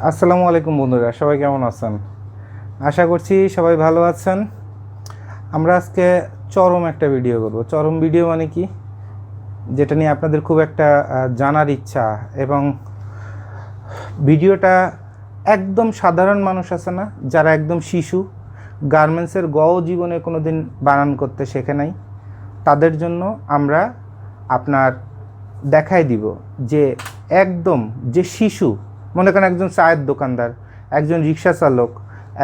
আসসালামু আলাইকুম বন্ধুরা, সবাই কেমন আছেন? আশা করছি সবাই ভালো আছেন। আমরা আজকে চরম একটা ভিডিও করব। চরম ভিডিও মানে কি, যেটা নিয়ে আপনাদের খুব একটা জানার ইচ্ছা, এবং ভিডিওটা একদম সাধারণ মানুষ আছে না, যারা একদম শিশু, গার্মেন্টসের জীবনে কোনো দিন বানান করতে শেখে নাই, তাদের জন্য আমরা আপনার দেখাই দিব যে একদম যে শিশু, মনে করেন একজন চায়ের দোকানদার, একজন রিক্সা চালক,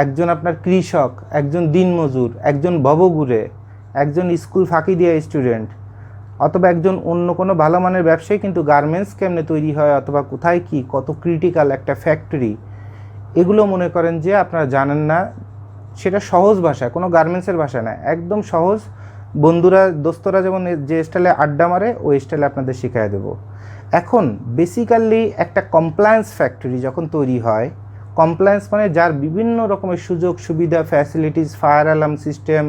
একজন আপনার কৃষক, একজন দিনমজুর, একজন ভবঘুরে, একজন স্কুল ফাঁকি দেওয়া স্টুডেন্ট, অথবা একজন অন্য কোনো ভালো মানের ব্যবসায়ী, কিন্তু গার্মেন্টস কেমনে তৈরি হয় অথবা কোথায় কি কত ক্রিটিক্যাল একটা ফ্যাক্টরি, এগুলো মনে করেন যে আপনারা জানেন না। সেটা সহজ ভাষায়, কোনো গার্মেন্টসের ভাষা না, একদম সহজ। বন্ধুরা দোস্তরা যেমন যে স্টাইলে আড্ডা মারে ওই স্টাইলে আপনাদের শিখিয়ে দেবো। এখন বেসিক্যালি একটা কমপ্লায়েন্স ফ্যাক্টরি যখন তৈরি হয়, কমপ্লায়েন্স মানে যার বিভিন্ন রকমের সুযোগ সুবিধা, ফ্যাসিলিটিস, ফায়ার অ্যালার্ম সিস্টেম,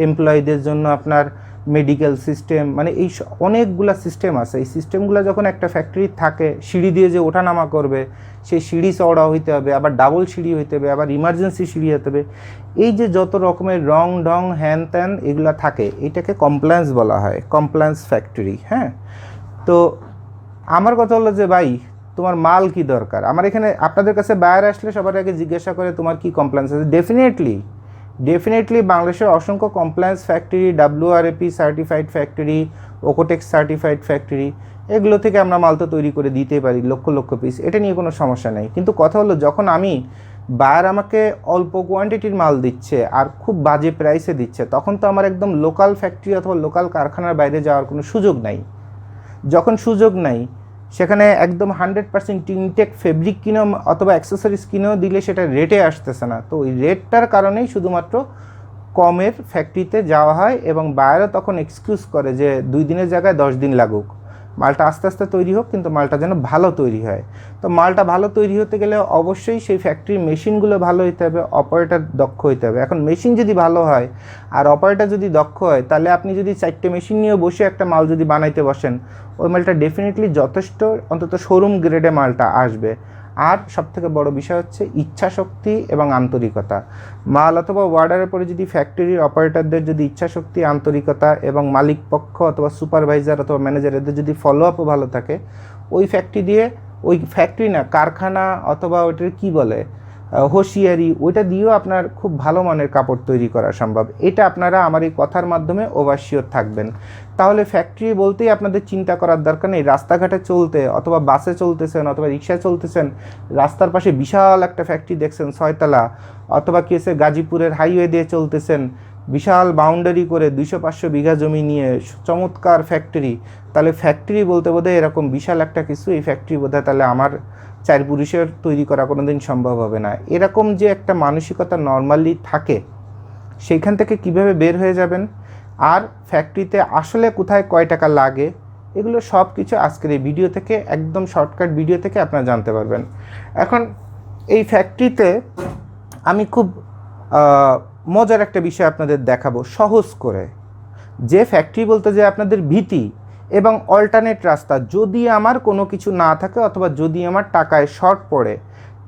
এমপ্লয়ীদের জন্য আপনার মেডিকেল সিস্টেম, মানে এই অনেকগুলো সিস্টেম আছে। এই সিস্টেমগুলো যখন একটা ফ্যাক্টরি থাকে, সিঁড়ি দিয়ে যে ওঠানামা করবে, সেই সিঁড়ি চওড়া হইতে হবে, আবার ডাবল সিঁড়ি হইতে হবে, আবার ইমার্জেন্সি সিঁড়ি হতে হবে, এই যে যত রকমের রং ঢং হ্যান ত্যান এগুলো থাকে, এটাকে কমপ্লায়েন্স বলা হয়, কমপ্লায়েন্স ফ্যাক্টরি। হ্যাঁ, তো আমার কথা হলো যে ভাই, তোমার মাল কি দরকার? আমার এখানে আপনাদের কাছে বায়ার আসলে সবার আগে জিজ্ঞাসা করে তোমার কি কমপ্লায়েন্স আছে। ডেফিনেটলি বাংলাদেশের অসংখ্য compliance factory, WRAP certified factory, Oekotex certified factory, এগুলো থেকে আমরা মাল তো তৈরি করে দিতে পারি লক্ষ লক্ষ পিস, এটা নিয়ে কোনো সমস্যা নেই। কিন্তু কথা হলো, যখন আমি বায়ার আমাকে অল্প কোয়ান্টিটির মাল দিচ্ছে আর খুব বাজে প্রাইসে দিচ্ছে, তখন তো আমার একদম লোকাল ফ্যাক্টরি অথবা লোকাল কারখানার বাইরে যাওয়ার কোনো সুযোগ নাই। যখন সুযোগ নাই, সেখানে একদম 100% টিনটেক ফেব্রিক কিনেও অথবা অ্যাক্সেসরিজ কিনেও দিলে সেটা রেটে আসতেছে না। তো ওই রেটটার কারণেই শুধুমাত্র কমের ফ্যাক্টরিতে যাওয়া হয়, এবং বায়ারও তখন এক্সকিউজ করে যে 2 দিনের জায়গায় 10 দিন লাগুক, মালটা আস্তে আস্তে তৈরি হোক, কিন্তু মালটা যেন ভালো তৈরি হয়। তো মালটা ভালো তৈরি হতে গেলে অবশ্যই সেই ফ্যাক্টরির মেশিনগুলো ভালো হতে হবে, অপারেটর দক্ষ হতে হবে। এখন মেশিন যদি ভালো হয় আর অপারেটর যদি দক্ষ হয়, তাহলে আপনি যদি 4টে মেশিন নিয়ে বসে একটা মাল যদি বানাইতে বসেন, ওই মালটা ডেফিনেটলি যথেষ্ট, অন্তত শোরুম গ্রেডে মালটা আসবে। আর সবথেকে বড় বিষয় হচ্ছে ইচ্ছাশক্তি এবং আন্তরিকতা। মাল অথবা অর্ডারের পরে যদি ফ্যাক্টরির অপারেটরদের যদি ইচ্ছাশক্তি, আন্তরিকতা এবং মালিক পক্ষ অথবা সুপারভাইজার অথবা ম্যানেজার এদের যদি ফলো আপও ভালো থাকে, ওই ফ্যাক্টরি না, কারখানা অথবা ওইটার কী বলে, হুঁশিয়ারি, ওইটা দিয়েও আপনার খুব ভালো মানের কাপড় তৈরি করা সম্ভব। এটা আপনারা আমার এই কথার মাধ্যমে ওভারশিওর থাকবেন। তাহলে ফ্যাক্টরি বলতেই আপনাদের চিন্তা করার দরকার নেই। রাস্তাঘাটে চলতে অথবা বাসে চলতেছেন অথবা রিক্সায় চলতেছেন, রাস্তার পাশে বিশাল একটা ফ্যাক্টরি দেখছেন 6 তলা, অথবা কেসে গাজীপুরের হাইওয়ে দিয়ে চলতেছেন, বিশাল বাউন্ডারি করে 200-500 বিঘা জমি নিয়ে চমৎকার ফ্যাক্টরি, তাহলে ফ্যাক্টরি বলতে বোধহয় এরকম বিশাল একটা কিছু, এই ফ্যাক্টরি বোধহয় তাহলে আমার 4 পুরুষের তৈরি করা কোনো দিন সম্ভব হবে না। এরকম যে একটা মানসিকতা নর্মালি থাকে, সেইখান থেকে কিভাবে বের হয়ে যাবেন, আর ফ্যাক্টরিতে আসলে কোথায় কয় টাকা লাগে, এগুলো সব কিছু আজকের এই ভিডিও থেকে, একদম শর্টকাট ভিডিও থেকে আপনারা জানতে পারবেন। এখন এই ফ্যাক্টরিতে আমি খুব মজার একটা বিষয় আপনাদের দেখাবো সহজ করে। যে ফ্যাক্টরি বলতে যে আপনাদের ভীতি এবং অল্টারনেট রাস্তা, যদি আমার কোনো কিছু না থাকে অথবা যদি আমার টাকায় শর্ট পড়ে,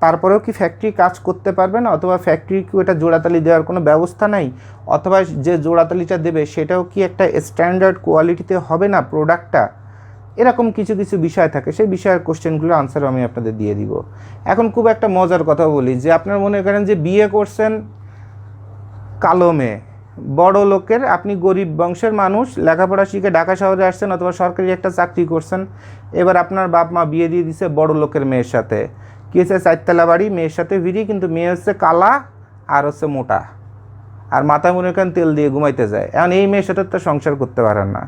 তারপরেও কি ফ্যাক্টরি কাজ করতে পারবে না? অথবা ফ্যাক্টরি কি ওটা জোড়াতালি দেওয়ার কোনো ব্যবস্থা নাই? অথবা যে জোড়াতালিটা দেবে সেটাও কি একটা স্ট্যান্ডার্ড কোয়ালিটিতে হবে না প্রোডাক্টটা? এরকম কিছু কিছু বিষয় থাকে, সেই বিষয়ের কোশ্চেনগুলো আনসারও আমি আপনাদের দিয়ে দিব। এখন খুব একটা মজার কথা বলি, যে আপনারা মনে করেন যে বিয়ে করছেন কালো মেয়ে, বড় লোকের, আপনি গরিব বংশের মানুষ, লেখাপড়া শিখে ঢাকা শহরে আসছেন অথবা সরকারি একটা চাকরি করছেন, এবার আপনার বাপ মা বিয়ে দিয়ে দিছে বড় লোকের মেয়ের সাথে। কী হচ্ছে, 4 তলা বাড়ি, মেয়ের সাথে ভিড়ি, কিন্তু মেয়ে হচ্ছে কালা আর হচ্ছে মোটা, আর মাথায় মনে করেন তেল দিয়ে ঘুমাইতে যায়। এখন এই মেয়ের সাথে তো সংসার করতে পারেন না,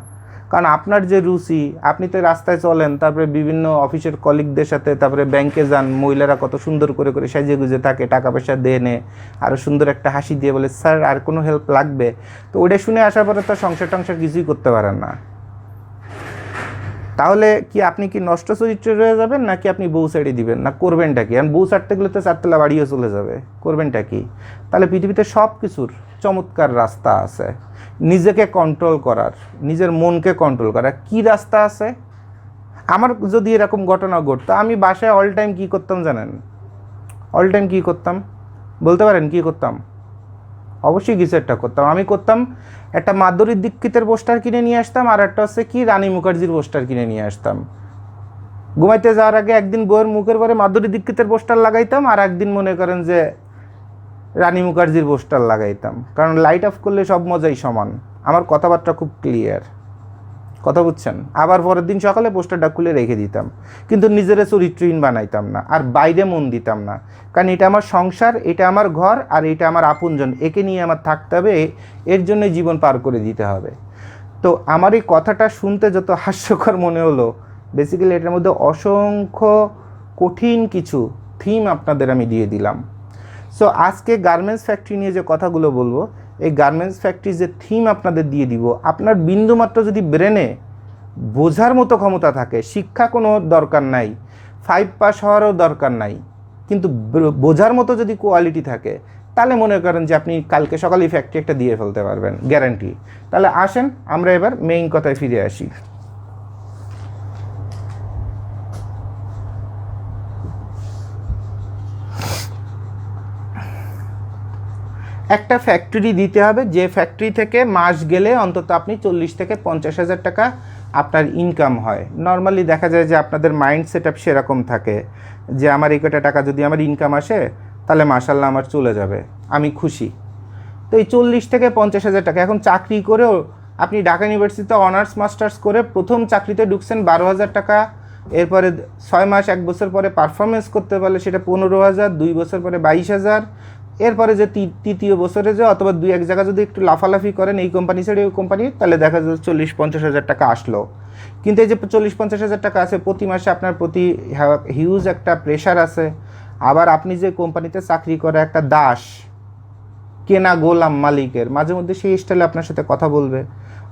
কারণ আপনার যে রুচি, আপনি তো রাস্তায় চলেন, তারপরে বিভিন্ন অফিসের কলিগদের সাথে, তারপরে ব্যাংকে যান, মহিলারা কত সুন্দর করে করে সাজিয়ে গুজে থাকে, টাকা পয়সা দিয়ে নে, আরও সুন্দর একটা হাসি দিয়ে বলে স্যার আর কোনো হেল্প লাগবে, তো ওটা শুনে আসার পরে তো সংসার টংসার কিছুই করতে পারেন না। তাহলে কি আপনি কি নষ্ট চরিত্রে রয়ে যাবেন, নাকি আপনি বউ ছেড়ে দিবেন? না করবেনটা কি? বউ ছাড়তে গেলে তো 4 তলা বাড়িও চলে যাবে, করবেনটা কি? তাহলে পৃথিবীতে সব কিছুর চমৎকার রাস্তা আছে, নিজেকে কন্ট্রোল করার, নিজের মনকে কন্ট্রোল করার কি রাস্তা আছে? আমার যদি এরকম ঘটনা ঘটতো, আমি বাসায় অল টাইম কী করতাম জানেন? অল টাইম কী করতাম বলতে পারেন? কী করতাম? অবশ্যই কিছু একটা করতাম। আমি করতাম একটা মাধুরী দীক্ষিতের পোস্টার কিনে নিয়ে আসতাম, আর একটা হচ্ছে কি রানী মুখার্জির পোস্টার কিনে নিয়ে আসতাম। ঘুমাইতে যাওয়ার আগে একদিন বউয়ের মুখের পরে মাধুরী দীক্ষিতের পোস্টার লাগাইতাম, আর একদিন মনে করেন যে রানী মুখার্জির পোস্টার লাগাইতাম, কারণ লাইট অফ করলে সব মজাই সমান। আমার কথাবার্তা খুব ক্লিয়ার, কথা বুঝছেন? আবার পরের দিন সকালে পোস্টারটা খুলে রেখে দিতাম, কিন্তু নিজেরা চরিত্রহীন বানাইতাম না, আর বাইরে মন দিতাম না, কারণ এটা আমার সংসার, এটা আমার ঘর, আর এটা আমার আপনজন, একে নিয়ে আমার থাকতে হবে, এর জন্য জীবন পার করে দিতে হবে। তো আমার এই কথাটা শুনতে যত হাস্যকর মনে হলো, বেসিক্যালি এটার মধ্যে অসংখ্য কঠিন কিছু থিম আপনাদের আমি দিয়ে দিলাম। সো আজকে গার্মেন্টস ফ্যাক্টরি নিয়ে যে কথাগুলো বলবো, এই গার্মেন্টস ফ্যাক্টরির যে থিম আপনাদের দিয়ে দিব, আপনার বিন্দুমাত্র যদি ব্রেনে বোঝার মতো ক্ষমতা থাকে, শিক্ষা কোনো দরকার নাই, 5 পাস হওয়ারও দরকার নাই, কিন্তু বোঝার মতো যদি কোয়ালিটি থাকে, তাহলে মনে করেন যে আপনি কালকে সকালে ফ্যাক্টরি একটা দিয়ে ফেলতে পারবেন, গ্যারান্টি। তাহলে আসেন আমরা এবার মেইন কথায় ফিরে আসি। একটা ফ্যাক্টরি দিতে হবে, যে ফ্যাক্টরি থেকে মাস গেলে অন্তত আপনি 40 থেকে 50,000 টাকা আপনার ইনকাম হয়। নর্মালি দেখা যায় যে আপনাদের মাইন্ড সেট আপ সেরকম থাকে যে আমার এই কটা টাকা যদি আমার ইনকাম আসে তাহলে মাশাল্লাহ আমার চলে যাবে, আমি খুশি। তো এই 40 থেকে 50,000 টাকা, এখন চাকরি করেও আপনি ঢাকা ইউনিভার্সিটিতে অনার্স মাস্টার্স করে প্রথম চাকরিতে ঢুকছেন 12,000 টাকা, এরপরে 6 মাস 1 বছর পরে পারফরমেন্স করতে পারলে সেটা 15,000, 2 বছর পরে 22,000, এরপরে যে তৃতীয় বছরে যে অথবা 2-1 জায়গা যদি একটু লাফালাফি করেন এই কোম্পানি ছেড়ে ওই কোম্পানি, তাহলে দেখা যায় 40-50,000 টাকা আসলো। কিন্তু এই যে 40-50,000 টাকা আছে, প্রতি মাসে আপনার প্রতি হিউজ একটা প্রেশার আছে। আবার আপনি যে কোম্পানিতে চাকরি করে একটা দাস, কেনা গোলাম মালিকের, মাঝে মধ্যে সেই স্টাইলে আপনার সাথে কথা বলবে,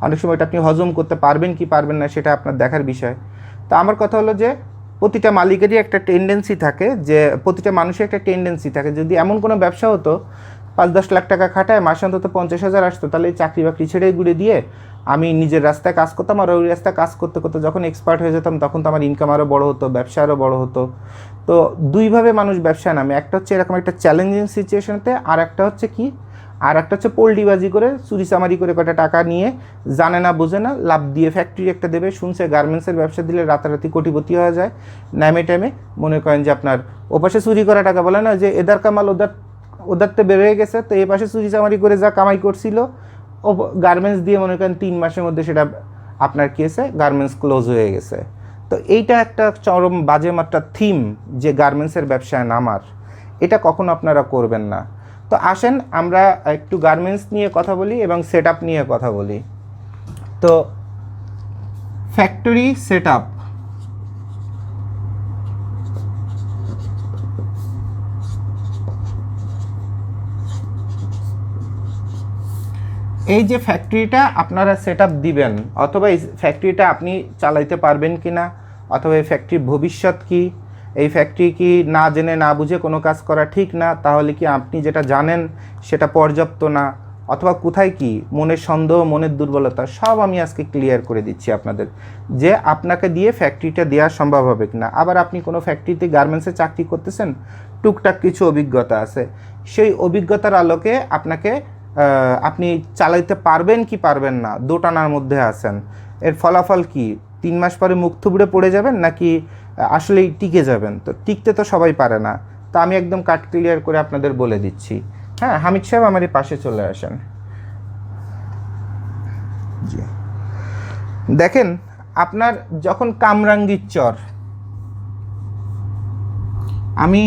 অনেক সময় এটা আপনি হজম করতে পারবেন কি পারবেন না সেটা আপনার দেখার বিষয়। তো আমার কথা হলো যে প্রতিটা মালিকেরই একটা টেন্ডেন্সি থাকে, যে প্রতিটা মানুষের একটা টেন্ডেন্সি থাকে, যদি এমন কোনো ব্যবসা হতো 5-10 লাখ টাকা খাটায় মাসে অন্তত 50,000 আসতো, তাহলে এই চাকরি বাকরি ছেড়ে ঘুরে দিয়ে আমি নিজের রাস্তায় কাজ করতাম, আর ওই রাস্তায় কাজ করতে করতে যখন এক্সপার্ট হয়ে যেতাম তখন তো আমার ইনকাম আরও বড়ো হতো, ব্যবসা আরও বড়ো হতো। তো দুইভাবে মানুষ ব্যবসায় নামে, একটা হচ্ছে এরকম একটা চ্যালেঞ্জিং সিচুয়েশনতে, আর একটা হচ্ছে কি, আর একটা হচ্ছে পোল্ট্রিবাজি করে চুরিচামারি করে কটা টাকা নিয়ে জানে না বোঝে না লাভ দিয়ে ফ্যাক্টরি একটা দেবে, শুনছে গার্মেন্টসের ব্যবসা দিলে রাতারাতি কোটিপতি হওয়া যায়, নামে টাইমে মনে করেন যে আপনার ওপাশে চুরি করা টাকা, বলে না যে এদার কামাল ওদারতে বের হয়ে গেছে, তো এ পাশে চুরিচামারি করে যা কামাই করছিল ও গার্মেন্টস দিয়ে মনে করেন 3 মাসের মধ্যে সেটা আপনার কেসে গার্মেন্টস ক্লোজ হয়ে গেছে। তো এইটা একটা চরম বাজে মাত্রা থিম, যে গার্মেন্টসের ব্যবসায় নামার, এটা কখনো আপনারা করবেন না। তো আসেন আমরা একটু গার্মেন্টস নিয়ে কথা বলি এবং সেট আপ নিয়ে কথা বলি। তো ফ্যাক্টরি সেট আপ, এই যে ফ্যাক্টরিটা আপনারা সেট আপ দিবেন, অথবা এই ফ্যাক্টরিটা আপনি চালাইতে পারবেন কি না, অথবা এই ফ্যাক্টরির ভবিষ্যৎ কি, এই ফ্যাক্টরি কি না জেনে না বুঝে কোনো কাজ করা ঠিক না, তাহলে কি আপনি যেটা জানেন সেটা পর্যাপ্ত না, অথবা কোথায় কি মনের সন্দেহ, মনের দুর্বলতা, সব আমি আজকে ক্লিয়ার করে দিচ্ছি আপনাদের, যে আপনাকে দিয়ে ফ্যাক্টরিটা দেওয়া সম্ভব হবে কি না। আবার আপনি কোনো ফ্যাক্টরিতে গার্মেন্টসে চাকরি করতেছেন, টুকটাক কিছু অভিজ্ঞতা আছে, সেই অভিজ্ঞতার আলোকে আপনাকে আপনি চালাইতে পারবেন কি পারবেন না, দোটানার মধ্যে আছেন। এর ফলাফল কি, 3 মাস পরে মুখ থুবড়ে পড়ে যাবেন নাকি আসলেই টিকে যাবেন? তো টিকতে তো সবাই পারে না, তো আমি একদম কাট ক্লিয়ার করে আপনাদের বলে দিচ্ছি। হ্যাঁ, হামিদ সাহেব আমার এই পাশে চলে আসেন। জি দেখেন, আপনার যখন কামরাঙ্গীর চর, আমি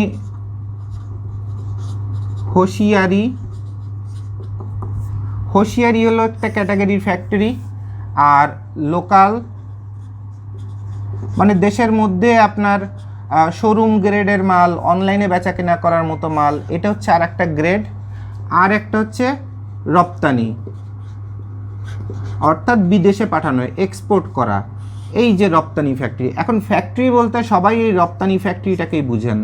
হোশিয়ারি হলো একটা ক্যাটাগরির ফ্যাক্টরি, আর লোকাল মানে দেশের মধ্যে আপনার শোরুম গ্রেডের মাল, অনলাইনে বেচা কেনা করার মতো মাল, এটা হচ্ছে আর একটা গ্রেড। আর একটা হচ্ছে রপ্তানি, অর্থাৎ বিদেশে পাঠানো, এক্সপোর্ট করা, এই যে রপ্তানি ফ্যাক্টরি। এখন ফ্যাক্টরি বলতে সবাই এই রপ্তানি ফ্যাক্টরিটাকেই বুঝেন,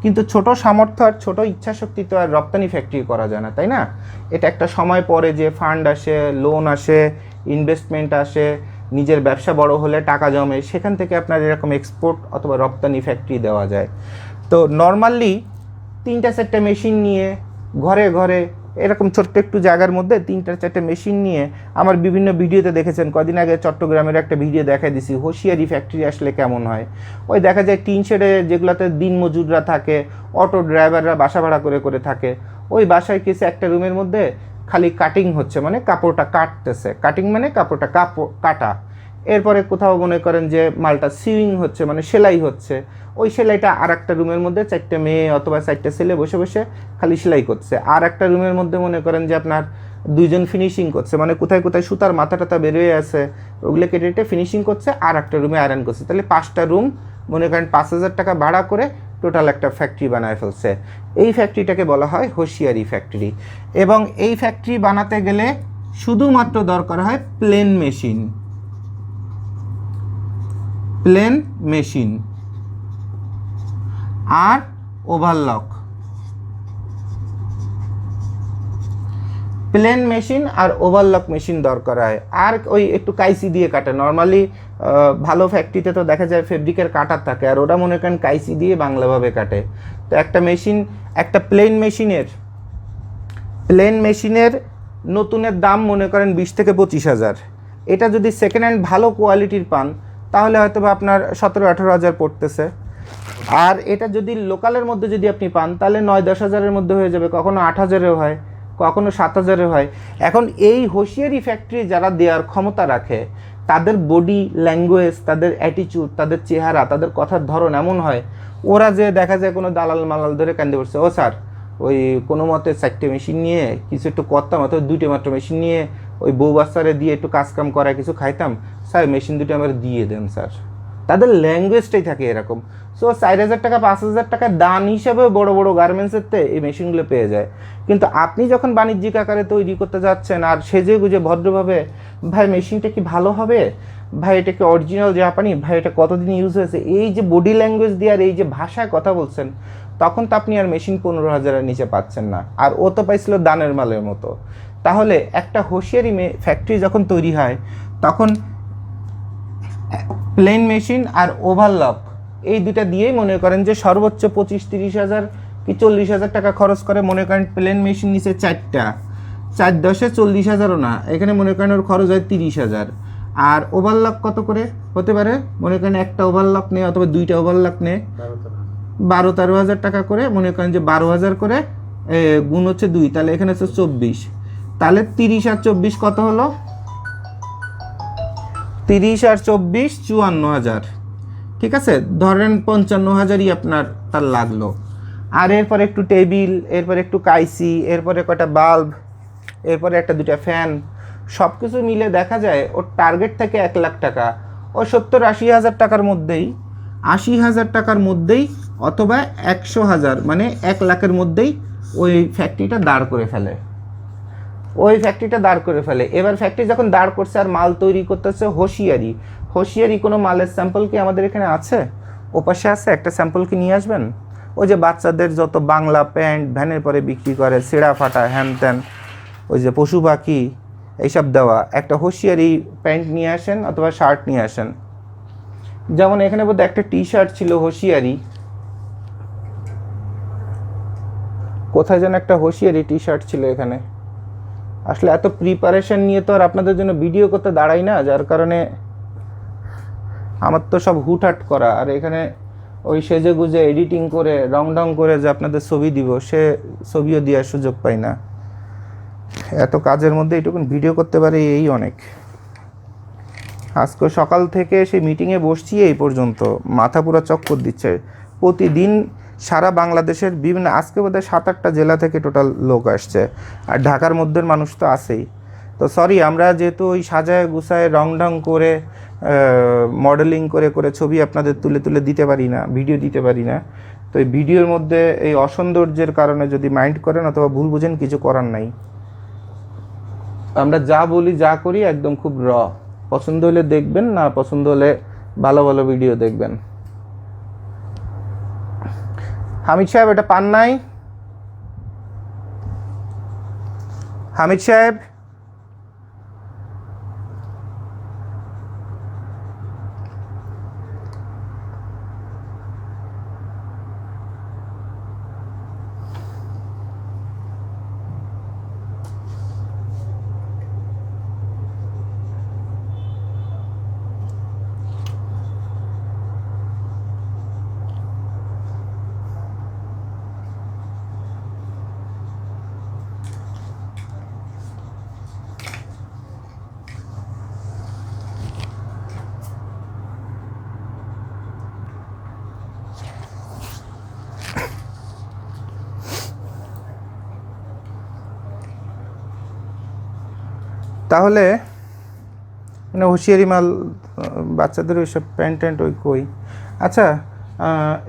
কিন্তু ছোট সামর্থ্য আর ছোট ইচ্ছাশক্তি তো আর রপ্তানি ফ্যাক্টরি করা যায় না, তাই না? এটা একটা সময় পরে যে ফান্ড আসে, লোন আসে, ইনভেস্টমেন্ট আসে, নিজের ব্যবসা বড় হলে টাকা জমে, সেখান থেকে আপনার এরকম এক্সপোর্ট অথবা রপ্তানি ফ্যাক্টরি দেওয়া যায়। তো নর্মালি 3টা 4টা মেশিন নিয়ে ঘরে ঘরে এরকম ছোট্ট একটু জায়গার মধ্যে 3টা 4টা মেশিন নিয়ে, আমার বিভিন্ন ভিডিওতে দেখেছেন, কদিন আগে চট্টগ্রামের একটা ভিডিও দেখাই দিছি হোশিয়ারি ফ্যাক্টরি আসলে কেমন হয়। ওই দেখা যায় টিন শেডে যেগুলোতে দিন মজুররা থাকে, অটো ড্রাইভাররা বাসা ভাড়া করে করে থাকে, ওই বাসায় কিছু একটা রুমের মধ্যে খালি কাটিং হচ্ছে, মানে কাপড়টা কাটতেছে, কাটিং মানে কাপড়টা কাটা। এরপরে কোথাও মনে করেন যে মালটা সিউইং হচ্ছে, মানে সেলাই হচ্ছে, ওই সেলাইটা আর একটা রুমের মধ্যে 4টে মেয়ে অথবা 4টে ছেলে বসে বসে খালি সেলাই করছে। আর একটা রুমের মধ্যে মনে করেন যে আপনার 2জন ফিনিশিং করছে, মানে কোথায় কোথায় সুতার মাথা টাথা বেরোয় আছে ওগুলো কেটে কেটে ফিনিশিং করছে, আর একটা রুমে আয়রন করছে। তাহলে 5টা রুম মনে করেন 5,000 টাকা ভাড়া করে টোটাল একটা ফ্যাক্টরি বানায় ফেলছে। এই ফ্যাক্টরিটাকে বলা হয় হোশিয়ারি ফ্যাক্টরি। এবং এই ফ্যাক্টরি বানাতে গেলে শুধুমাত্র দরকার হয় প্লেন মেশিন, প্লেন মেশিন আর ওভারলক। প্লেন মেশিন আর ওভারলক মেশিন দরকার হয়, আর ওই একটু কাইসি দিয়ে কাটে। নর্মালি ভালো ফ্যাক্টরিতে তো দেখা যায় ফেব্রিকের কাটার থাকে, আর ওরা মনে করেন কাইসি দিয়ে বাংলাভাবে কাটে। তো একটা মেশিন, একটা প্লেন মেশিনের নতুনের দাম মনে করেন 20 থেকে 25,000। এটা যদি সেকেন্ড হ্যান্ড ভালো কোয়ালিটির পান তাহলে হয়তো বা আপনার 17-18,000 পড়তেছে। আর এটা যদি লোকালের মধ্যে যদি আপনি পান তাহলে 9-10 হাজারের মধ্যে হয়ে যাবে, কখনো 8,000-এও হয়, কখনো 7,000-এও হয়। এখন এই হোশিয়ারি ফ্যাক্টরি যারা দেওয়ার ক্ষমতা রাখে, তাদের বডি ল্যাঙ্গুয়েজ, তাদের অ্যাটিচিউড, তাদের চেহারা, তাদের কথার ধরন এমন হয়, ওরা যে দেখা যায় কোনো দালাল মালাল ধরে কান্দে পড়ছে, ও স্যার ওই কোনো মতে 4টে মেশিন নিয়ে কিছু একটু করতাম, অথবা 2টে মাত্র মেশিন নিয়ে ওই বউ বাচ্চারে দিয়ে একটু কাজকাম করায় কিছু খাইতাম, স্যার মেশিন 2টো আমার দিয়ে দেন স্যার। তাদের ল্যাঙ্গুয়েজটাই থাকে এরকম। সো 4,000 টাকা 5,000 টাকা দান হিসাবে বড় বড় গার্মেন্টসেরতে এই মেশিনগুলো পেয়ে যায়। কিন্তু আপনি যখন বাণিজ্যিক আকারে তৈরি করতে যাচ্ছেন আর সেজে গুজে ভদ্রভাবে, ভাই মেশিনটা কি ভালো হবে, ভাই এটা কি অরিজিনাল জাপানি, ভাই এটা কতদিন ইউজ হয়েছে, এই যে বডি ল্যাঙ্গুয়েজ দিয়ে আর এই যে ভাষায় কথা বলছেন, তখন তো আপনি আর মেশিন 15,000-এর নিচে পাচ্ছেন না। আর ও তো পাইছিল দানের মালের মতো। তাহলে একটা হোশিয়ারি ফ্যাক্টরি যখন তৈরি হয় তখন প্লেন মেশিন আর ওভারলক এই দুটা দিয়েই মনে করেন যে সর্বোচ্চ 25-30 হাজার কি 40,000 টাকা খরচ করে। মনে করেন প্লেন মেশিন নিচে 4টা, 4×10 40,000-ও না, এখানে মনে করেন ওর খরচ হয় 30,000। আর ওভারলক কত করে হতে পারে, মনে করেন একটা ওভারলক নেয় অথবা 2টা ওভারলক নেয় 12-13,000 টাকা করে। মনে করেন যে 12,000 করে গুণ হচ্ছে 2, তাহলে এখানে হচ্ছে 24। তাহলে 30 আর 24 কত হলো, 30 আর 24 54,000। ঠিক আছে, ধরেন 55,000-ই আপনার তার লাগলো। আর এরপর একটু টেবিল, এরপর একটু কাইসি, এরপরে কটা বাল্ব, এরপরে 1-2টা ফ্যান, সব কিছু মিলে দেখা যায় ওর টার্গেট থেকে 1 লাখ টাকা। ও 70-80 হাজার টাকার মধ্যেই, 80,000 টাকার মধ্যেই অথবা 100,000 মানে 1 লাখের মধ্যেই ওই ফ্যাক্টরিটা দাঁড় করে ফেলে। এবার ফ্যাক্টরি যখন দাঁড় করছে আর মাল তৈরি করতেছে হোশিয়ারি কোনো মালের স্যাম্পল কি আমাদের এখানে আছে? ওপাশে আছে, একটা স্যাম্পল কি নিয়ে আসবেন? ওই যে বাচ্চাদের যত বাংলা প্যান্ট ভ্যানের পরে বিক্রি করে, ছেঁড়া ফাটা হ্যান ত্যান, ওই যে পশু পাখি এইসব দেওয়া, একটা হোশিয়ারি প্যান্ট নিয়ে আসেন অথবা শার্ট নিয়ে আসেন। যেমন এখানে বোধহয় একটা টি-শার্ট ছিল হোশিয়ারি, কোথায় যেন একটা হোশিয়ারি টি-শার্ট ছিল এখানে। আসলে এত প্রিপারেশন নিয়ে তো আর আপনাদের জন্য ভিডিও করতে দাঁড়াই না, যার কারণে আমার তো সব হুটহাট করা। আর এখানে ওই সেজে গুজে এডিটিং করে রং করে যে আপনাদের ছবি দিব, সে ছবিও দেওয়ার সুযোগ পাই না। এত কাজের মধ্যে এইটুকুন ভিডিও করতে পারি, এই অনেক। আজকে সকাল থেকে সেই মিটিংয়ে বসছি, এই পর্যন্ত মাথা পুরো চক্কর দিচ্ছে। প্রতিদিন সারা বাংলাদেশের বিভিন্ন, আজকে বোধহয় 7-8টা জেলা থেকে টোটাল লোক আসছে, আর ঢাকার মধ্যের মানুষ তো আছেই। তো সরি, আমরা যেহেতু ওই সাজায় গুছায় রং করে মডেলিং করে ছবি আপনাদের তুলে দিতে পারি না, ভিডিও দিতে পারি না। তো এই ভিডিওর মধ্যে এই অসৌন্দর্যের কারণে যদি মাইন্ড করেন অথবা ভুল বুঝেন, কিছু করার নাই। আমরা যা বলি যা করি একদম খুব পছন্দ হলে দেখবেন, না পছন্দ হলে ভালো ভালো ভিডিও দেখবেন। হামিদ সাহেব এটা পান নাই? হামিদ সাহেব, তাহলে মানে হুঁশিয়ারি মাল বাচ্চাদের ওইসব প্যান্ট ট্যান্ট ওই কই। আচ্ছা,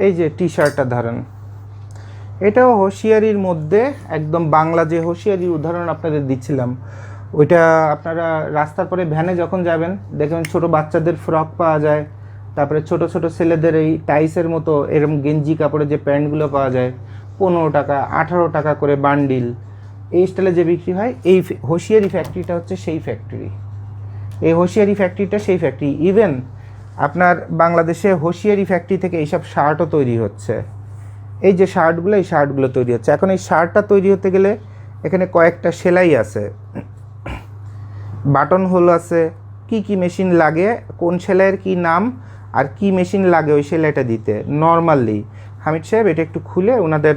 এই যে টি শার্টটা ধরেন, এটাও হুঁশিয়ারির মধ্যে একদম বাংলা যে হুঁশিয়ারির উদাহরণ আপনাদের দিচ্ছিলাম, ওইটা আপনারা রাস্তার পরে ভ্যানে যখন যাবেন দেখবেন ছোট বাচ্চাদের ফ্রক পাওয়া যায়, তারপরে ছোট ছোট ছেলেদের এই টাইসের মতো এরকম গেঞ্জি কাপড়ের যে প্যান্টগুলো পাওয়া যায় 15 টাকা 18 টাকা করে বান্ডিল, এই স্টাইলে যে বিক্রি হয়, এই হুঁশিয়ারি ফ্যাক্টরিটা হচ্ছে সেই ফ্যাক্টরি। এই হুঁশিয়ারি ফ্যাক্টরিটা সেই ফ্যাক্টরি। ইভেন আপনার বাংলাদেশে হুঁশিয়ারি ফ্যাক্টরি থেকে এইসব শার্টও তৈরি হচ্ছে। এই যে শার্টগুলো, এই শার্টগুলো তৈরি হচ্ছে। এখন এই শার্টটা তৈরি হতে গেলে এখানে কয়েকটা সেলাই আছে, বাটন হোল আছে, কি কি মেশিন লাগে, কোন সেলাইয়ের কি নাম আর কি মেশিন লাগে ওই সেলাইটা দিতে। নর্মালি হামিদ সাহেব এটা একটু খুলে ওনাদের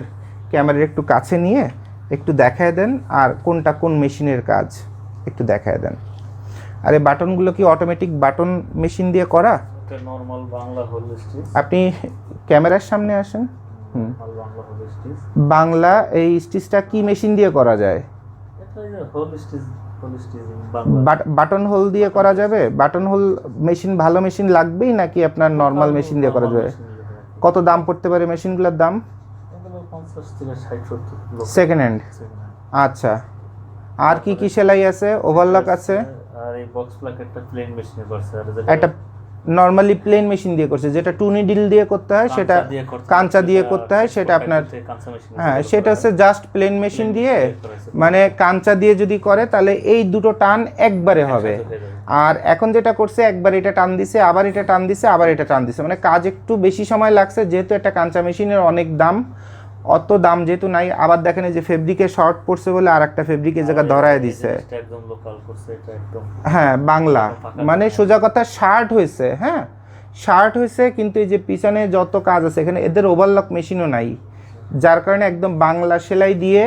ক্যামেরার একটু কাছে নিয়ে একটু দেখায় দেন, আর কোনটা কোন মেশিনের কাজ একটু দেখায় দেন। আর এই বাটনগুলো কি অটোমেটিক বাটন মেশিন দিয়ে করা? Normal Bangla hole stitch. আপনি ক্যামেরার সামনে আসেন। Bangla hole stitch. বাংলা এই স্টিচটা কি মেশিন দিয়ে করা যায়? এটা hole stitch, hole stitch Bangla. Button hole দিয়ে করা যাবে? বাটন হোল মেশিন ভালো মেশিন লাগবেই নাকি আপনার নর্মাল মেশিন দিয়ে করা যাবে? কত দাম পড়তে পারে মেশিনগুলোর দাম? এগুলো 50 থেকে 60-70 সেকেন্ড হ্যান্ড। আচ্ছা, আর কি কি সেলাই আছে? ওভারলক আছে, আর এই বক্স প্লাকেটটা প্লেন মেশিনে করছে, আর একটা নরমালি প্লেন মেশিন দিয়ে করছে, যেটা টুনি ডিল দিয়ে করতে হয়, সেটা কাঁচা দিয়ে করতে হয়, সেটা আপনার হ্যাঁ সেটা হচ্ছে জাস্ট প্লেন মেশিন দিয়ে, মানে কাঁচা দিয়ে যদি করে তাহলে এই দুটো টান একবারে হবে। আর এখন যেটা করছে একবার এটা টান দিছে, আবার এটা টান দিছে, আবার এটা টান দিছে, মানে কাজ একটু বেশি সময় লাগছে, যেহেতু একটা কাঁচা মেশিনের অনেক দাম, অত দাম যেহেতু নাই। আবার দেখেন এই যে ফেব্রিকে শর্ট পড়ছে বলে আর একটা ফেব্রিকের জায়গা ধরায় দিছে। একদম লোকাল করছে, এটা একদম হ্যাঁ বাংলা, মানে সোজা কথা শার্ট হয়েছে। হ্যাঁ শার্ট হয়েছে, কিন্তু এই যে পিছনে যত কাজ আছে এখানে এদের ওভারলক মেশিনও নাই, যার কারণে একদম বাংলা সেলাই দিয়ে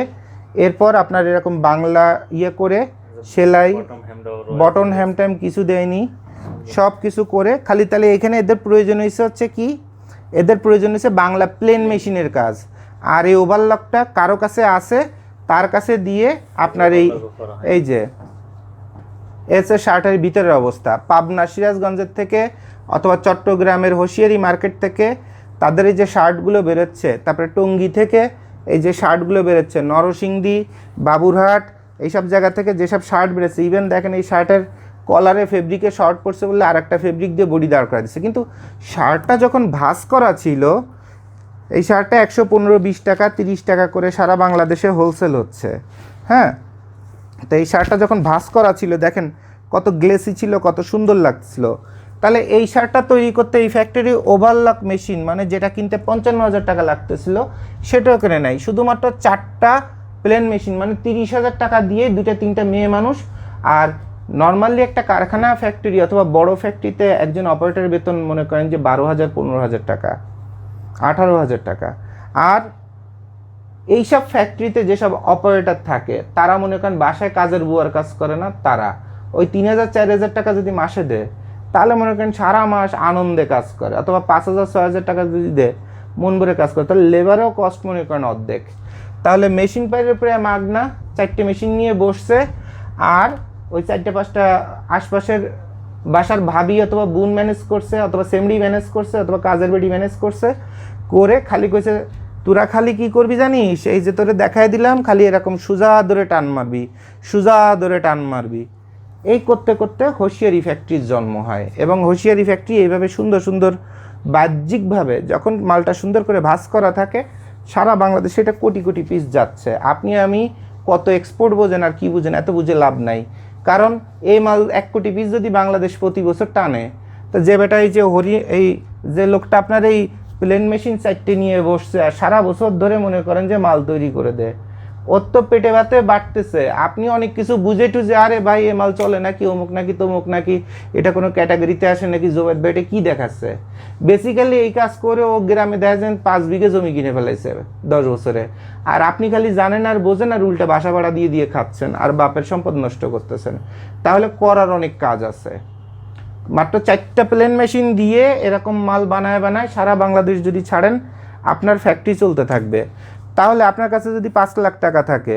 এরপর আপনার এরকম বাংলা ইয়ে করে সেলাই, বটন হ্যামটাইম কিছু দেয়নি, সব কিছু করে খালি। তাহলে এখানে এদের প্রয়োজন হচ্ছে কি, এদের প্রয়োজন হচ্ছে বাংলা প্লেন মেশিনের কাজ। আর এই ওভারলকটা কারো কাছে আছে, তার কাছে দিয়ে আপনার এই যে এসে শার্টের ভিতরের অবস্থা, পাবনা সিরাজগঞ্জের থেকে অথবা চট্টগ্রামের হুঁশিয়ারি মার্কেট থেকে তাদের এই যে শার্টগুলো বেরোচ্ছে, তারপরে টঙ্গী থেকে এই যে শার্টগুলো বেরোচ্ছে, নরসিংদী, বাবুরহাট, এইসব জায়গা থেকে যেসব শার্ট বেরোচ্ছে, ইভেন দেখেন এই শার্টের কলারে ফেব্রিকে শর্ট পড়ছে বলে আর একটা ফেব্রিক দিয়ে বডি দাঁড় করা দিচ্ছে। কিন্তু শার্টটা যখন ভাঁজ করা ছিল, এই শার্টটা 115-20 টাকা 30 টাকা করে সারা বাংলাদেশে হোলসেল হচ্ছে। হ্যাঁ, তো এই শার্টটা যখন ভাঁজ করা ছিল দেখেন কত গ্লেসি ছিল, কত সুন্দর লাগছিল। তাহলে এই শার্টটা তৈরি করতে এই ফ্যাক্টরি ওভারলক মেশিন, মানে যেটা কিনতে 55,000 টাকা লাগতেছিল সেটাও কেনে নাই, শুধুমাত্র 4টা প্লেন মেশিন, মানে 30,000 টাকা দিয়ে 2-3টা মেয়ে মানুষ। আর নর্মালি একটা কারখানা ফ্যাক্টরি অথবা বড় ফ্যাক্টরিতে একজন অপারেটরের বেতন মনে করেন যে 12,000 15,000 টাকা, 18,000 টাকা। আর এইসব ফ্যাক্টরিতে যেসব অপারেটর থাকে তারা মনে করেন বাসায় কাজের বুয়ার কাজ করে না, তারা ওই 3,000-4,000 টাকা যদি মাসে দেয় তাহলে মনে করেন সারা মাস আনন্দে কাজ করে, অথবা 5,000-6,000 টাকা যদি দেয় মন ভরে কাজ করে, তাহলে লেবারও কস্ট মনে করেন অর্ধেক। তাহলে মেশিন পাইলে প্রায় মাগনা, 4টে মেশিন নিয়ে বসছে, আর ওই 4-5টা আশপাশের বাসার ভাবি অথবা বোন ম্যানেজ করছে, অথবা সেমডি ম্যানেজ করছে, অথবা কাজের বেডি ম্যানেজ করছে, করে খালি কইছে তোরা খালি কি করবি জানিস, এই যে তোরে দেখাই দিলাম, খালি এরকম সোজা ধরে টান মারবি, সোজা ধরে টান মারবি। এই করতে করতে হুঁশিয়ারি ফ্যাক্টরির জন্ম হয়। এবং হুঁশিয়ারি ফ্যাক্টরি এইভাবে সুন্দর সুন্দর বাহ্যিকভাবে যখন মালটা সুন্দর করে ভাঁজ করা থাকে, সারা বাংলাদেশে এটা কোটি কোটি পিস যাচ্ছে। আপনি আমি কত এক্সপোর্ট বোঝেন আর কি বুঝেন, এত বুঝে লাভ নাই। কারণ এই মাল 1 কোটি পিস যদি বাংলাদেশ প্রতি বছর টানে, তো যে বেটা এই যে এই যে লোকটা আপনার এই প্লেন মেশিন 4টে নিয়ে বসছে আর সারা বছর ধরে মনে করেন যে মাল তৈরি করে দেয়, ওর তো পেটে ভাতে বাড়তেছে। আপনি অনেক কিছু বুঝে টুঝে আরে ভাই এ মাল চলে নাকি, অমুক নাকি তমুক নাকি, এটা কোনো ক্যাটাগরিতে আসে নাকি, জোবেদ বেটে কী দেখাচ্ছে। বেসিক্যালি এই কাজ করে ও গ্রামে দেখা যায় 5 বিঘে জমি কিনে ফেলাইছে 10 বছরে, আর আপনি খালি জানেন আর বোঝেন আর উল্টা বাসা ভাড়া দিয়ে দিয়ে খাচ্ছেন আর বাপের সম্পদ নষ্ট করতেছেন। তাহলে করার অনেক কাজ আছে। মাত্র 4টা প্লেন মেশিন দিয়ে এরকম মাল বানায় বানায় সারা বাংলাদেশ যদি ছাড়েন, আপনার ফ্যাক্টরি চলতে থাকবে। তাহলে আপনার কাছে যদি 5 লাখ টাকা থাকে,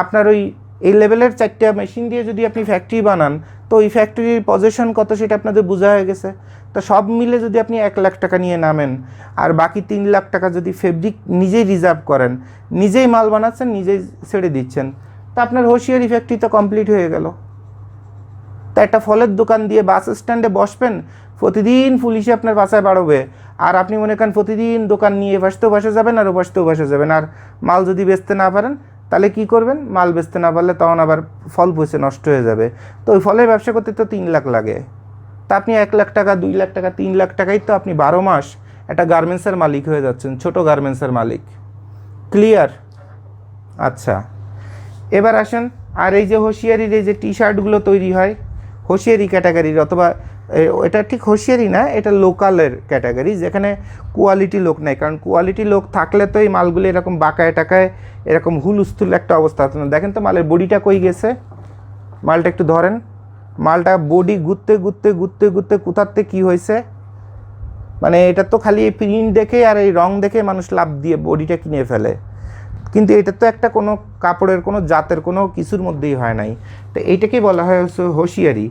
আপনার ওই এই লেভেলের 4টা মেশিন দিয়ে যদি আপনি ফ্যাক্টরি বানান, তো ওই ফ্যাক্টরির পজিশন কত সেটা আপনাদের বোঝা হয়ে গেছে। তো সব মিলে যদি আপনি 1 লাখ টাকা নিয়ে নামেন, আর বাকি 3 লাখ টাকা যদি ফেব্রিক নিজেই রিজার্ভ করেন, নিজেই মাল বানাচ্ছেন, নিজেই ছেড়ে দিচ্ছেন, তা আপনার হোশিয়ারি ফ্যাক্টরি তো কমপ্লিট হয়ে গেল। তা একটা ফলের দোকান দিয়ে বাস স্ট্যান্ডে বসবেন, প্রতিদিন পুলিশে আপনার বাসায় বাড়বে, আর আপনি মনে করেন প্রতিদিন দোকান নিয়ে এপাশতেও বাসে যাবেন আর ওপাশতেও বাসে যাবেন, আর মাল যদি বেচতে না পারেন তাহলে কি করবেন? মাল বেচতে না পারলে তখন আবার ফল পচে নষ্ট হয়ে যাবে। তো ওই ফলের ব্যবসা করতে তো 3 লাখ লাগে। তা আপনি 1 লাখ টাকা, 2 লাখ টাকা, 3 লাখ টাকাই তো আপনি 12 মাস একটা গার্মেন্টসের মালিক হয়ে যাচ্ছেন, ছোট গার্মেন্টসের মালিক। ক্লিয়ার? আচ্ছা, এবার আসেন, আর এই যে হোশিয়ারির এই যে টি শার্টগুলো তৈরি হয়, হোশিয়ারি ক্যাটাগরির, অথবা এটা ঠিক হোশিয়ারি না, এটা লোকালের ক্যাটাগরি, যেখানে কোয়ালিটি লোক নেই। কারণ কোয়ালিটি লোক থাকলে তো এই মালগুলো এরকম বাঁকায় টাকায় এরকম হুলস্থুল একটা অবস্থা হতো না। দেখেন তো মালের বডিটা কই গেছে, মালটা একটু ধরেন, মালটা বডি ঘুরতে ঘুরতে ঘুরতে ঘুরতে কোথার থেকে কী হয়েছে, মানে এটা তো খালি এই প্রিন্ট দেখে আর এই রং দেখে মানুষ লাভ দিয়ে বডিটা কিনে ফেলে, কিন্তু এটা তো একটা কোনো কাপড়ের কোনো জাতের কোনো কিছুর মধ্যেই হয় নাই। তো এইটাকেই বলা হয় হচ্ছে হোশিয়ারি।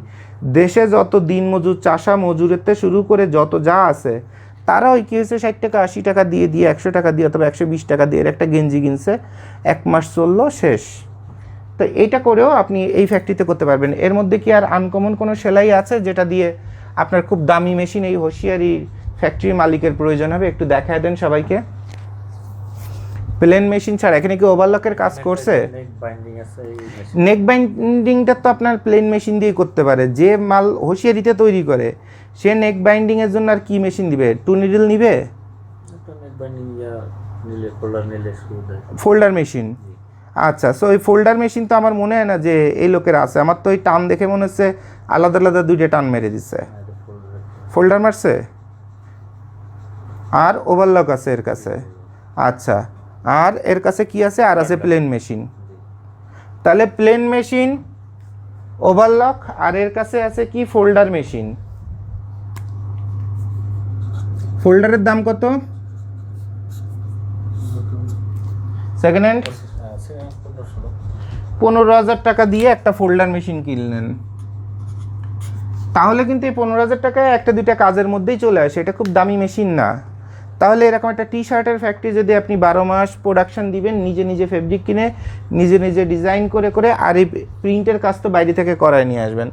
দেশে যত দিনমজুর, চাষা মজুরেতে শুরু করে যত যা আছে, তারা ওই কী হয়েছে 60 টাকা 80 টাকা দিয়ে 100 টাকা দিয়ে অথবা 120 টাকা দিয়ে একটা গেঞ্জি কিনছে, 1 মাস চললো, শেষ। তো এইটা করেও আপনি এই ফ্যাক্টরিতে করতে পারবেন। এর মধ্যে কি আর আনকমন কোনো সেলাই আছে যেটা দিয়ে আপনার খুব দামি মেশিন এই হোশিয়ারি ফ্যাক্টরির মালিকের প্রয়োজন হবে? একটু দেখায় দেন সবাইকে। প্লেন মেশিন ছাড়া এখানে কি ওভারলকের কাজ করছে? নেক বাইন্ডিংটা তো আপনার প্লেন মেশিন দিয়ে করতে পারে। যে মাল হোশিয়ারিতে তৈরি করে সে নেক বাইন্ডিংয়ের জন্য আর কি মেশিন দিবে? 2 নিডল নিবে? Folder machine. আচ্ছা, সো ওই ফোল্ডার মেশিন তো আমার মনে হয় না যে এই লোকের আছে। আমার তো ওই টান দেখে মনে হচ্ছে আলাদা আলাদা 2টা টান মেরে দিচ্ছে। ফোল্ডার মারছে, আর ওভারলক আছে এর কাছে। আচ্ছা, আর এর কাছে কি আছে? আর আছে প্লেন মেশিন। তাহলে প্লেন মেশিন, ওভারলক, আর এর কাছে আছে কি? Folder machine. ফোল্ডারের দাম কত? সেকেন্ড হ্যান্ড 15,000 টাকা দিয়ে একটা ফোল্ডার মেশিন কিনলেন, তাহলে কিন্তু এই 15,000 টাকায় 1-2টা কাজের মধ্যেই চলে আসে। এটা খুব দামি মেশিন না। তাহলে এরকম একটা টি শার্টের ফ্যাক্টরি যদি আপনি 12 মাস প্রোডাকশন দিবেন, নিজে নিজে ফেব্রিক কিনে নিজে নিজে ডিজাইন করে করে, আর এই প্রিন্টের কাজ তো বাইরে থেকে করায় নিয়ে আসবেন,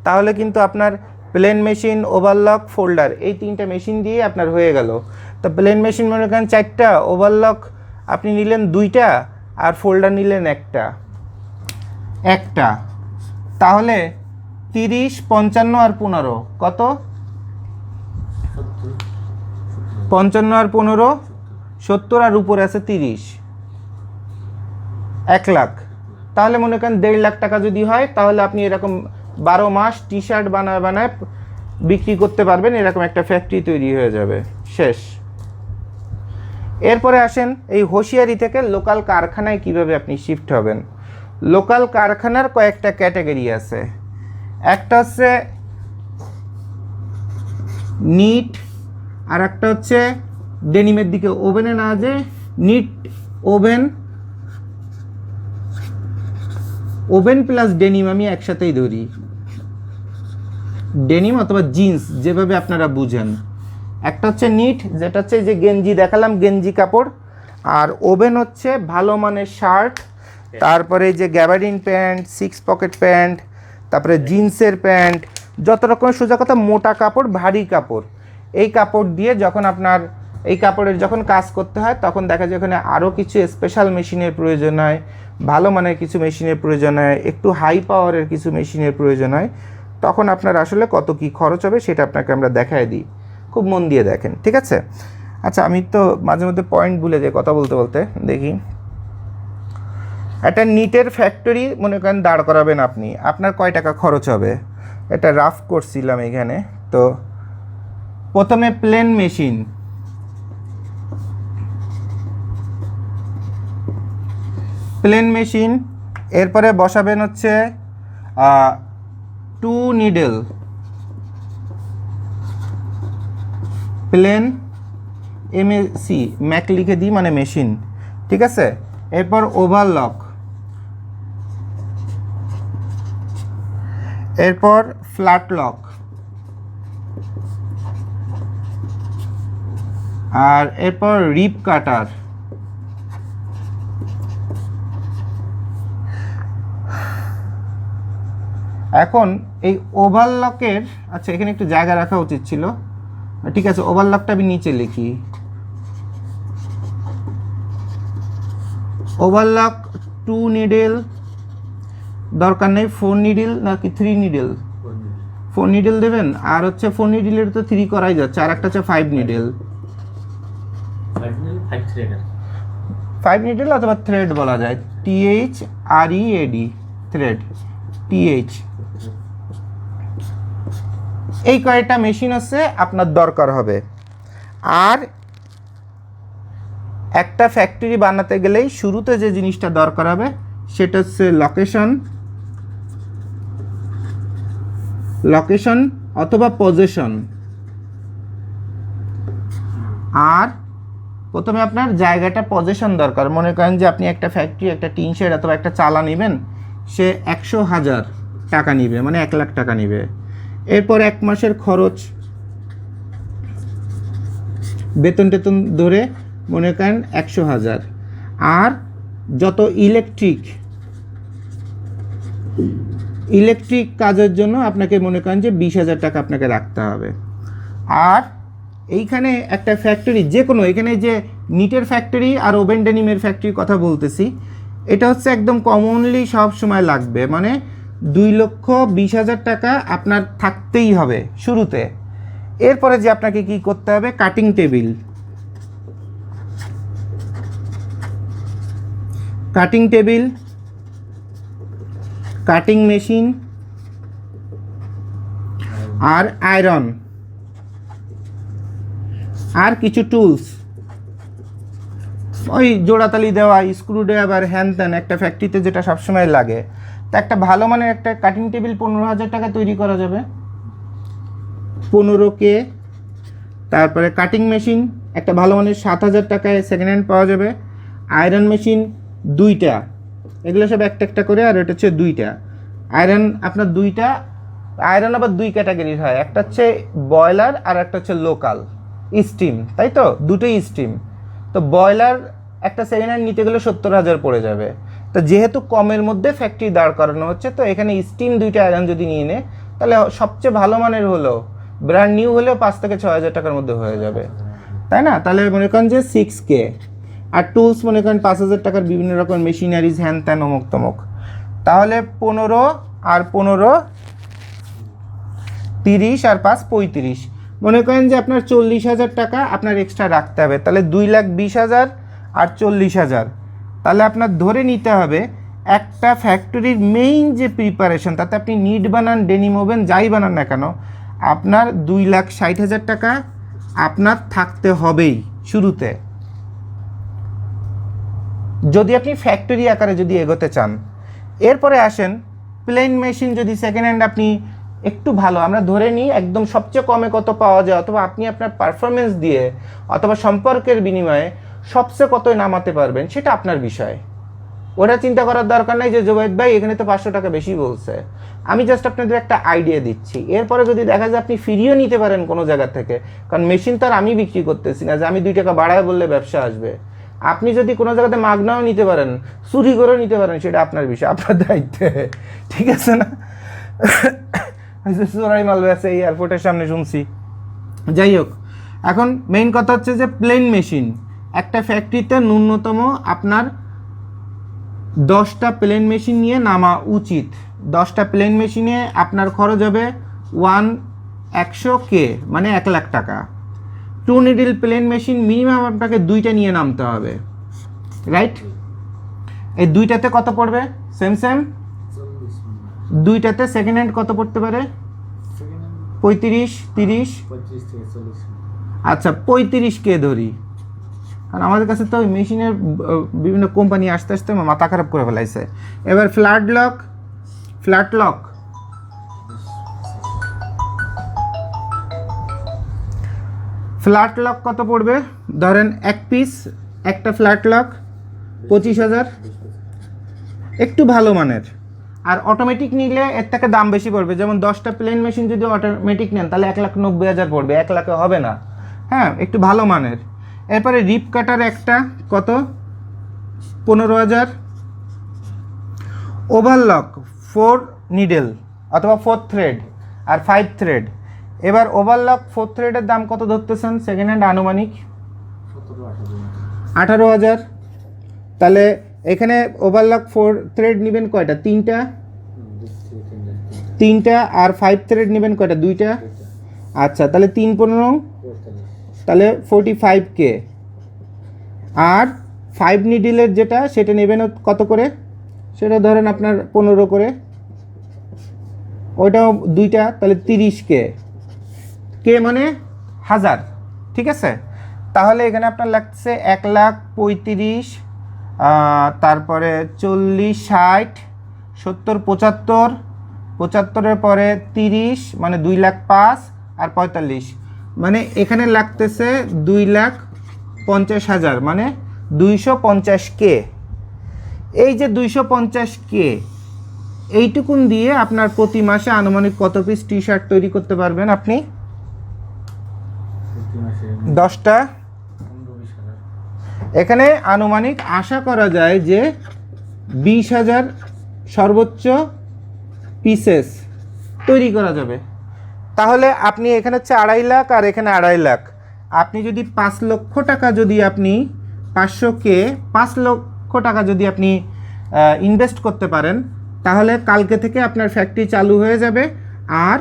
তাহলে কিন্তু আপনার প্লেন মেশিন, ওভারলক, ফোল্ডার, এই 3টা মেশিন দিয়ে আপনার হয়ে গেল। তো প্লেন মেশিন মনে করেন 4টা, ওভারলক আপনি নিলেন 2টা, আর ফোল্ডার নিলেন একটা, তাহলে 30, 55 আর 15 কত? 55 আর 15 70, আর উপরে আছে 30, 1 লাখ। তাহলে মনে করেন 1.5 লাখ টাকা যদি হয়, তাহলে আপনি এরকম 12 মাস টি শার্ট বানায় বানায় বিক্রি করতে পারবেন, এরকম একটা ফ্যাক্টরি তৈরি হয়ে যাবে, শেষ। এরপরে আসেন এই হোশিয়ারি থেকে লোকাল কারখানায় কিভাবে আপনি শিফট হবেন। লোকাল কারখানার কয়েকটা ক্যাটাগরি আছে। একটা হচ্ছে নিট, আর একটা হচ্ছে ডেনিমের দিকে, ওভেনে না যে নিট ওভেন প্লাস ডেনিম আমি একসাথেই ধরি, ডেনিম অথবা জিন্স যেভাবে আপনারা বুঝেন। একটা হচ্ছে নিট, যেটা হচ্ছে যে গেঞ্জি দেখালাম, গেঞ্জি কাপড়, আর ওভেন হচ্ছে ভালো মানের শার্ট, তারপরে যে গ্যাবার্ডিন প্যান্ট, 6 পকেট প্যান্ট, তারপরে জিন্সের প্যান্ট, যত রকমের সোজা কথা মোটা কাপড়, ভারী কাপড়, এই কাপড় দিয়ে যখন আপনার এই কাপড়ের যখন কাজ করতে হয়, তখন দেখা যায় ওখানে আরও কিছু স্পেশাল মেশিনের প্রয়োজন হয়, ভালো মানের কিছু মেশিনের প্রয়োজন হয়, একটু হাই পাওয়ারের কিছু মেশিনের প্রয়োজন হয়। তখন আপনার আসলে কত কি খরচ হবে সেটা আপনাকে আমরা দেখায় দিই, খুব মন দিয়ে দেখেন, ঠিক আছে? আচ্ছা, আমি তো মাঝে মধ্যে পয়েন্ট ভুলে যাই কথা বলতে বলতে। দেখি, একটা নিটের ফ্যাক্টরি মনে করেন দাঁড় করাবেন আপনি, আপনার কয় টাকা খরচ হবে? এটা রাফ করছিলাম এখানে। তো প্রথমে প্লেন মেশিন, এরপরে বসাবেন হচ্ছে 2 নিডল প্লেন, MAC, ম্যাক লিখে দিই মানে মেশিন, ঠিক আছে? এরপর ওভারলক, এরপর ফ্ল্যাট লক, আর এরপর রিপ কাটার, এখন এই ওভারলকের, আচ্ছা এখানে একটু জায়গা রাখা উচিত ছিল, ঠিক আছে ওভারলকটা আমি নিচে লিখি। ওভারলক 2 নিডেল দরকার নেই, 4 নিডেল নাকি 3 নিডেল? 4 নিডেল দেবেন, আর হচ্ছে 4 নিডেলের তো 3 করাই যাচ্ছে, আর একটা হচ্ছে 5 নিডেল। 5 নিডেল অথবা থ্রেড বলা যায়, THREAD থ্রেড, TH। এই কয়েকটা মেশিন আছে আপনার দরকার হবে। আর একটা ফ্যাক্টরি বানাতে গেলেই শুরুতে যে জিনিসটা দরকার হবে সেটা হচ্ছে লোকেশন অথবা পজিশন। আর প্রথমে আপনার জায়গাটা পজিশন দরকার। মনে করেন যে আপনি একটা ফ্যাক্টরি, একটা টিন শেড অথবা একটা চালা নেবেন, সে 100,000 টাকা নিবে, মানে 1 লাখ টাকা নিবে। এরপর 1 মাসের খরচ, বেতন টেতন ধরে মনে করেন 100,000। আর যত ইলেকট্রিক কাজের জন্য আপনাকে মনে করেন যে 20,000 টাকা আপনাকে রাখতে হবে। আর এইখানে একটা ফ্যাক্টরি, যে কোনো, এখানে যে নিটের ফ্যাক্টরি আর ওভেন ডেনিমের ফ্যাক্টরির কথা বলতেছি, এটা হচ্ছে একদম কমনলি সব সময় লাগবে, মানে 2,20,000 টাকা আপনার থাকতেই হবে শুরুতে। এরপরে যে আপনাকে কি করতে হবে, কাটিং টেবিল, কাটিং মেশিন, আর আয়রন, আর কিছু টুলস, ওই জোড়াতালি দেওয়া, স্ক্রুড্রাইভার, হ্যান ত্যান, একটা ফ্যাক্টরিতে যেটা সবসময় লাগে। তা একটা ভালো মানের একটা কাটিং টেবিল 15,000 টাকা তৈরি করা যাবে, 15K। তারপরে কাটিং মেশিন একটা ভালো মানের 7,000 টাকায় সেকেন্ড হ্যান্ড পাওয়া যাবে। আয়রন মেশিন 2টা, এগুলো সব একটা একটা করে, আর এটা হচ্ছে 2টা আয়রন। আপনার 2টা আয়রন আবার 2 ক্যাটাগরির হয়, একটা হচ্ছে বয়লার আর একটা হচ্ছে লোকাল স্টিম, তাই তো, দুটোই স্টিম। তো বয়লার একটা সেকেন্ড হ্যান্ড নিতে গেলে 70,000 পড়ে যাবে। তো যেহেতু কমের মধ্যে ফ্যাক্টরি দাঁড় করানো হচ্ছে, তো এখানে স্টিম 2টা আয়রন যদি নিয়ে নেয়, তাহলে সবচেয়ে ভালো মানের হলো ব্র্যান্ড নিউ হলেও 5 থেকে 6,000 টাকার মধ্যে হয়ে যাবে, তাই না? তাহলে মনে করেন যে 6K। আর টুলস মনে করেন 5,000 টাকার বিভিন্ন রকম মেশিনারিজ, হ্যান ত্যান, অমুক তমুক। তাহলে 15 আর 15, 30 আর 5, 35। মনে করেন যে আপনার 40,000 টাকা আপনার এক্সট্রা রাখতে হবে। তাহলে 2,20,000 আর 40,000, তাহলে আপনার ধরে নিতে হবে একটা ফ্যাক্টরির মেইন যে প্রিপারেশন, তাতে আপনি নিট বানান, ডেনিম ওভেন, যাই বানান না কেন, আপনার 2,60,000 টাকা আপনার থাকতে হবেই শুরুতে, যদি আপনি ফ্যাক্টরি আকারে যদি এগোতে চান। এরপরে আসেন প্লেন মেশিন, যদি সেকেন্ড হ্যান্ড আপনি একটু ভালো, আমরা ধরে নিই একদম সবচেয়ে কমে কত পাওয়া যায়, অথবা আপনি আপনার পারফরমেন্স দিয়ে অথবা সম্পর্কের বিনিময়ে সবচেয়ে কতই নামাতে পারবেন, সেটা আপনার বিষয়। ওটা চিন্তা করার দরকার নেই যে জুবাইদ ভাই এখানে তো 500 টাকা বেশি বলছে। আমি জাস্ট আপনাদের একটা আইডিয়া দিচ্ছি। এরপরে যদি দেখা যায় আপনি ফিরিয়েও নিতে পারেন কোনো জায়গা থেকে, কারণ মেশিন তো আর আমি বিক্রি করতেছি না যে আমি 2 টাকা বাড়ায় বললে ব্যবসা আসবে। আপনি যদি কোনো জায়গাতে মাগনাও নিতে পারেন, চুরি করেও নিতে পারেন, সেটা আপনার বিষয়, আপনার দায়িত্বে, ঠিক আছে না? চোরাই মাল বেচে এই এয়ারপোর্টের সামনে শুনছি। যাই হোক, এখন মেইন কথা হচ্ছে যে প্লেন মেশিন একটা ফ্যাক্টরিতে ন্যূনতম আপনার 10টা প্লেন মেশিন নিয়ে নামা উচিত। 10টা প্লেন মেশিনে আপনার খরচ হবে 100K, মানে 1 লাখ টাকা। 2 নিডল প্লেন মেশিন মিনিমাম আপনাকে 2টা নিয়ে নামতে হবে, রাইট? এই 2টাতে কত পড়বে? সেম 2টাতে সেকেন্ড হ্যান্ড কত পড়তে পারে? 35, 30, আচ্ছা 35K ধরি, কারণ আমাদের কাছে তো মেশিনের বিভিন্ন কোম্পানি আসতে আসতে মাথা খারাপ করে ফেলাইছে। এবার ফ্ল্যাট লক কত পড়বে? ধরেন 1 পিস একটা ফ্ল্যাট লক 25,000, একটু ভালো মানের, আর অটোমেটিক নিলে এর থেকে দাম বেশি পড়বে, যেমন 10টা প্লেন মেশিন যদি অটোমেটিক নেন তাহলে 1,90,000 পড়বে, 1 লাখে হবে না। হ্যাঁ, একটু ভালো মানের। এরপরে রিপ কাটার একটা কত, 15,000। ওভারলক 4 নিডেল অথবা 4 থ্রেড আর 5 থ্রেড। এবার ওভারলক 4 থ্রেডের দাম কত ধরতেছেন সেকেন্ড হ্যান্ড আনুমানিক? 18,000। তাহলে এখানে ওভারলক 4 থ্রেড নেবেন কয়টা? 3টা। আর 5 থ্রেড নেবেন কয়টা? 2টা। আচ্ছা, তাহলে 3 15, তাহলে 45K। আর 5 নিডেলের যেটা সেটা নেবেন কত করে? সেটা ধরেন আপনার 15 করে, ওইটাও 2টা, তাহলে 30K। কে মানে 1000, ঠিক আছে? তাহলে এখানে আপনার লাগছে 1,35,000, তারপরে 40, 60, 70, 75, 75-এর পরে 30 মানে 2,05,000 আর 45 মানে এখানে লাগতেছে 2,50,000 মানে 250K। এই যে 250K, এইটুকুন দিয়ে আপনার প্রতি মাসে আনুমানিক কত পিস টি শার্ট তৈরি করতে পারবেন আপনি? 10টা। এখানে আনুমানিক আশা করা যায় যে 20,000 সর্বোচ্চ পিসেস তৈরি করা যাবে। তাহলে আপনি এখানে হচ্ছে 2.5 লাখ আর এখানে 2.5 লাখ। আপনি যদি 5 লক্ষ টাকা যদি আপনি 500K 5 লক্ষ টাকা যদি আপনি ইনভেস্ট করতে পারেন, তাহলে কালকে থেকে আপনার ফ্যাক্টরি চালু হয়ে যাবে। আর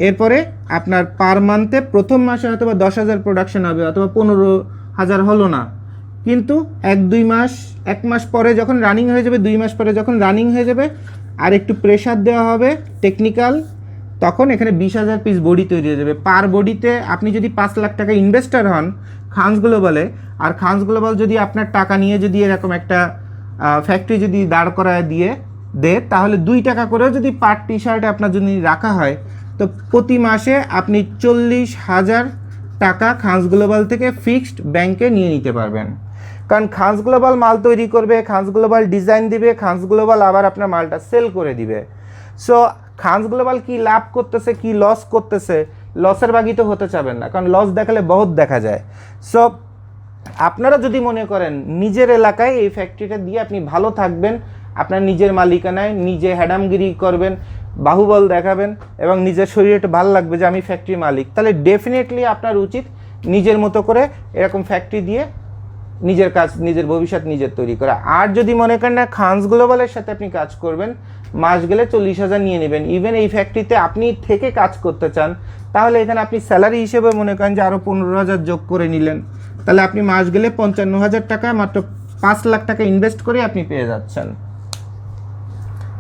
এরপরে আপনার পার মান্থে প্রথম মাসে হয়তো বা 10,000 প্রোডাকশন হবে অথবা 15,000 হলো না, কিন্তু 1-2 মাস 1 মাস পরে যখন রানিং হয়ে যাবে, 2 মাস পরে যখন রানিং হয়ে যাবে আর একটু প্রেশার দেওয়া হবে টেকনিক্যাল, তখন এখানে 20,000 পিস বডি তৈরি হয়ে যাবে। পার বডিতে আপনি যদি 5 লাখ টাকা ইনভেস্টার হন খানস গ্লোবালে, আর খানস গ্লোবাল যদি আপনার টাকা নিয়ে যদি এরকম একটা ফ্যাক্টরি যদি দাঁড় করায় দেয়, তাহলে 2 টাকা করেও যদি পার টি শার্টে আপনার যদি রাখা হয়, তো প্রতি মাসে আপনি 40,000 টাকা খানস গ্লোবাল থেকে ফিক্সড ব্যাংকে নিয়ে নিতে পারবেন। কারণ খানস গ্লোবাল মাল তৈরি করবে, খানস গ্লোবাল ডিজাইন দিবে, খানস গ্লোবাল আবার আপনার মালটা সেল করে দিবে। সো খানস গ্লোবাল কি লাভ করতেছে কি লস করতেছে, লসের বাগি তো হতে চাবেন না, কারণ লস দেখালে বহুত দেখা যায়। সো আপনারা যদি মনে করেন নিজের এলাকায় এই ফ্যাক্টরিটা দিয়ে আপনি ভালো থাকবেন, আপনার নিজের মালিকানায় নিজে হ্যাডামগিরি করবেন, বাহুবল দেখাবেন এবং নিজের শরীরে একটু ভালো লাগবে যে আমি ফ্যাক্টরি মালিক, তাহলে ডেফিনেটলি আপনার উচিত নিজের মতো করে এরকম ফ্যাক্টরি দিয়ে নিজের কাজ, নিজের ভবিষ্যৎ নিজের তৈরি করা। আর যদি মনে করেন না খানস গ্লোবালের সাথে আপনি কাজ করবেন, মাস গেলে 40,000 নিয়ে নেবেন, ইভেন এই ফ্যাক্টরিতে আপনি থেকে কাজ করতে চান, তাহলে এখানে আপনি স্যালারি হিসেবে মনে করেন যে আরও 15,000 যোগ করে নিলেন, তাহলে আপনি মাস গেলে 55,000 টাকা মাত্র 5 লাখ টাকা ইনভেস্ট করে আপনি পেয়ে যাচ্ছেন।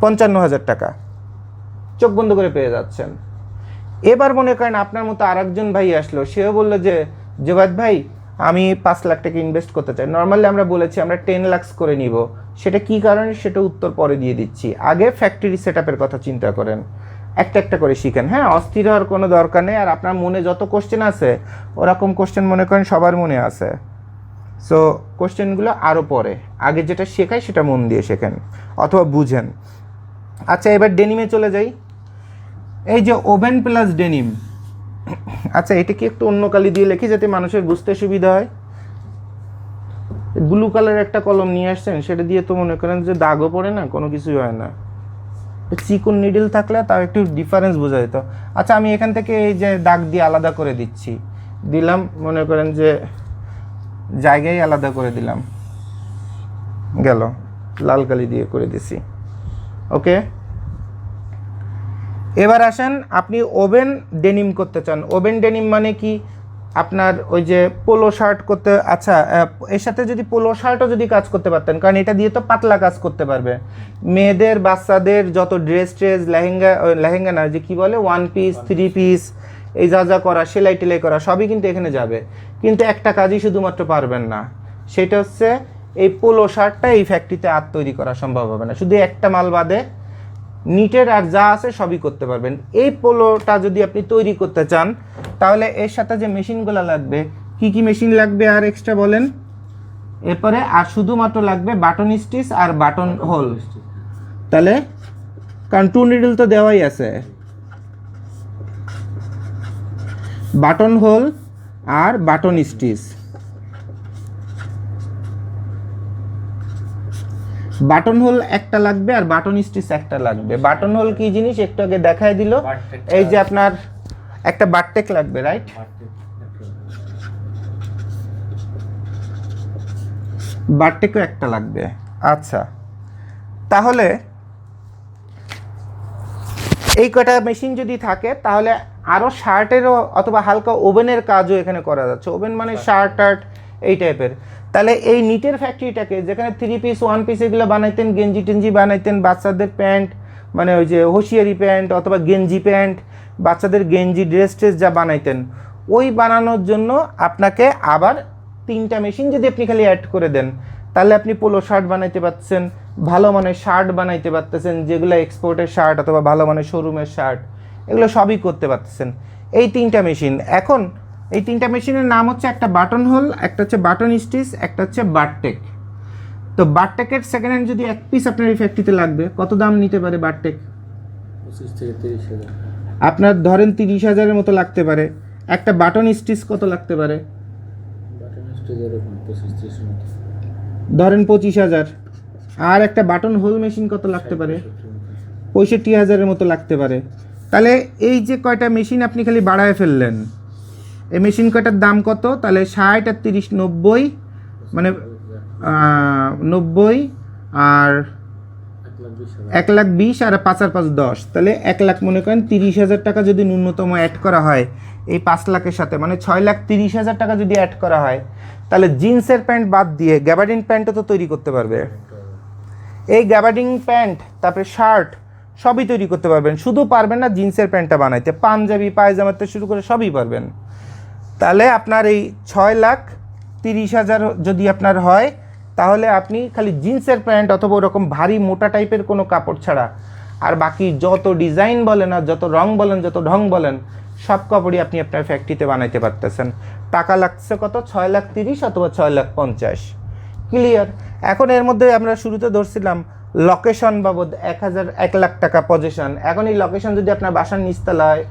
55,000 টাকা চোখ বন্ধ করে পেয়ে যাচ্ছেন। এবার মনে করেন আপনার মতো আরেকজন ভাই আসলো, সেও বললো যে জোবাদ ভাই আমি 5 লাখ টাকা ইনভেস্ট করতে চাই। নর্মালি আমরা বলেছি আমরা 10 লাখ করে নিব, সেটা কি কারণে সেটা উত্তর পরে দিয়ে দিচ্ছি। আগে ফ্যাক্টরি সেটআপের কথা চিন্তা করেন, একটা একটা করে শিখেন। হ্যাঁ, অস্থির হওয়ার কোনো দরকার নেই। আর আপনার মনে যত কোশ্চেন আছে ওরকম কোশ্চেন মনে করেন সবার মনে আছে। সো কোশ্চেনগুলো আরও পরে, আগে যেটা শেখায় সেটা মন দিয়ে শেখেন অথবা বুঝেন। আচ্ছা, এবার ডেনিমে চলে যাই। এই যে ওভেন প্লাস ডেনিম, আচ্ছা এটা কি একটু অন্য কালি দিয়ে লিখি যাতে মানুষের বুঝতে সুবিধা হয়? ব্লু কালারের একটা কলম নিয়ে আসছেন, সেটা দিয়ে তো মনে করেন যে দাগও পড়ে না, কোনো কিছুই হয় না। চিকন নিডল থাকলে তাও একটু ডিফারেন্স বোঝা যেত। আচ্ছা, আমি এখান থেকে এই যে দাগ দিয়ে আলাদা করে দিচ্ছি, দিলাম মনে করেন যে জায়গায় আলাদা করে দিলাম, গেল লাল কালি দিয়ে করে দিছি। ওকে, এবার আসেন আপনি ওভেন ডেনিম করতে চান। ওভেন ডেনিম মানে কি? আপনার ওই যে পোলো শার্ট করতে, আচ্ছা এর সাথে যদি পোলো শার্টও যদি কাজ করতে পারতেন, কারণ এটা দিয়ে তো পাতলা কাজ করতে পারবে। মেয়েদের বাচ্চাদের যত ড্রেস লেহেঙ্গা না, যে কি বলে 1 পিস 3 পিস এই যা করা, সেলাই টেলাই করা সবই কিন্তু এখানে যাবে। কিন্তু একটা কাজই শুধুমাত্র পারবেন না, সেটা হচ্ছে এই পোলো শার্টটা এই ফ্যাক্টরিতে আর তৈরি করা সম্ভব হবে না, শুধু একটা মাল বাদে নিটের আর যা আছে সবই করতে পারবেন। এই পোলোটা যদি আপনি তৈরি করতে চান, তাহলে এর সাথে যে মেশিনগুলো লাগবে, কি কি মেশিন লাগবে আর এক্সট্রা বলেন? এরপরে আর শুধুমাত্র লাগবে বাটন স্টিচ আর বাটন হোল। তাহলে কারণ টু নিডল তো দেওয়াই আছে। বাটন হোল আর বাটন স্টিচ। বাটন হোল একটা লাগবে আর বাটন স্টিচ একটা লাগবে। বাটন হোল কি জিনিস একটু আগে দেখাই দিল। এই যে আপনার একটা বারটেক লাগবে, রাইট? বারটেকও একটা লাগবে। আচ্ছা, তাহলে এই কটা মেশিন যদি থাকে তাহলে আরও শার্টেরও অথবা হালকা ওভেনের কাজও এখানে করা যাচ্ছে। ওভেন মানে শার্ট টার্ট এই টাইপের। তাহলে এই নিটের ফ্যাক্টরিটাকে যেখানে 3 পিস 1 পিস এগুলো বানাইতেন, গেঞ্জি টেঞ্জি বানাইতেন, বাচ্চাদের প্যান্ট মানে ওই যে হুঁশিয়ারি প্যান্ট অথবা গেঞ্জি প্যান্ট, বাচ্চাদের গেঞ্জি ড্রেস ট্রেস যা বানাইতেন, ওই বানানোর জন্য আপনাকে আবার 3টা মেশিন যদি আপনি খালি অ্যাড করে দেন তাহলে আপনি পোলো শার্ট বানাইতে পারছেন, ভালো মানের শার্ট বানাইতে পারতেছেন, যেগুলো এক্সপোর্টের শার্ট অথবা ভালো মানের শোরুমের শার্ট, এগুলো সবই করতে পারতেছেন এই 3টা মেশিন। এখন এই 3টা মেশিনের নাম হচ্ছে, একটা বাটন হোল, একটা হচ্ছে বাটন স্টিচ, একটা হচ্ছে বারটেক। তো বারটেকের সেকেন্ড হ্যান্ড যদি 1 পিস আপনার এই ফ্যাক্টরিতে লাগবে, কত দাম নিতে পারে বারটেক? 25 থেকে 30,000। আপনার ধরেন 30,000-এর মতো লাগতে পারে। একটা বাটন স্টিচ কত লাগতে পারে? বাটন স্টিচ এরকম 25-30 মতো। ধরেন 25,000। আর একটা বাটন হোল মেশিন কত লাগতে পারে? 65,000-এর মতো লাগতে পারে। তাহলে এই যে কয়টা মেশিন আপনি খালি বাড়ায় ফেললেন, এই মেশিন কয়টার দাম কত? তাহলে 60 আর 30 90, মানে 90 আর 1,20,000 আর 5 আর 5 10, তাহলে 1 লাখ মনে করেন 30,000 টাকা যদি ন্যূনতম অ্যাড করা হয় এই 5 লাখের সাথে, মানে 6,30,000 টাকা যদি অ্যাড করা হয়, তাহলে জিন্সের প্যান্ট বাদ দিয়ে গ্যাবার্ডিন প্যান্টও তো তৈরি করতে পারবে। এই গ্যাবার্ডিন প্যান্ট তারপরে শার্ট সবই তৈরি করতে পারবেন, শুধু পারবেন না জিন্সের প্যান্টটা বানাইতে, পাঞ্জাবি পায়জামাতে শুরু করে সবই পারবেন। তাহলে আপনার এই 6,30,000 যদি আপনার হয়, তাহলে আপনি খালি জিন্সের প্যান্ট অথবা ওরকম ভারী মোটা টাইপের কোনো কাপড় ছাড়া আর বাকি যত ডিজাইন বলেন আর যত রং বলেন যত ঢং বলেন সব কাপড়ই আপনি আপনার ফ্যাক্টরিতে বানাইতে পারতেছেন। টাকা লাগছে কত? 6,30,000 অথবা 6,50,000। ক্লিয়ার? এখন এর মধ্যে আমরা শুরুতে ধরছিলাম লোকেশন বাবদ 1 লাখ টাকা পজিশন। এখন এই লোকেশন যদি আপনার বাসার নিচতলায়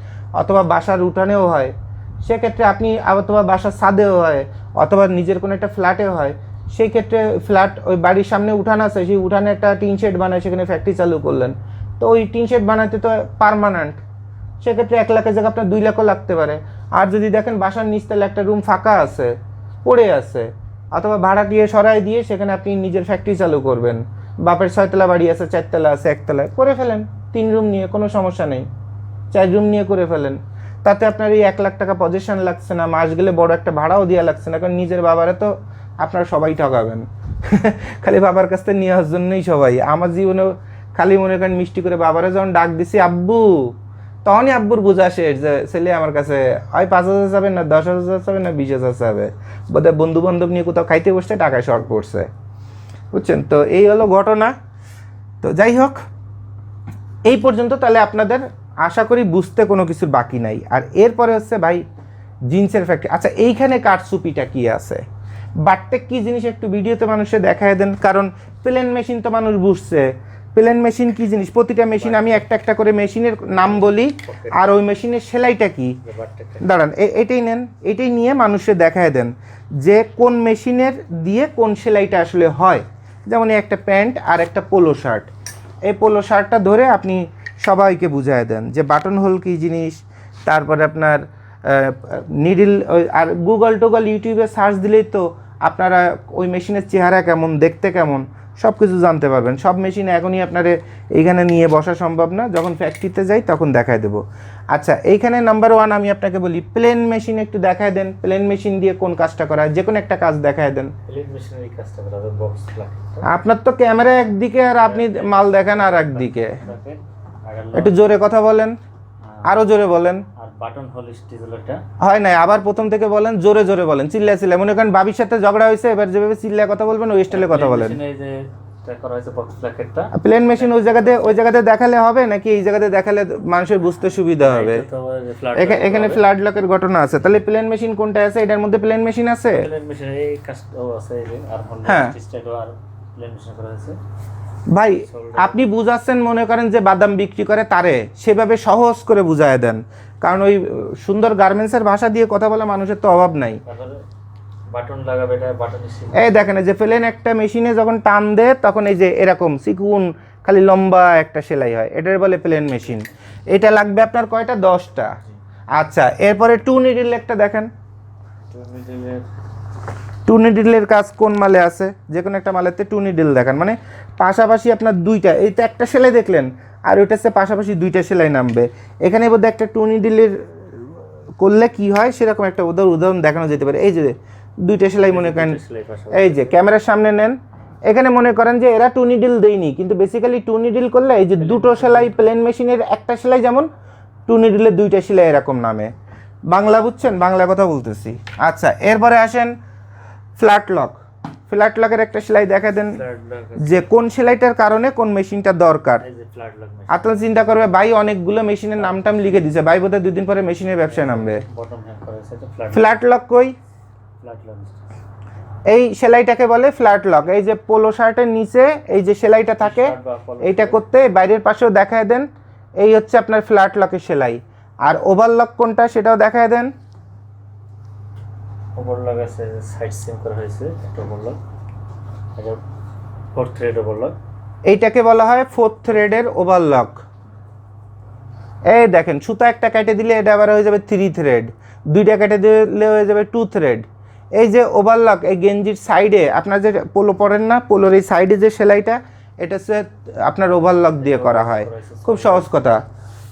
অথবা বাসার উঠানেও হয়, সেক্ষেত্রে আপনি অথবা বাসার ছাদেও হয় অথবা নিজের কোনো একটা ফ্ল্যাটেও হয়, সেই ক্ষেত্রে ফ্ল্যাট ওই বাড়ির সামনে উঠান আছে, সেই উঠানে একটা টিন শেড বানায় সেখানে ফ্যাক্টরি চালু করলেন, তো ওই টিন শেড বানাতে তো পার্মানেন্ট, সেক্ষেত্রে 1 লাখের জায়গায় আপনার 2 লাখও লাগতে পারে। আর যদি দেখেন বাসার নিচতলা একটা রুম ফাঁকা আছে, পড়ে আছে, অথবা ভাড়া দিয়ে সরাই দিয়ে সেখানে আপনি নিজের ফ্যাক্টরি চালু করবেন, বাপের 6 তলা বাড়ি আছে, 4 তলা আছে, 1 তলায় করে ফেলেন, 3 রুম নিয়ে কোনো সমস্যা নেই, 4 রুম নিয়ে করে ফেলেন। তাতে আপনার এই 1 লাখ টাকা পজিশন লাগছে না, মাস গেলে বড় একটা ভাড়াও দেওয়া লাগছে না, কারণ নিজের বাবারে তো আপনারা সবাই ঠকাবেন খালি বাবার কাছ থেকে নেওয়ার জন্যই সবাই। আমার জীবনেও খালি মনে করেন মিষ্টি করে বাবারে যখন ডাক দিছি আব্বু, তখনই আব্বুর বোঝা শেষ যে ছেলে আমার কাছে হয় 5,000 যাবে না 10,000 যাবে না 20,000 যাবে, বোধহয় বন্ধু বান্ধব নিয়ে কোথাও খাইতে বসতে টাকায় শর্ট পড়ছে, বুঝছেন? তো এই হলো ঘটনা। তো যাই হোক, এই পর্যন্ত তাহলে আপনাদের আশা করি বুঝতে কোনো কিছুর বাকি নাই। আর এরপরে হচ্ছে ভাই জিন্সের ফ্যাক্টরি। আচ্ছা, এইখানে কাঠচুপিটা কি আছে, বারটেক কি জিনিস একটু ভিডিওতে মানুষে দেখায় দেন, কারণ প্লেন মেশিন তো মানুষ বুঝছে, প্লেন মেশিন কি জিনিস, প্রতিটা মেশিন আমি একটা একটা করে মেশিনের নাম বলি আর ওই মেশিনের সেলাইটা কি। দাঁড়ান, এটাই নেন, এটাই নিয়ে মানুষে দেখায় দেন যে কোন মেশিনের দিয়ে কোন সেলাইটা আসলে হয়। যেমন একটা প্যান্ট আর একটা পোলো শার্ট, এই পোলো শার্টটা ধরে আপনি সবাইকে বুঝায় দেন যে বাটন হোল কী জিনিস, তারপরে আপনার নিডল, আর গুগল টুগল ইউটিউবে সার্চ দিলেই তো আপনারা ওই মেশিনের চেহারা কেমন, দেখতে কেমন, সব কিছু জানতে পারবেন। সব মেশিন এখনই আপনারে এইখানে নিয়ে বসা সম্ভব না, যখন ফ্যাক্টরিতে যাই তখন দেখায় দেবো। আচ্ছা, এইখানে নাম্বার 1 আমি আপনাকে বলি প্লেন মেশিন একটু দেখায় দেন, প্লেন মেশিন দিয়ে কোন কাজটা করা হয়, যে কোনো একটা কাজ দেখায় দেন। প্লেন মেশিনের এই কাজটা করা হবে বক্স প্লাগ। আপনার তো ক্যামেরা একদিকে আর আপনি মাল দেখান আর একদিকে, একটু জোরে কথা বলেন, আরো জোরে বলেন। আর বাটন হোল স্টিচ হলো এটা। হয় নাই, আবার প্রথম থেকে বলেন, জোরে জোরে বলেন, চিল্লা চিল্লা, মনে করেন বাবির সাথে ঝগড়া হয়েছে, এবার যেভাবে চিল্লা কথা বলবেন ওই স্টাইলে কথা বলেন। এই যে এটা করা হয়েছে বক্স প্লাকেটটা, প্লেন মেশিন ওই জায়গাতে দেখালে হবে নাকি এই জায়গাতে দেখালে মানুষের বুঝতে সুবিধা হবে? এখানে ফ্ল্যাট লকের ঘটনা আছে, তাহলে প্লেন মেশিন কোনটা আছে? এটার মধ্যে প্লেন মেশিন আছে, প্লেন মেশিন এই কাজটাও আছে, এই যে আর হোল স্টিচটাও আর প্লেন মেশিন করা হয়েছে। ভাই আপনি বুঝাচ্ছেন মনে করেন যে বাদাম বিক্রি করে তারে, সেভাবে সহজ করে বুঝায় দেন, কারণ ওই সুন্দর গার্মেন্টসের ভাষা দিয়ে কথা বলা মানুষের তো অভাব নাই। তারপরে বাটন লাগাবে, এটা বাটন স্টিচ। এই দেখেন এই যে প্লেন একটা মেশিনে যখন টান দেয় তখন এই যে এরকম চিকুন খালি লম্বা একটা সেলাই হয়, এটার বলে প্লেন মেশিন। এটা লাগবে আপনার কয়টা? 10টা। আচ্ছা, এরপরে টু নিডল একটা দেখেন। টু নিডলের কাজ কোন মালে আছে? যে কোনো একটা মালেতে টু নিডল দেখান, মানে পাশাপাশি আপনার দুইটা, এই তো একটা সেলাই দেখলেন আর ওইটা হচ্ছে পাশাপাশি দুইটা সেলাই নামবে। এখানে বোধ একটা টু নিডলের করলে কি হয় সেরকম একটা উদাহরণ দেখানো যেতে পারে। এই যে দুইটা সেলাই মনে করেন, এই যে ক্যামেরার সামনে নেন, এখানে মনে করেন যে এরা টু নিডল দেয়নি, কিন্তু বেসিক্যালি টু নিডল করলে এই যে দুটো সেলাই প্লেন মেশিনের একটা সেলাই যেমন, টু নিডলের দুইটা সেলাই এরকম নামে। বাংলা বুঝছেন? বাংলা কথা বলতেছি। আচ্ছা, এরপরে আসেন ফ্ল্যাট লক। ফ্ল্যাট লকের একটা সেলাই দেখা দেন, যে কোন সেলাইটার কারণে কোন মেশিনটা দরকার। আপনার চিন্তা করবে ভাই অনেকগুলো মেশিনের নাম টাম লিখে দিছে, ভাই বোধহয় 2 দিন পরে মেশিনের ব্যবসায় নামবে। ফ্ল্যাট লক কই? এই সেলাইটাকে বলে ফ্ল্যাট লক। এই যে পোলো শার্টের নিচে এই যে সেলাইটা থাকে, এইটা করতে বাইরের পাশেও দেখায় দেন, এই হচ্ছে আপনার ফ্ল্যাট লকের সেলাই। আর ওভারলক কোনটা সেটাও দেখায় দেন। ওভারলক আছে, সাইড সিম করা হয়েছে একটা ওভারলক, এটা 4 থ্রেড ওভারলক। এইটাকে বলা হয় 4 থ্রেডের ওভারলক। এই দেখেন সুতা একটা কেটে দিলে এটা আবার হয়ে যাবে 3 থ্রেড, দুইটা কেটে দিলে হয়ে যাবে 2 থ্রেড। এই যে ওভারলক, এই গেঞ্জির সাইডে আপনার যে পোলো পরেন না, পোলোর এই সাইডে যে সেলাইটা, এটা হচ্ছে আপনার ওভারলক দিয়ে করা হয়। খুব সহজ কথা।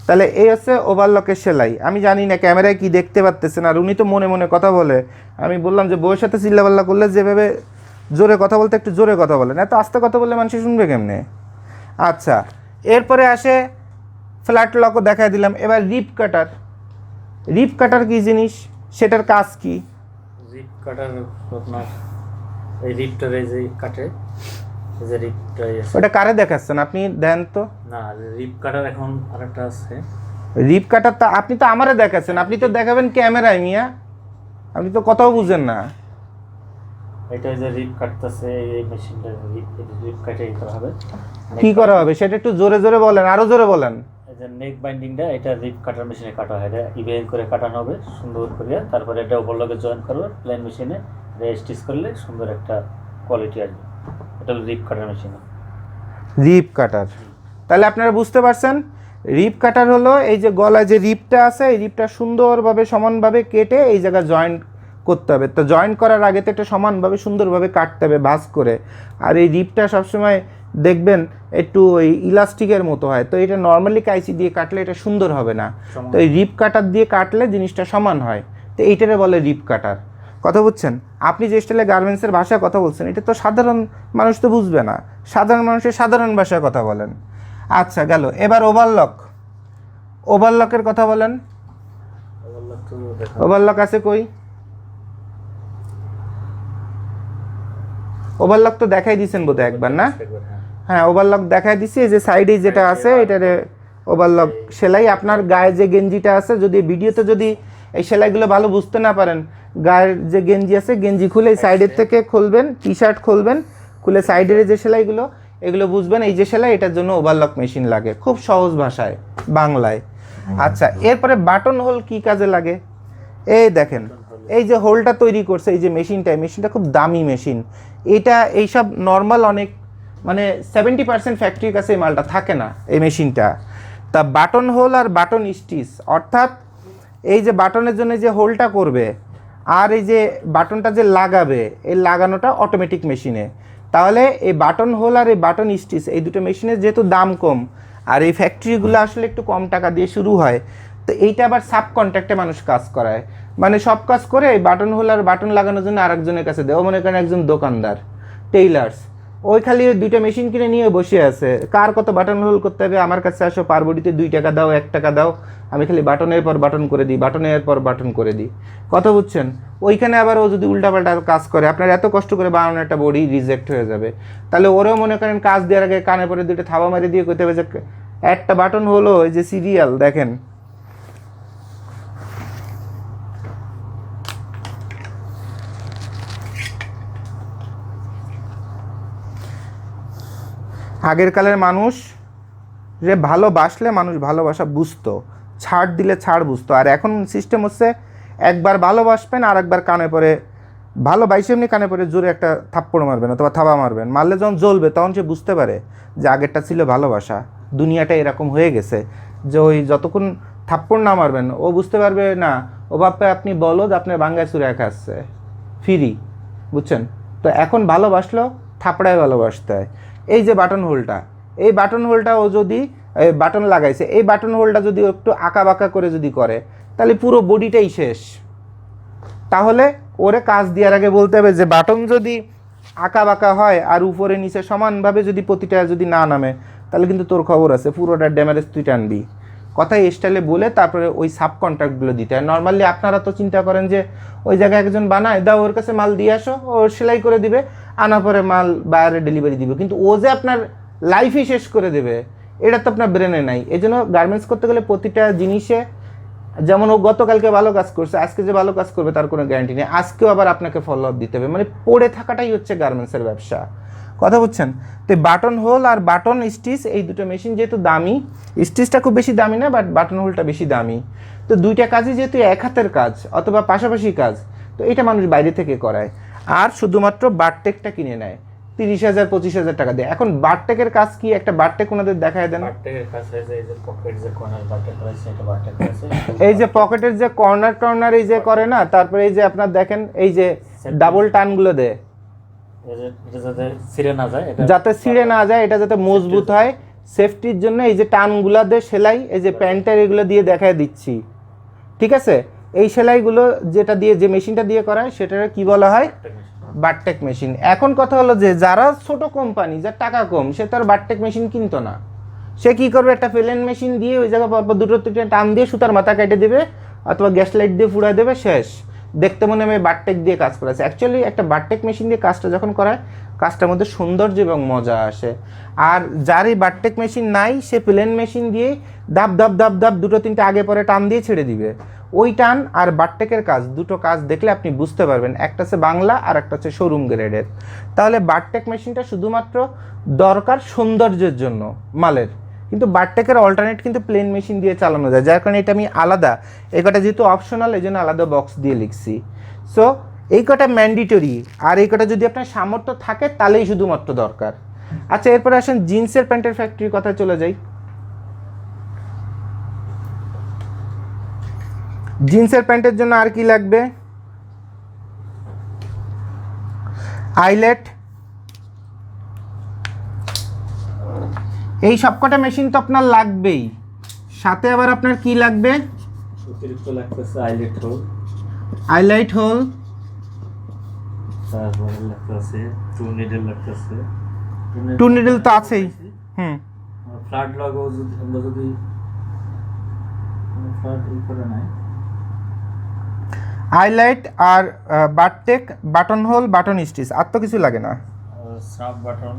তাহলে এই হচ্ছে ওভারলকের সেলাই। আমি জানি না ক্যামেরায় কি দেখতে পাচ্তেছেন, আর উনি তো মনে মনে কথা বলে। আমি বললাম যে বউয়ের সাথে চিল্লাপাল্লা করলে যেভাবে জোরে কথা বলতে, একটু জোরে কথা বলেন, এত আস্তে কথা বললে মানুষ শুনবে কেমনে? আচ্ছা, এরপরে আসে ফ্ল্যাট লকও দেখাই দিলাম। এবার রিপ কাটার। রিপ কাটার কি জিনিস, সেটার কাজ কি? রিপ কাটার আপনার এই রিপটার এই যে কাটে, এই যে রিপটা ওটা কারে দেখাচ্ছেন আপনি? দেন তো। না, রিপ কাটার এখন আরেকটা আছে। রিপ কাটার তা আপনি তো আমারে দেখাচ্ছেন, আপনি তো দেখাবেন ক্যামেরায় মিয়া, আপনি তো কথাও বুঝেন না। এটা যে রিপ কাটতেছে, এই মেশিনটা রিপ কাটে করা হবে। কি করা হবে সেটা একটু জোরে জোরে বলেন, আরো জোরে বলেন। এই যে নেক বাইন্ডিংটা, এটা রিপ কাটার মেশিনে কাটা হয়, এটা ইভেন করে কাটানো হবে সুন্দর করে, তারপরে এটা ওভারলকে জয়েন করবে প্লেন মেশিনে, স্টিচ করলে সুন্দর একটা কোয়ালিটি আসবে। এটা হলো রিপ কাটার মেশিন। রিপ কাটার, তাহলে আপনারা বুঝতে পারছেন রিপ কাটার হলো এই যে গলায় যে রিপটা আছে, এই রিপটা সুন্দরভাবে সমানভাবে কেটে এই জায়গায় জয়েন্ট করতে হবে। তো জয়েন্ট করার আগে তো একটা সমানভাবে সুন্দরভাবে কাটতে হবে ভাঁজ করে। আর এই রিপটা সবসময় দেখবেন একটু ওই ইলাস্টিকের মতো হয়, তো এটা নর্মালি কাইচি দিয়ে কাটলে এটা সুন্দর হবে না, তো এই রিপ কাটার দিয়ে কাটলে জিনিসটা সমান হয়, তো এইটারে বলে রিপ কাটার। কথা বুঝছেন? আপনি যে স্টাইলে গার্মেন্টসের ভাষায় কথা বলছেন, এটা তো সাধারণ মানুষ তো বুঝবে না, সাধারণ মানুষের সাধারণ ভাষায় কথা বলেন। আচ্ছা গেল, এবার ওভারলক। ওভারলকের কথা বলেন। ওভারলক আছে কই? ওভারলক তো দেখাই দিয়েছেন বোধহয় একবার, না? হ্যাঁ, ওভারলক দেখাই দিছি। এই যে সাইডে যেটা আছে এটারে ওভারলক সেলাই। আপনার গায়ে যে গেঞ্জিটা আছে, যদি ভিডিওতে যদি এই সেলাইগুলো ভালো বুঝতে না পারেন, গায়ের যে গেঞ্জি আছে গেঞ্জি খুলে এই সাইডের থেকে খুলবেন, টি শার্ট খুলবেন, খুলে সাইডের যে সেলাইগুলো এগুলো বুঝবেন, এই যে সেলাই এটার জন্য ওভারলক মেশিন লাগে, খুব সহজ ভাষায় বাংলায়। আচ্ছা, এরপরে বাটন হোল কি কাজে লাগে? এই দেখেন এই যে হোলটা তৈরি করছে এই যে মেশিনটা, এই মেশিনটা খুব দামি মেশিন। এটা এইসব নর্মাল অনেক মানে 70% ফ্যাক্টরির কাছে এই মালটা থাকে না, এই মেশিনটা। তা বাটন হোল আর বাটন স্টিচ, অর্থাৎ এই যে বাটনের জন্য যে হোলটা করবে আর এই যে বাটনটা যে লাগাবে, এই লাগানোটা অটোমেটিক মেশিনে। তাহলে এই বাটন হোল আর এই বাটন স্টিচ এই দুটো মেশিনের যেহেতু দাম কম, আর এই ফ্যাক্টরিগুলো আসলে একটু কম টাকা দিয়ে শুরু হয়, তো এইটা আবার সাব কন্ট্রাক্টে মানুষ কাজ করায়, মানে সব কাজ করে এই বাটন হোল আর বাটন লাগানোর জন্য আরেকজনের কাছে দেয়। মনে করেন একজন দোকানদার, টেইলার্স, ওই খালি ওই দুইটা মেশিন কিনে নিয়ে বসে আছে, কার কত বাটন হোল করতে হবে, আমার কাছে আসো, পারবডিতে 2 টাকা দাও, 1 টাকা দাও, আমি খালি বাটনের পর বাটন করে দিই, বাটনের পর বাটন করে দিই। কথা বুঝছেন? ওইখানে আবার ও যদি উল্টাপাল্টা কাজ করে, আপনার এত কষ্ট করে বানানো একটা বডি রিজেক্ট হয়ে যাবে। তাহলে ওরাও মনে করেন কাজ দেওয়ার আগে কানে পরে 2টা থাবা মারি দিয়ে কইতে হবে যে একটা বাটন হলো এই যে সিরিয়াল দেখেন। আগের কালের মানুষ যে ভালোবাসলে মানুষ ভালোবাসা বুঝতো, ছাড় দিলে ছাড় বুঝতো। আর এখন সিস্টেম হচ্ছে একবার ভালোবাসবেন আর একবার কানে পড়ে ভালোবাসে এমনি কানে পড়ে জোরে একটা থাপ্পড় মারবেন অথবা থাবা মারবেন, মারলে যখন জ্বলবে তখন সে বুঝতে পারে যে আগেরটা ছিল ভালোবাসা। দুনিয়াটা এরকম হয়ে গেছে যে ওই যতক্ষণ থাপ্পড় না মারবেন ও বুঝতে পারবে না, ও ভাববে আপনি বলদ, আপনার বাঙ্গায় চুরে খাচ্ছে ফিরি, বুঝছেন? তো এখন ভালোবাসলেও থাপড়ায় ভালোবাসতে হয়। এই যে বাটন হোলটা, এই বাটন হোলটা ও যদি বাটন লাগাইছে, এই বাটন হোলটা যদি ও একটু আঁকা বাঁকা করে যদি করে তাহলে পুরো বডিটাই শেষ। তাহলে ওরে কাজ দেওয়ার আগে বলতে হবে যে বাটন যদি আঁকা বাঁকা হয় আর উপরে নিচে সমানভাবে যদি প্রতিটা যদি না নামে তাহলে কিন্তু তোর খবর আছে, পুরোটা ড্যামেজ তুই টানবি। কথাই স্টাইলে বলে তারপরে ওই সাব কন্ট্রাক্টগুলো দিতে হয়। নর্মালি আপনারা তো চিন্তা করেন যে ওই জায়গায় একজন বানায় দাও, ওর কাছে মাল দিয়ে আসো, ও সেলাই করে দিবে, আনার পরে মাল বাইরে ডেলিভারি দিবে, কিন্তু ও যে আপনার লাইফই শেষ করে দেবে এটা তো আপনার ব্রেনে নাই। এই জন্য গার্মেন্টস করতে গেলে প্রতিটা জিনিসে, যেমন ও গতকালকে ভালো কাজ করছে, আজকে যে ভালো কাজ করবে তার কোনো গ্যারান্টি নেই, আজকেও আবার আপনাকে ফলো আপ দিতে হবে। মানে পড়ে থাকাটাই হচ্ছে গার্মেন্টসের ব্যবসা, কথা বুঝছেন? তো বাটন হোল আর বাটন স্টিচ এই দুটো মেশিন যেহেতু দামি, স্টিচটা খুব বেশি দামি না, বাট বাটন হোলটা বেশি দামি। তো দুইটা কাজই যেহেতু এক হাতের কাজ অথবা পাশাপাশি কাজ, তো এটা মানুষ বাইরে থেকে করায় আর শুধুমাত্র বারটেকটা কিনে নেয় 30,000 25,000 টাকা দিয়ে। এখন বারটেকের কাজ কি, একটা বারটেক ওনাদের দেখায় দেন। বারটেকের কাজ হয়েছে এই যে পকেট যে কর্নার বারটেক রয়েছে, এটা বারটেক আছে। এই যে পকেটের যে কর্নার টর্নার এই যে করে না, তারপরে এই যে আপনার দেখেন এই যে ডাবল টানগুলো দেয় এটা যাতে ছিঁড়ে না যায়, যাতে ছিঁড়ে না যায়, এটা যাতে মজবুত হয়, সেফটির জন্য এই যে টানগুলা দিয়ে সেলাই, এই যে প্যান্টের এগুলো দিয়ে দেখায় দিচ্ছি, ঠিক আছে? এই সেলাইগুলো যেটা দিয়ে, যে মেশিনটা দিয়ে করায় সেটার কি বলা হয়? বারটেক মেশিন। এখন কথা হলো যে যারা ছোট কোম্পানি, যার টাকা কম, সে তার বারটেক মেশিন কিনতো না, সে কি করবে, একটা প্লেন মেশিন দিয়ে ওই জায়গায় পরপর দুটো তিনটে টান দিয়ে সুতার মাথা কেটে দেবে অথবা গ্যাস লাইট দিয়ে ফুড়ায় দেবে, শেষ। দেখতে মনে হবে বারটেক দিয়ে কাজ করেছে। অ্যাকচুয়ালি একটা বারটেক মেশিন দিয়ে কাজটা যখন করায় কাজটার মধ্যে সৌন্দর্য এবং মজা আসে। আর যার এই বারটেক মেশিন নাই, সে প্লেন মেশিন দিয়ে দাব দাব দাব দাব দুটো তিনটে আগে পরে টান দিয়ে ছেড়ে দিবে। ওই টান আর বারটেকের কাজ, দুটো কাজ দেখলে আপনি বুঝতে পারবেন একটা হচ্ছে বাংলা আর একটা হচ্ছে শোরুম গ্রেডের। তাহলে বারটেক মেশিনটা শুধুমাত্র দরকার সৌন্দর্যের জন্য মালের, কিন্তু বারটেকের অল্টারনেট কিন্তু প্লেন মেশিন দিয়ে চালানো যায়, যার কারণে এটা আমি আলাদা, এই কটা যেহেতু অপশনাল এই জন্য আলাদা বক্স দিয়ে লিখছি। সো এই কটা ম্যান্ডেটরি, আর এই কটা যদি আপনার সামর্থ্য থাকে তাহলেই শুধুমাত্র দরকার। আচ্ছা, এরপরে আসেন জিন্সের প্যান্টের ফ্যাক্টরির কথা চলে যাই। জিন্সের প্যান্টের জন্য আর কি লাগবে? আইলেট, এই সবকটা মেশিন তো আপনার লাগবেই, সাথে আবার আপনার কি লাগবে? অতিরিক্ত লাগতেছে আইলেট হোল, আইলাইট হোল, তারপরে লাগতেছে টু নিডল লাগতেছে। টু নিডল তো আছেই। ফ্ল্যাট লাগো যদি আমরা যদি ফ্ল্যাট এই করে নাই, হাইলাইট আর বারটেক, বাটন হোল, বাটন স্টিচ, আর তো কিছু লাগে না। স্নাপ বাটন,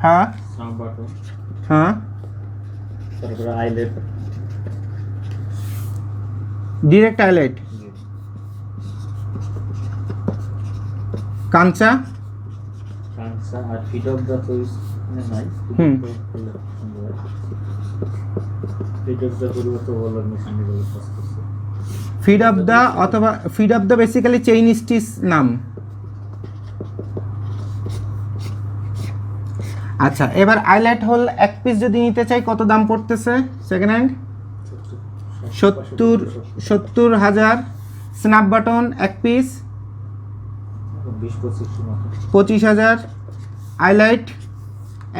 হ্যাঁ স্নাপ বাটন, হ্যাঁ, তারপরে আইলেট, ডিরেক্ট হাইলাইট, কাঞ্চা, কাঁচা আর ফিট অফ দা তো নাই। ফিট অফ দা পরিবর্তে বলার মেশিন দিয়ে কাজ করছে। ফিড অফ দ্য অথবা feed of the basically chain stitch নাম। আচ্ছা, এবার আইলাইট হোল এক পিস যদি নিতে চাই কত দাম পড়তেছে সেকেন্ড হ্যান্ড? 70,000। স্ন্যাপ বাটন এক পিস 25,000। আইলাইট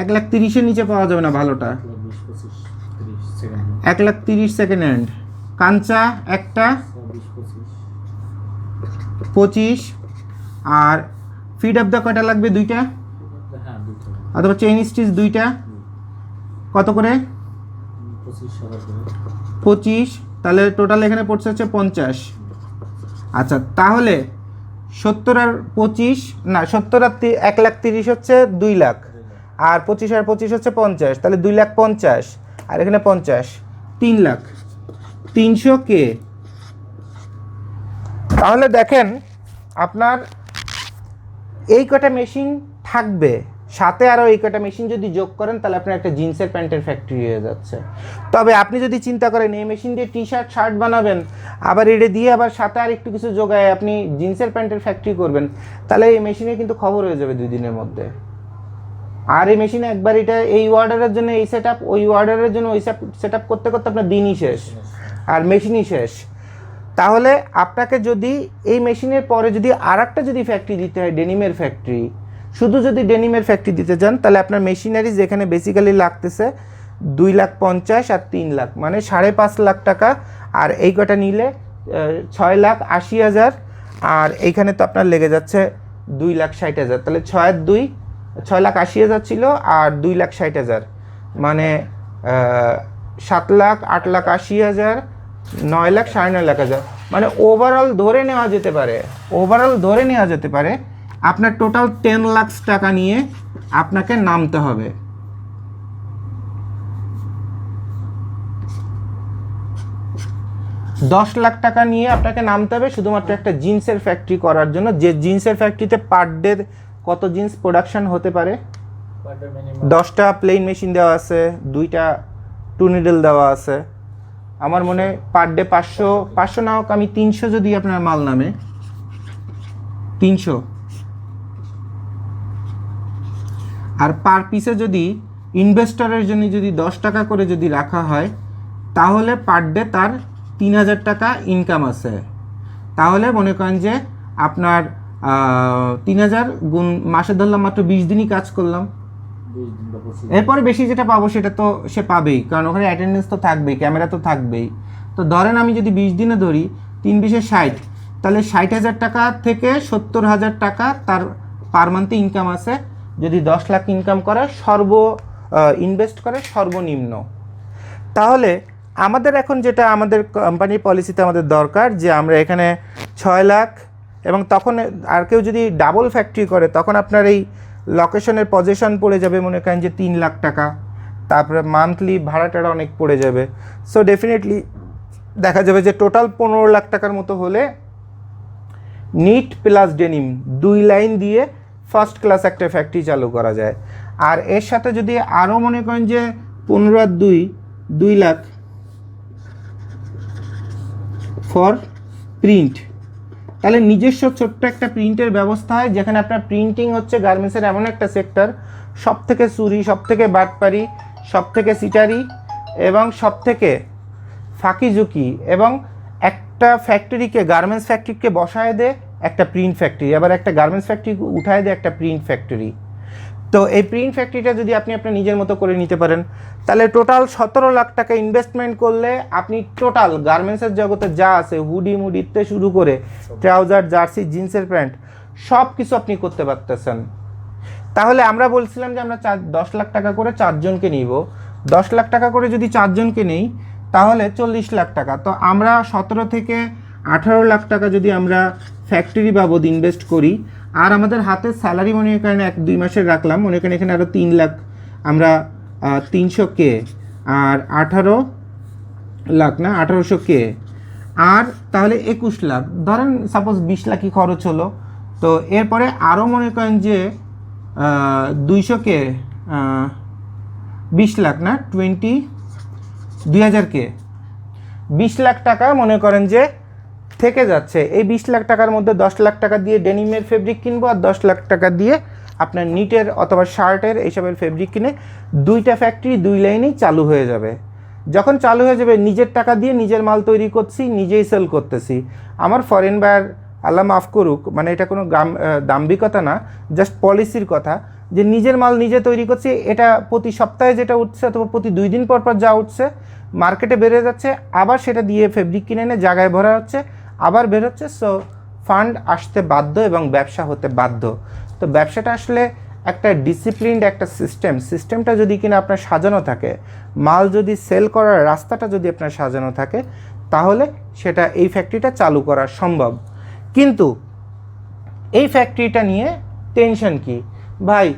1,30,000 নিচে পাওয়া যাবে না ভালোটা, 1,30,000 সেকেন্ড হ্যান্ড। কাঞ্চা একটা 25। আর ফিড অফ দ্য কয়টা লাগবে? দুইটা, অথবা চেইন স্টিচ দুইটা কত করে? 25। তাহলে টোটাল এখানে পড়ছে হচ্ছে 50। আচ্ছা, তাহলে 70 আর 25 না, 70 আর 1,30,000 হচ্ছে 2 লাখ, আর 25 আর 25 হচ্ছে 50, তাহলে 2,50,000 আর এখানে 50, 3 লাখ 300 কে। তাহলে দেখেন আপনার এই কটা মেশিন থাকবে সাথে আরও এই কটা মেশিন যদি যোগ করেন তাহলে আপনার একটা জিন্সের প্যান্টের ফ্যাক্টরি হয়ে যাচ্ছে। তবে আপনি যদি চিন্তা করেন এই মেশিন দিয়ে টি শার্ট শার্ট বানাবেন, আবার এটা দিয়ে আবার সাথে আর একটু কিছু যোগায় আপনি জিন্সের প্যান্টের ফ্যাক্টরি করবেন, তাহলে এই মেশিনে কিন্তু খবর হয়ে যাবে 2 দিনের মধ্যে। আর এই মেশিনে একবার এটা এই অর্ডারের জন্য এই সেট আপ, ওই অর্ডারের জন্য ওই সেট আপ করতে করতে আপনার দিনই শেষ আর মেশিনই শেষ। তাহলে আপনাকে যদি এই মেশিনের পরে যদি আর একটা যদি ফ্যাক্টরি দিতে হয়, ডেনিমের ফ্যাক্টরি, শুধু যদি ডেনিমের ফ্যাক্টরি দিতে চান, তাহলে আপনার মেশিনারি যেখানে বেসিক্যালি লাগতেছে 2,50,000 আর 3 লাখ, মানে 5.5 লাখ টাকা। আর এই কটা নিলে 6,80,000, আর এইখানে তো আপনার লেগে যাচ্ছে 2,60,000, তাহলে 6,80,000 ছিল আর 2,60,000, মানে 7 লাখ, 8,80,000, 9 লাখ, 9,50,000, মানে ওভারঅল ধরে নেওয়া যেতে পারে আপনার টোটাল 10 লাখ টাকা নিয়ে আপনাকে নামতে হবে। $10 লাখ টাকা নিয়ে আপনাকে নামতে হবে শুধুমাত্র একটা জিন্সের ফ্যাক্টরি করার জন্য, যে জিন্সের ফ্যাক্টরিতে পার ডে কত জিন্স প্রোডাকশন হতে পারে। 10টা প্লেন মেশিন দেওয়া আছে, 2টা টু নিডল দেওয়া আছে। আমার মনে পার ডে 500 না হোক, আমি 300 যদি আপনার মাল নামে 300, আর পার পিসে যদি ইনভেস্টরের জন্য যদি 10 টাকা করে যদি রাখা হয়, তাহলে পার ডে তার 3,000 টাকা ইনকাম আছে। তাহলে মনে করেন যে আপনার 3,000 গুণ মাসে ধরলাম মাত্র 20 দিনই কাজ করলাম, এরপরে বেশি যেটা পাবো সেটা তো সে পাবেই, কারণ ওখানে অ্যাটেন্ডেন্স তো থাকবেই, ক্যামেরা তো থাকবেই। তো ধরেন আমি যদি 20 দিনে ধরি, 3×20=60, তাহলে 60,000 টাকা থেকে 70,000 টাকা তার পার মান্থে ইনকাম আছে, যদি 10 লাখ ইনকাম করে ইনভেস্ট করে সর্বনিম্ন। তাহলে আমাদের এখন যেটা আমাদের কোম্পানির পলিসিতে আমাদের দরকার, যে আমরা এখানে 6 লাখ, এবং তখন আর কেউ যদি ডাবল ফ্যাক্টরি করে তখন আপনার এই লোকেশনের পজিশন পড়ে যাবে মনে করেন যে 3 লাখ টাকা, তারপরে মান্থলি ভাড়াটারা অনেক পড়ে যাবে। সো ডেফিনেটলি দেখা যাবে যে টোটাল 15 লাখ টাকার মতো হলে নিট প্লাস ডেনিম 2 লাইন দিয়ে ফার্স্ট ক্লাস একটা ফ্যাক্টরি চালু করা যায়। আর এর সাথে যদি আরও মনে করেন যে 15 আর 2 লাখ ফর প্রিন্ট, তাহলে নিজস্ব ছোট্ট একটা প্রিন্টের ব্যবস্থা হয়, যেখানে আপনার প্রিন্টিং হচ্ছে গার্মেন্টসের এমন একটা সেক্টর, সব থেকে চুরি, সব থেকে বাটপারি, সব থেকে সিটারি এবং সব থেকে ফাঁকি ঝুঁকি, এবং একটা ফ্যাক্টরিকে গার্মেন্টস ফ্যাক্টরিকে বসায় দেয় একটা প্রিন্ট ফ্যাক্টরি, আবার একটা গার্মেন্টস ফ্যাক্টরি উঠায় দেয় একটা প্রিন্ট ফ্যাক্টরি। তো এই প্রিন্ট ফ্যাক্টরিটা যদি আপনি আপনার নিজের মতো করে নিতে পারেন, তাহলে টোটাল 17 লাখ টাকা ইনভেস্টমেন্ট করলে আপনি টোটাল গার্মেন্টসের জগতে যা আছে, হুডি মুডিতে শুরু করে ট্রাউজার, জার্সি, জিন্সের প্যান্ট, সব কিছু আপনি করতে পারতেছেন। তাহলে আমরা বলছিলাম যে আমরা 10 লাখ টাকা করে 4 জনকে নিব, 10 লাখ টাকা করে যদি 4 জনকে নেই তাহলে 40 লাখ টাকা। তো আমরা 17 থেকে 18 লাখ টাকা যদি আমরা ফ্যাক্টরি বাবদ ইনভেস্ট করি, আর আমাদের হাতে স্যালারি মনে করেন 1-2 মাসের রাখলাম, মনে করেন এখানে আরও 3 লাখ, আমরা 300K আর 18 লাখ না 1800K, আর তাহলে 21 লাখ, ধরেন সাপোজ 20 লাখই খরচ হলো। তো এরপরে আরও মনে করেন যে 200K, 20 লাখ না 20,000K, 20 লাখ টাকা মনে করেন যে থেকে যাচ্ছে। এই 20 লাখ টাকার মধ্যে 10 লাখ টাকা দিয়ে ডেনিমের ফেব্রিক কিনবো, আর 10 লাখ টাকা দিয়ে আপনার নিটের অথবা শার্টের এইসবের ফেব্রিক কিনে 2টা ফ্যাক্টরি 2 লাইনেই চালু হয়ে যাবে। যখন চালু হয়ে যাবে, নিজের টাকা দিয়ে নিজের মাল তৈরি করছি, নিজেই সেল করতেছি। আমার ফরেন বায়ার আল্লাহ মাফ করুক, মানে এটা কোনো দাম্ভিকতা না, জাস্ট পলিসির কথা, যে নিজের মাল নিজে তৈরি করছি, এটা প্রতি সপ্তাহে যেটা উঠছে অথবা প্রতি 2 দিন পর পর যা উঠছে মার্কেটে বেড়ে যাচ্ছে, আবার সেটা দিয়ে ফেব্রিক কিনে এনে জায়গায় ভরা হচ্ছে, আবার বের হচ্ছে। সো ফান্ড আসতে বাধ্য এবং ব্যবসা হতে বাধ্য। তো ব্যবসাটা আসলে একটা ডিসিপ্লিনড একটা সিস্টেমটা যদি কিনা আপনার সাজানো থাকে, মাল যদি সেল করার রাস্তাটা যদি আপনার সাজানো থাকে, তাহলে সেটা এই ফ্যাক্টরিটা চালু করা সম্ভব। কিন্তু এই ফ্যাক্টরিটা নিয়ে টেনশন কি ভাই,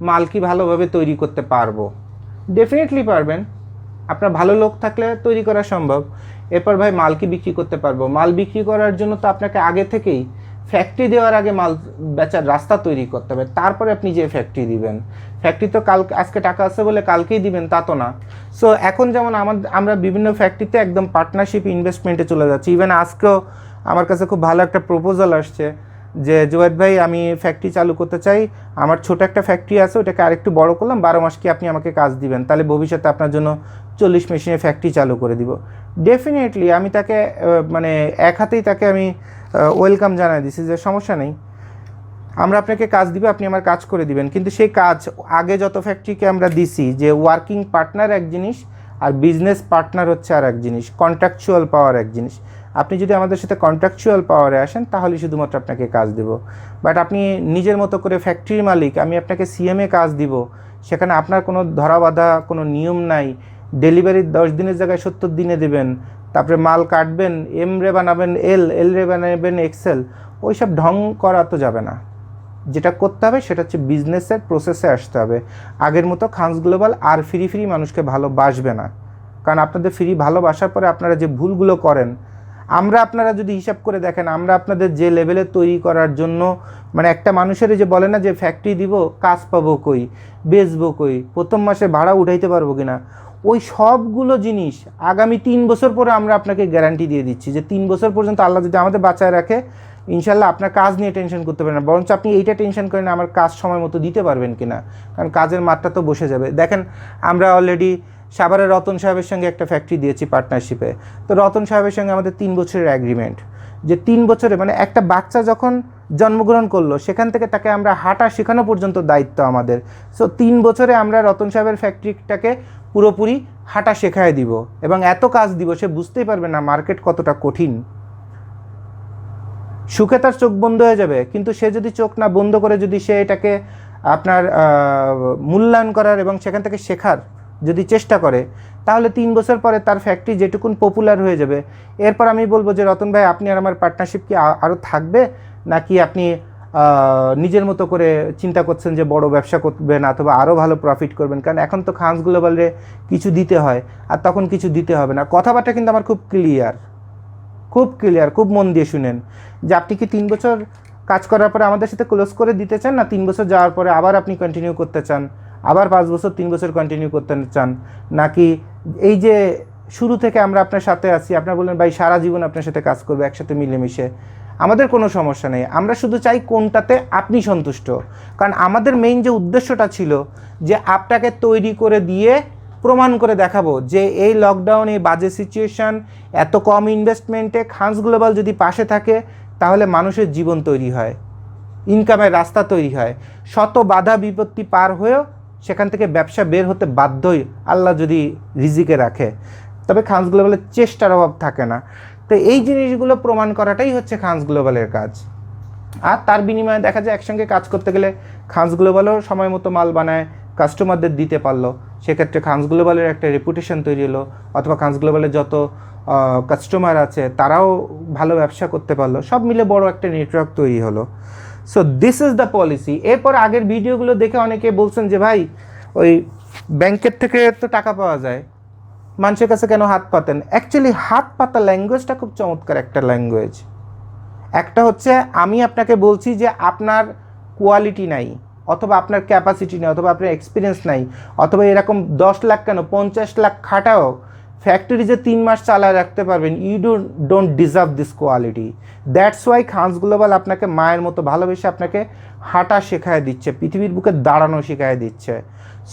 মাল কি ভালোভাবে তৈরি করতে পারবো? ডেফিনেটলি পারবেন, আপনার ভালো লোক থাকলে তৈরি করা সম্ভব। এরপর ভাই মাল কি বিক্রি করতে পারবো? মাল বিক্রি করার জন্য তো আপনাকে আগে থেকেই ফ্যাক্টরি দেওয়ার আগে মাল বেচার রাস্তা তৈরি করতে হবে, তারপরে আপনি যে ফ্যাক্টরি দিবেন। ফ্যাক্টরি তো আজকে টাকা আছে বলে কালকেই দিবেন তা তো না। সো এখন যেমন আমরা বিভিন্ন ফ্যাক্টরিতে একদম পার্টনারশিপ ইনভেস্টমেন্টে চলে যাচ্ছি। ইভেন আজকেও আমার কাছে খুব ভালো একটা প্রপোজাল আসছে যে জুয়েদ ভাই আমি ফ্যাক্টরি চালু করতে চাই, আমার ছোট একটা ফ্যাক্টরি আছে, ওটাকে আরেকটু বড় করলাম, 12 মাস কি আপনি আমাকে কাজ দিবেন, তাহলে ভবিষ্যতে আপনার জন্য 40 মেশিনের ফ্যাক্টরি চালু করে দিব। ডেফিনেটলি আমি তাকে মানে এক হাতেই তাকে আমি ওয়েলকাম জানাই দিছি যে সমস্যা নেই, আমরা আপনাকে কাজ দিব, আপনি আমার কাজ করে দিবেন। কিন্তু সেই কাজ আগে যত ফ্যাক্টরিকে আমরা দিছি, যে ওয়ার্কিং পার্টনার এক জিনিস আর বিজনেস পার্টনার হচ্ছে আর এক জিনিস, কন্ট্রাকচুয়াল পাওয়ার এক জিনিস। আপনি যদি আমাদের সাথে কন্ট্রাকচুয়াল পাওয়ারে আসেন তাহলে শুধুমাত্র আপনাকে কাজ দেব। বাট আপনি নিজের মতো করে ফ্যাক্টরির মালিক, আমি আপনাকে সিএমএ কাজ দিব, সেখানে আপনার কোনো ধরাবাঁধা কোনো নিয়ম নাই, ডেলিভারি 10 দিনের জায়গায় 70 দিনে দেবেন, তারপরে মাল কাটবেন, এম রে বানাবেন এল রে বানাবেন এক্সেল, ওইসব ঢং করা তো যাবে না। যেটা করতে হবে সেটা হচ্ছে বিজনেসের প্রসেসে আসতে হবে। আগের মতো খানস গ্লোবাল আর ফ্রি মানুষকে ভালোবাসবে না, কারণ আপনাদের ফ্রি ভালোবাসার পরে আপনারা যে ভুলগুলো করেন, আপনারা যদি হিসাব করে দেখেন, আমরা আপনাদের যে লেভেলে তৈরি করার জন্য, মানে একটা মানুষের যে বলে না যে ফ্যাক্টরি দিব, কাজ পাবো কই, বেচবো কই, প্রথম মাসে ভাড়া উঠাইতে পারবো কিনা, ওই সবগুলো জিনিস আগামী 3 বছর পরে আমরা আপনাকে গ্যারান্টি দিয়ে দিচ্ছি যে 3 বছর পর্যন্ত আল্লাহ যদি আমাদের বাঁচায় রাখে, ইনশাল্লাহ আপনার কাজ নিয়ে টেনশন করতে পারেন না, বরঞ্চ আপনি এইটা টেনশন করেন আমার কাজ সময় মতো দিতে পারবেন কিনা, কারণ কাজের মাত্রা তো বসে যাবে। দেখেন আমরা অলরেডি সাভারের রতন সাহেবের সঙ্গে একটা ফ্যাক্টরি দিয়েছি পার্টনারশিপে। তো রতন সাহেবের সঙ্গে আমাদের 3 বছরের অ্যাগ্রিমেন্ট, যে 3 বছরে মানে একটা বাচ্চা যখন জন্মগ্রহণ করলো সেখান থেকে তাকে আমরা হাঁটা শেখানো পর্যন্ত দায়িত্ব আমাদের। সো 3 বছরে আমরা রতন সাহেবের ফ্যাক্টরিটাকে পুরোপুরি হাঁটা শেখায় দিব এবং এত কাজ দিব সে বুঝতেই পারবে না মার্কেট কতটা কঠিন। সুখে তার চোখ বন্ধ হয়ে যাবে, কিন্তু সে যদি চোখ না বন্ধ করে যদি সে এটাকে আপনার মূল্যায়ন করার এবং সেখান থেকে শেখার যদি চেষ্টা করে, তাহলে 3 বছর পরে তার ফ্যাক্টরি যেটুকুন পপুলার হয়ে যাবে। এরপর আমি বলবো যে রতন ভাই আপনি আর আমার পার্টনারশিপ কি আরও থাকবে, নাকি আপনি নিজের মতো করে চিন্তা করছেন যে বড় ব্যবসা করবেন অথবা আরও ভালো প্রফিট করবেন, কারণ এখন তো খানস গ্লোবালে কিছু দিতে হয় আর তখন কিছু দিতে হবে না। কথাবার্তা কিন্তু আমার খুব ক্লিয়ার, খুব মন দিয়ে শুনেন, যে আপনি কি 3 বছর কাজ করার পরে আমাদের সাথে ক্লোজ করে দিতে চান, না 3 বছর যাওয়ার পরে আবার আপনি কন্টিনিউ করতে চান, আবার 5 বছর 3 বছর কন্টিনিউ করতে চান, নাকি এই যে শুরু থেকে আমরা আপনার সাথে আছি, আপনার বললেন ভাই সারা জীবন আপনার সাথে কাজ করবে একসাথে মিলেমিশে, আমাদের কোনো সমস্যা নেই, আমরা শুধু চাই কোনটাতে আপনি সন্তুষ্ট। কারণ আমাদের মেইন যে উদ্দেশ্যটা ছিল যে আপনাকে তৈরি করে দিয়ে প্রমাণ করে দেখাবো যে এই লকডাউন, এই বাজে সিচুয়েশান, এত কম ইনভেস্টমেন্টে খানস গ্লোবাল যদি পাশে থাকে তাহলে মানুষের জীবন তৈরি হয়, ইনকামের রাস্তা তৈরি হয়, শত বাধা বিপত্তি পার হয়েও সেখান থেকে ব্যবসা বের হতে বাধ্যই আল্লাহ যদি রিজিকে রাখে, তবে খানস গ্লোবালের চেষ্টার অভাব থাকে না। তো এই জিনিসগুলো প্রমাণ করাটাই হচ্ছে খানস গ্লোবালের কাজ। আর তার বিনিময়ে দেখা যায় একসঙ্গে কাজ করতে গেলে খানস গ্লোবালও সময় মতো মাল বানায়, কাস্টমারদের দিতে পারলো, সেক্ষেত্রে খানস গ্লোবালের একটা রেপুটেশন তৈরি হলো, অথবা খানস গ্লোবালের যত কাস্টমার আছে তারাও ভালো ব্যবসা করতে পারলো, সব মিলে বড় একটা নেটওয়ার্ক তৈরি হলো। So this is the policy. এরপর আগের ভিডিওগুলো দেখে অনেকে বলছেন যে ভাই ওই ব্যাংকের থেকে তো টাকা পাওয়া যায়, মানুষের কাছে কেন হাত পাতেন? অ্যাকচুয়ালি হাত পাতা ল্যাঙ্গুয়েজটা খুব চমৎকার একটা ল্যাঙ্গুয়েজ। একটা হচ্ছে আমি আপনাকে বলছি যে আপনার কোয়ালিটি নাই, অথবা আপনার ক্যাপাসিটি নেই, অথবা আপনার এক্সপিরিয়েন্স নাই, অথবা এরকম 10 লাখ কেন 50 লাখ খাটাও ফ্যাক্টরি যে 3 মাস চালায় রাখতে পারবেন, you don't deserve this quality. That's why Khan's global আপনাকে মায়ের মতো ভালোবেসে আপনাকে হাঁটা শেখায় দিচ্ছে, পৃথিবীর বুকে দাঁড়ানো শেখায় দিচ্ছে।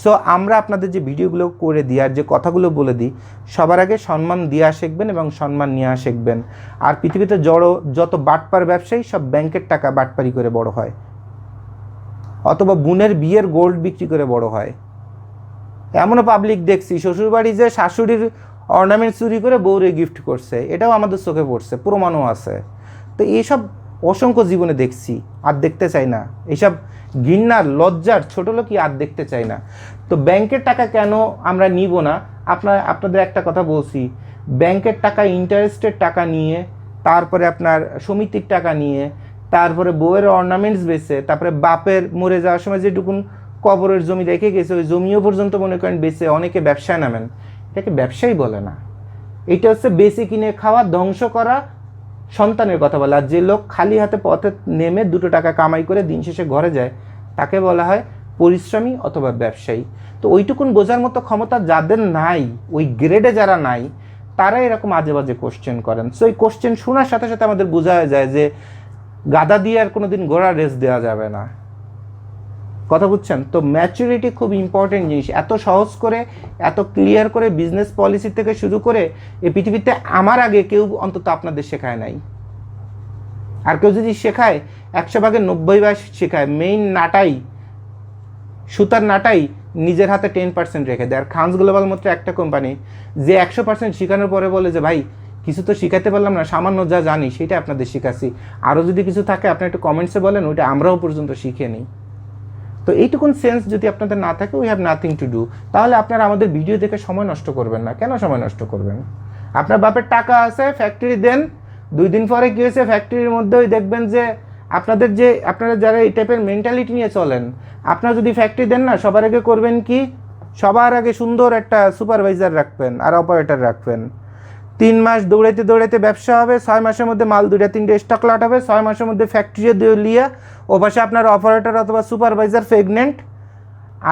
সো আমরা আপনাদের যে ভিডিওগুলো করে দিই আর যে কথাগুলো বলে দিই, সবার আগে সম্মান দেওয়া শিখবেন এবং সম্মান নেওয়া শিখবেন। আর পৃথিবীতে যত বাটপার ব্যবসায়ী সব ব্যাংকের টাকা বাটপারি করে বড় হয়, অথবা বোনের বিয়ের গোল্ড বিক্রি করে বড় হয়। এমনও পাবলিক দেখছি শ্বশুরবাড়ি যে শাশুড়ির অর্নামেন্ট চুরি করে বউরে গিফট করছে, এটাও আমাদের চোখে পড়ছে, প্রমাণও আছে। তো এইসব অসংখ্য জীবনে দেখছি, আর দেখতে চাই না। এইসব ঘৃণার লজ্জার ছোট লোকই আর দেখতে চাই না। তো ব্যাংকের টাকা কেন আমরা নিব না? আপনাদের একটা কথা বলছি, ব্যাংকের টাকা, ইন্টারেস্টের টাকা নিয়ে, তারপরে আপনার সমিতির টাকা নিয়ে, তারপরে বউয়ের অর্নামেন্টস বেচে, তারপরে বাপের মরে যাওয়ার সময় যেটুকুন কবরের জমি রেখে গেছে ওই জমিও পর্যন্ত মনে করেন বেচে অনেকে ব্যবসায় নামেন, এটাকে ব্যবসাই বলে না। এটা হচ্ছে বেশি কিনে খাওয়া, ধ্বংস করা, সন্তানের কথা বলে। আর যে লোক খালি হাতে পথে নেমে 2 টাকা কামাই করে দিন শেষে ঘরে যায়, তাকে বলা হয় পরিশ্রমী অথবা ব্যবসায়ী। তো ওইটুকুন বোঝার মতো ক্ষমতা যাদের নাই, ওই গ্রেডে যারা নাই, তারা এরকম আজে বাজে কোশ্চেন করেন। সো এই কোশ্চেন শোনার সাথে সাথে আমাদের বোঝা যায় যে গাদা দিয়ে আর কোনোদিন ঘোড়া রেস দেওয়া যাবে না। কথা বুঝছেন? তো ম্যাচুরিটি খুব ইম্পর্টেন্ট জিনিস। এত সহজ করে, এত ক্লিয়ার করে বিজনেস পলিসি থেকে শুরু করে এই পৃথিবীতে আমার আগে কেউ অন্তত আপনাদের শেখায় নাই। আর কেউ যদি শেখায় 100 ভাগে 90 ভাগ শেখায় মেইন নাটাই, সুতার নাটাই নিজের হাতে 10% রেখে দেয়। আর খানস গ্লোবাল মাত্র একটা কোম্পানি যে 100% শেখানোর পরে বলে যে ভাই কিছু তো শিখাতে পারলাম না, সামান্য যা জানি সেটা আপনাদের শিখাচ্ছি, আরও যদি কিছু থাকে আপনি একটু কমেন্টসে বলেন, ওইটা আমরাও পর্যন্ত শিখে নিই। তো এইটুকুন সেন্স যদি আপনাদের না থাকে, we have nothing to do, তাহলে আপনারা আমাদের ভিডিও দেখে সময় নষ্ট করবেন না। কেন সময় নষ্ট করবেন? আপনার বাপের টাকা আছে, ফ্যাক্টরি দেন, 2 দিন পরে কী হয়েছে ফ্যাক্টরির মধ্যেই দেখবেন যে আপনারা যারা এই টাইপের মেন্টালিটি নিয়ে চলেন, আপনারা যদি ফ্যাক্টরি দেন না, সবার আগে করবেন কি, সবার আগে সুন্দর একটা সুপারভাইজার রাখবেন আর অপারেটর রাখবেন। 3 মাস দৌড়াইতে দৌড়াইতে ব্যবসা হবে, 6 মাসের মধ্যে মাল 2-3টে স্টক লট হবে, 6 মাসের মধ্যে ফ্যাক্টরি লিয়া ও পাশে আপনার অপারেটর অথবা সুপারভাইজার প্রেগনেন্ট,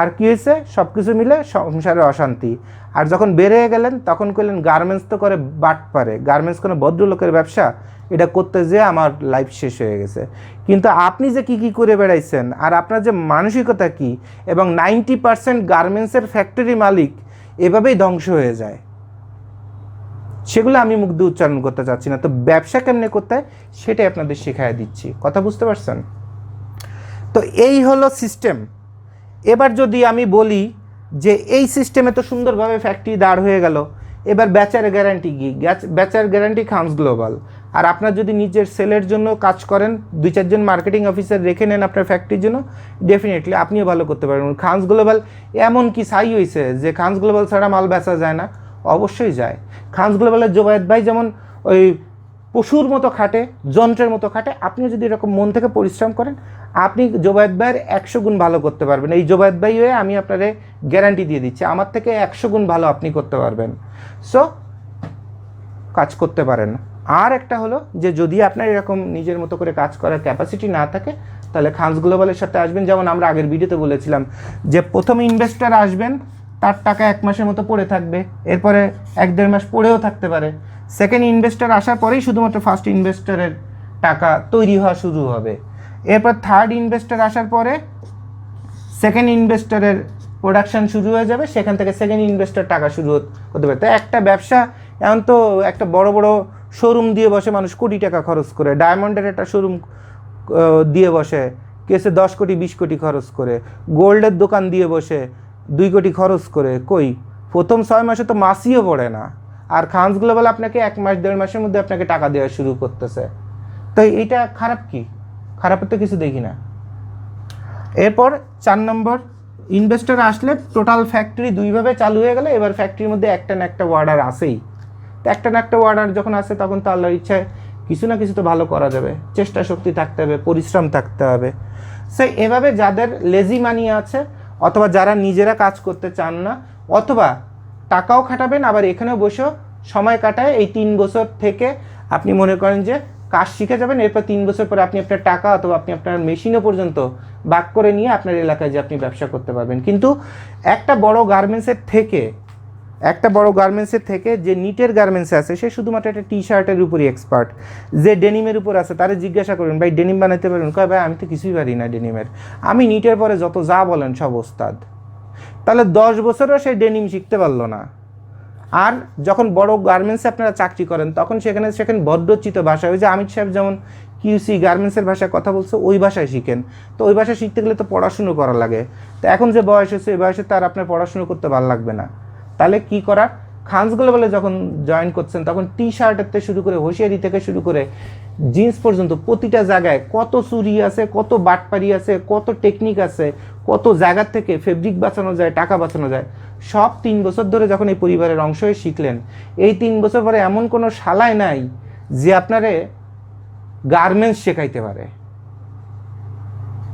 আর কি হয়েছে, সব কিছু মিলে সংসারে অশান্তি। আর যখন বের হয়ে গেলেন তখন কইলেন গার্মেন্টস তো করে বাট পারে, গার্মেন্টস কোনো ভদ্রলোকের ব্যবসা, এটা করতে যেয়ে আমার লাইফ শেষ হয়ে গেছে। কিন্তু আপনি যে কী করে বেড়াইছেন আর আপনার যে মানসিকতা কী, এবং 90% গার্মেন্টসের ফ্যাক্টরি মালিক এভাবেই ধ্বংস হয়ে যায়। সেগুলো আমি মুখ দিয়ে উচ্চারণ করতে চাচ্ছি না। তো ব্যবসা কেমনে করতে হয় সেটাই আপনাদের শেখায় দিচ্ছি। কথা বুঝতে পারছেন? তো এই হলো সিস্টেম। এবার যদি আমি বলি যে এই সিস্টেমে তো সুন্দরভাবে ফ্যাক্টরি দাঁড় হয়ে গেল, এবার ব্যাচার গ্যারান্টি কি? ব্যাচার গ্যারান্টি খানস গ্লোবাল। আর আপনার যদি নিজের সেলের জন্য কাজ করেন, 2-4 জন মার্কেটিং অফিসার রেখে নেন আপনার ফ্যাক্টরির জন্য, ডেফিনেটলি আপনিও ভালো করতে পারবেন। খানস গ্লোবাল এমন কি সাই হয়েছে যে খানস গ্লোবাল ছাড়া মাল বেচা যায় না? অবশ্যই যায়। খানস গ্লোবালের জোবায়েদ ভাই যেমন ওই পশুর মতো খাটে, যন্ত্রের মতো খাটে, আপনিও যদি এরকম মন থেকে পরিশ্রম করেন, আপনি জোবায়েদ ভাইয়ের 100 গুণ ভালো করতে পারবেন। এই জোবায়েদ ভাই হয়ে আমি আপনাদের গ্যারান্টি দিয়ে দিচ্ছি, আমার থেকে 100 গুণ ভালো আপনি করতে পারবেন। সো কাজ করতে পারেন। আর একটা হলো যে যদি আপনার এরকম নিজের মতো করে কাজ করার ক্যাপাসিটি না থাকে, তাহলে খানস গ্লোবালের সাথে আসবেন। যেমন আমরা আগের ভিডিওতে বলেছিলাম যে প্রথম ইনভেস্টার আসবেন, তার টাকা 1 মাসের মতো পড়ে থাকবে, এরপরে 1-1.5 মাস পড়েও থাকতে পারে। সেকেন্ড ইনভেস্টার আসার পরেই শুধুমাত্র ফার্স্ট ইনভেস্টারের টাকা তৈরি হওয়া শুরু হবে। এরপর থার্ড ইনভেস্টার আসার পরে সেকেন্ড ইনভেস্টারের প্রোডাকশান শুরু হয়ে যাবে, সেখান থেকে সেকেন্ড ইনভেস্টার টাকা শুরু হতে পারে। তাই একটা ব্যবসা, এমন তো একটা বড় বড় শোরুম দিয়ে বসে মানুষ কোটি টাকা খরচ করে, ডায়মন্ডের একটা শোরুম দিয়ে বসে কেসে 10 কোটি 20 কোটি খরচ করে, গোল্ডের দোকান দিয়ে বসে 2 কোটি খরচ করে, কই প্রথম 6 মাসে তো মাসিও পড়ে না। আর খানস গ্লোবাল আপনাকে 1 মাস 1.5 মাসের মধ্যে আপনাকে টাকা দেওয়া শুরু করতেছে। তো এইটা খারাপ কি? খারাপের তো কিছু দেখি না। এরপর 4 নম্বর, ইনভেস্টর আসলে টোটাল ফ্যাক্টরি 2 ভাবে চালু হয়ে গেলে এবার ফ্যাক্টরির মধ্যে একটা না একটা ওয়ার্ডার আসেই। তো একটা না একটা ওয়ার্ডার যখন আসে তখন তো আল্লাহর ইচ্ছায় কিছু না কিছু তো ভালো করা যাবে, চেষ্টা শক্তি থাকতে হবে, পরিশ্রম থাকতে হবে। সো এভাবে যাদের লেজি মানি আছে, অথবা যারা নিজেরা কাজ করতে চান না, অথবা টাকাও খাটাবেন আবার এখানেও বসেও সময় কাটায়, এই 3 বছর থেকে আপনি মনে করেন যে কাজ শিখে যাবেন, এরপর 3 বছর পরে আপনি আপনার টাকা অথবা আপনি আপনার মেশিনও পর্যন্ত বাক করে নিয়ে আপনার এলাকায় যে আপনি ব্যবসা করতে পারবেন। কিন্তু একটা বড় গার্মেন্টসের থেকে যে নিটের গার্মেন্টসে আছে, সে শুধুমাত্র একটা টি শার্টের উপরই এক্সপার্ট। যে ডেনিমের উপর আছে তারে জিজ্ঞাসা করুন, ভাই ডেনিম বানাইতে পারবেন? কয় ভাই আমি তো কিছুই পারি না ডেনিমের, আমি নিটের পরে যত যা বলেন সব ওস্তাদ। তাহলে 10 বছরও সে ডেনিম শিখতে পারলো না। আর যখন বড় গার্মেন্টসে আপনারা চাকরি করেন তখন সেখানে বদ্ধচিত ভাষা, ওই যে অমিত সাহেব যেমন কিউসি গার্মেন্টসের ভাষায় কথা বলছে, ওই ভাষায় শিখেন। তো ওই ভাষা শিখতে গেলে তো পড়াশুনো করা লাগে। তো এখন যে বয়স হচ্ছে, এই বয়সে তার আপনার পড়াশুনো করতে ভালো লাগবে না। তাহলে কি করার, খানস গ্লোবালে যখন জয়েন করছেন তখন টি শার্টের থেকে শুরু করে হোশিয়ারি থেকে শুরু করে জিন্স পর্যন্ত প্রতিটা জায়গায় কত চুরি আছে, কত বাটপারি আছে, কত টেকনিক আছে, কত জায়গার থেকে ফেব্রিক বাঁচানো যায়, টাকা বাঁচানো যায়, সব 3 বছর ধরে যখন এই পরিবারের অংশ হয়ে শিখলেন, এই 3 বছর পরে এমন কোনো শালায় নাই যে আপনারে গার্মেন্টস শেখাইতে পারে।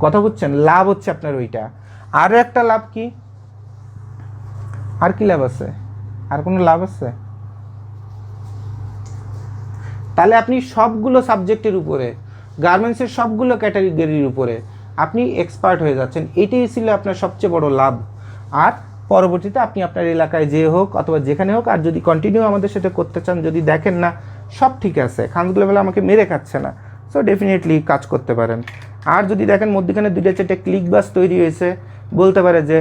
কথা বুঝছেন? লাভ হচ্ছে আপনার ওইটা। আরও একটা লাভ কি, আর কি লাভ আছে? আর কোনো লাভ আছে? তাহলে আপনি সবগুলো সাবজেক্টের উপরে, গার্মেন্টসের সবগুলো ক্যাটাগরির উপরে আপনি এক্সপার্ট হয়ে যাচ্ছেন। এটাই ছিল আপনার সবচেয়ে বড় লাভ। আর পরবর্তীতে আপনি আপনার এলাকায় যে হোক অথবা যেখানে হোক, আর যদি কন্টিনিউ আমাদের সাথে করতে চান, যদি দেখেন না সব ঠিক আছে, খানস গ্লোবাল আমাকে মেরে খাচ্ছে না, সো ডেফিনেটলি কাজ করতে পারেন। আর যদি দেখেন মধ্যখানে 2-4টে ক্লিক বাস তৈরি হয়েছে, বলতে পারে যে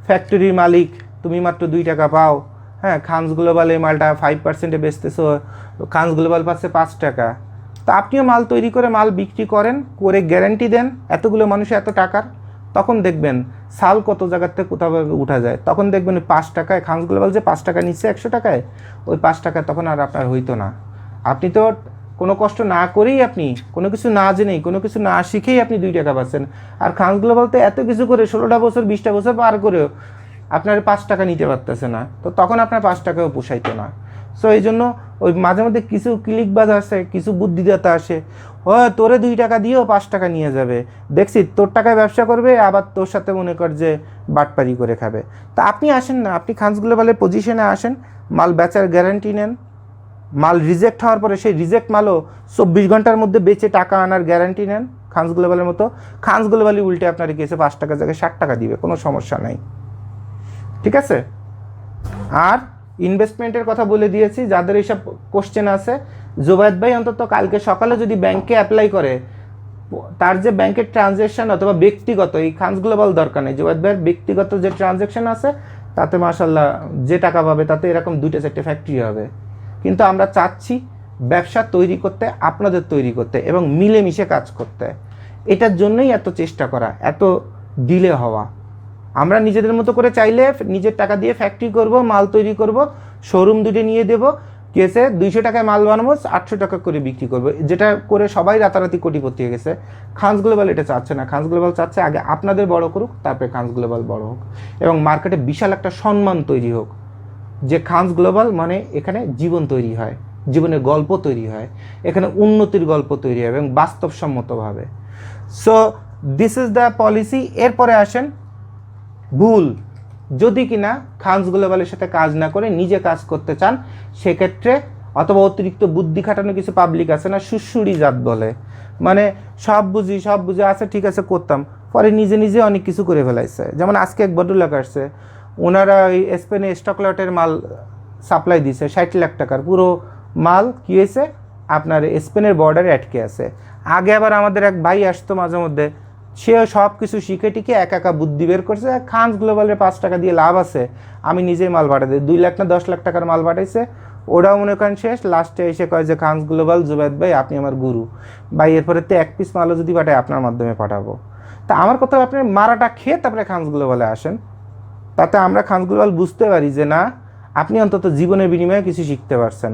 ফ্যাক্টরির মালিক তুমি মাত্র 2 টাকা পাও, হ্যাঁ খানস গ্লোবাল এই মালটা 5%-এ বেচতেছো, খানস গ্লোবাল পাচ্ছে 5 টাকা। তো আপনিও মাল তৈরি করে মাল বিক্রি করেন, করে গ্যারান্টি দেন এতগুলো মানুষের এত টাকার, তখন দেখবেন সাল কত জায়গার থেকে কোথাও উঠা যায়। তখন দেখবেন 5 টাকায় খানস গ্লোবাল যে 5 টাকা নিচ্ছে 100 টাকায়, ওই 5 টাকা তখন আর আপনার হইতো না। আপনি তো কোনো কষ্ট না করেই, আপনি কোনো কিছু না জেনেই, কোনো কিছু না শিখেই আপনি 2 টাকা পাচ্ছেন। আর খানস গ্লোবাল তো এত কিছু করে 16টা বছর 20টা বছর পার করেও আপনার 5 টাকা নিতে পারতেছে না, তো তখন আপনার 5 টাকাও পোষাইতো না। সো এই জন্য ওই মাঝে মধ্যে কিছু ক্লিকবাজ আসে, কিছু বুদ্ধিদাতা আসে, ও তোরে 2 টাকা দিয়েও 5 টাকা নিয়ে যাবে, দেখছি তোর টাকায় ব্যবসা করবে, আবার তোর সাথে মনে কর যে বাটপারি করে খাবে। তা আপনি আসেন না, আপনি খানস গ্লোবালের পজিশনে আসেন, মাল বেচার গ্যারান্টি নেন, মাল রিজেক্ট হওয়ার পরে সেই রিজেক্ট মালও 24 ঘন্টার মধ্যে বেচে টাকা আনার গ্যারান্টি নেন খানস গ্লোবালের মতো। খানস গ্লোবালই উল্টে আপনার কেসে 5 টাকার জায়গায় 60 টাকা দিবে, কোনো সমস্যা নাই, ঠিক আছে। আর ইনভেস্টমেন্টের কথা বলে দিয়েছি, যাদের এইসব কোশ্চেন আছে, জোবায়েদ ভাই অন্তত কালকে সকালে যদি ব্যাংকে অ্যাপ্লাই করে, তার যে ব্যাংকের ট্রানজ্যাকশন অথবা ব্যক্তিগত, এই খানস গ্লোবাল দরকার নেই, জোবায়েদ ভাইয়ের ব্যক্তিগত যে ট্রানজ্যাকশন আছে তাতে মাশাল্লাহ যে টাকা পাবে তাতে এরকম 2-4টে ফ্যাক্টরি হবে। কিন্তু আমরা চাচ্ছি ব্যবসা তৈরি করতে, আপনাদের তৈরি করতে এবং মিলেমিশে কাজ করতে। এটার জন্যই এত চেষ্টা করা, এত ডিলে হওয়া। আমরা নিজেদের মতো করে চাইলে নিজের টাকা দিয়ে ফ্যাক্টরি করব, মাল তৈরি করব, শোরুম দুটো নিয়ে দেবো, কেসে 200 টাকায় মাল বানাবো, 800 টাকা করে বিক্রি করবো, যেটা করে সবাই রাতারাতি কোটিপতি হয়ে গেছে। খানস গ্লোবাল এটা চাচ্ছে না। খানস গ্লোবাল চাচ্ছে আগে আপনাদের বড় করুক, তারপরে খানস গ্লোবাল বড় হোক এবং মার্কেটে বিশাল একটা সম্মান তৈরি হোক, যে খানস গ্লোবাল মানে এখানে জীবন তৈরি হয়, জীবনের গল্প তৈরি হয়, এখানে উন্নতির গল্প তৈরি হয় এবং বাস্তবসম্মতভাবে। So this is the policy. এরপরে আসেন ভুল, যদি কিনা খানস গ্লোবালের সাথে কাজ না করে নিজে কাজ করতে চান, সেক্ষেত্রে অথবা অতিরিক্ত বুদ্ধি খাটানো কিছু পাবলিক আছে না, সুশুড়ি জাত বলে, মানে সব বুঝি আছে, ঠিক আছে করতাম, পরে নিজে নিজে অনেক কিছু করে ফেলাইছে। যেমন আজকে এক ভদ্রলোক আসছে, ওনারা ওই স্পেনে স্টক লটের মাল সাপ্লাই দিছে 60 লাখ টাকার, পুরো মাল কী হয়েছে আপনার স্পেনের বর্ডারে আটকে আছে। আগে আবার আমাদের এক ভাই আসতো মাঝে মধ্যে, সেও সব কিছু শিখে টিকে একা বুদ্ধি বের করছে, খানস গ্লোবালের 5 টাকা দিয়ে লাভ আছে, আমি নিজেই মাল পাঠাই দিই, 2 লাখ না 10 লাখ টাকার মাল পাঠাইছে, ওরাও মনে করেন শেষ। লাস্টে এসে কয় যে খানস গ্লোবাল জুবায়েদ ভাই আপনি আমার গুরু ভাই, এরপরে তো 1 পিস মালও যদি পাঠাই আপনার মাধ্যমে পাঠাবো। তা আমার কথা, আপনি মারাটা খেয়ে তারপরে খানস গ্লোবালে আসেন, তাতে আমরা খানস গ্লোবাল বুঝতে পারি যে না, আপনি অন্তত জীবনের বিনিময়ে কিছু শিখতে পারছেন।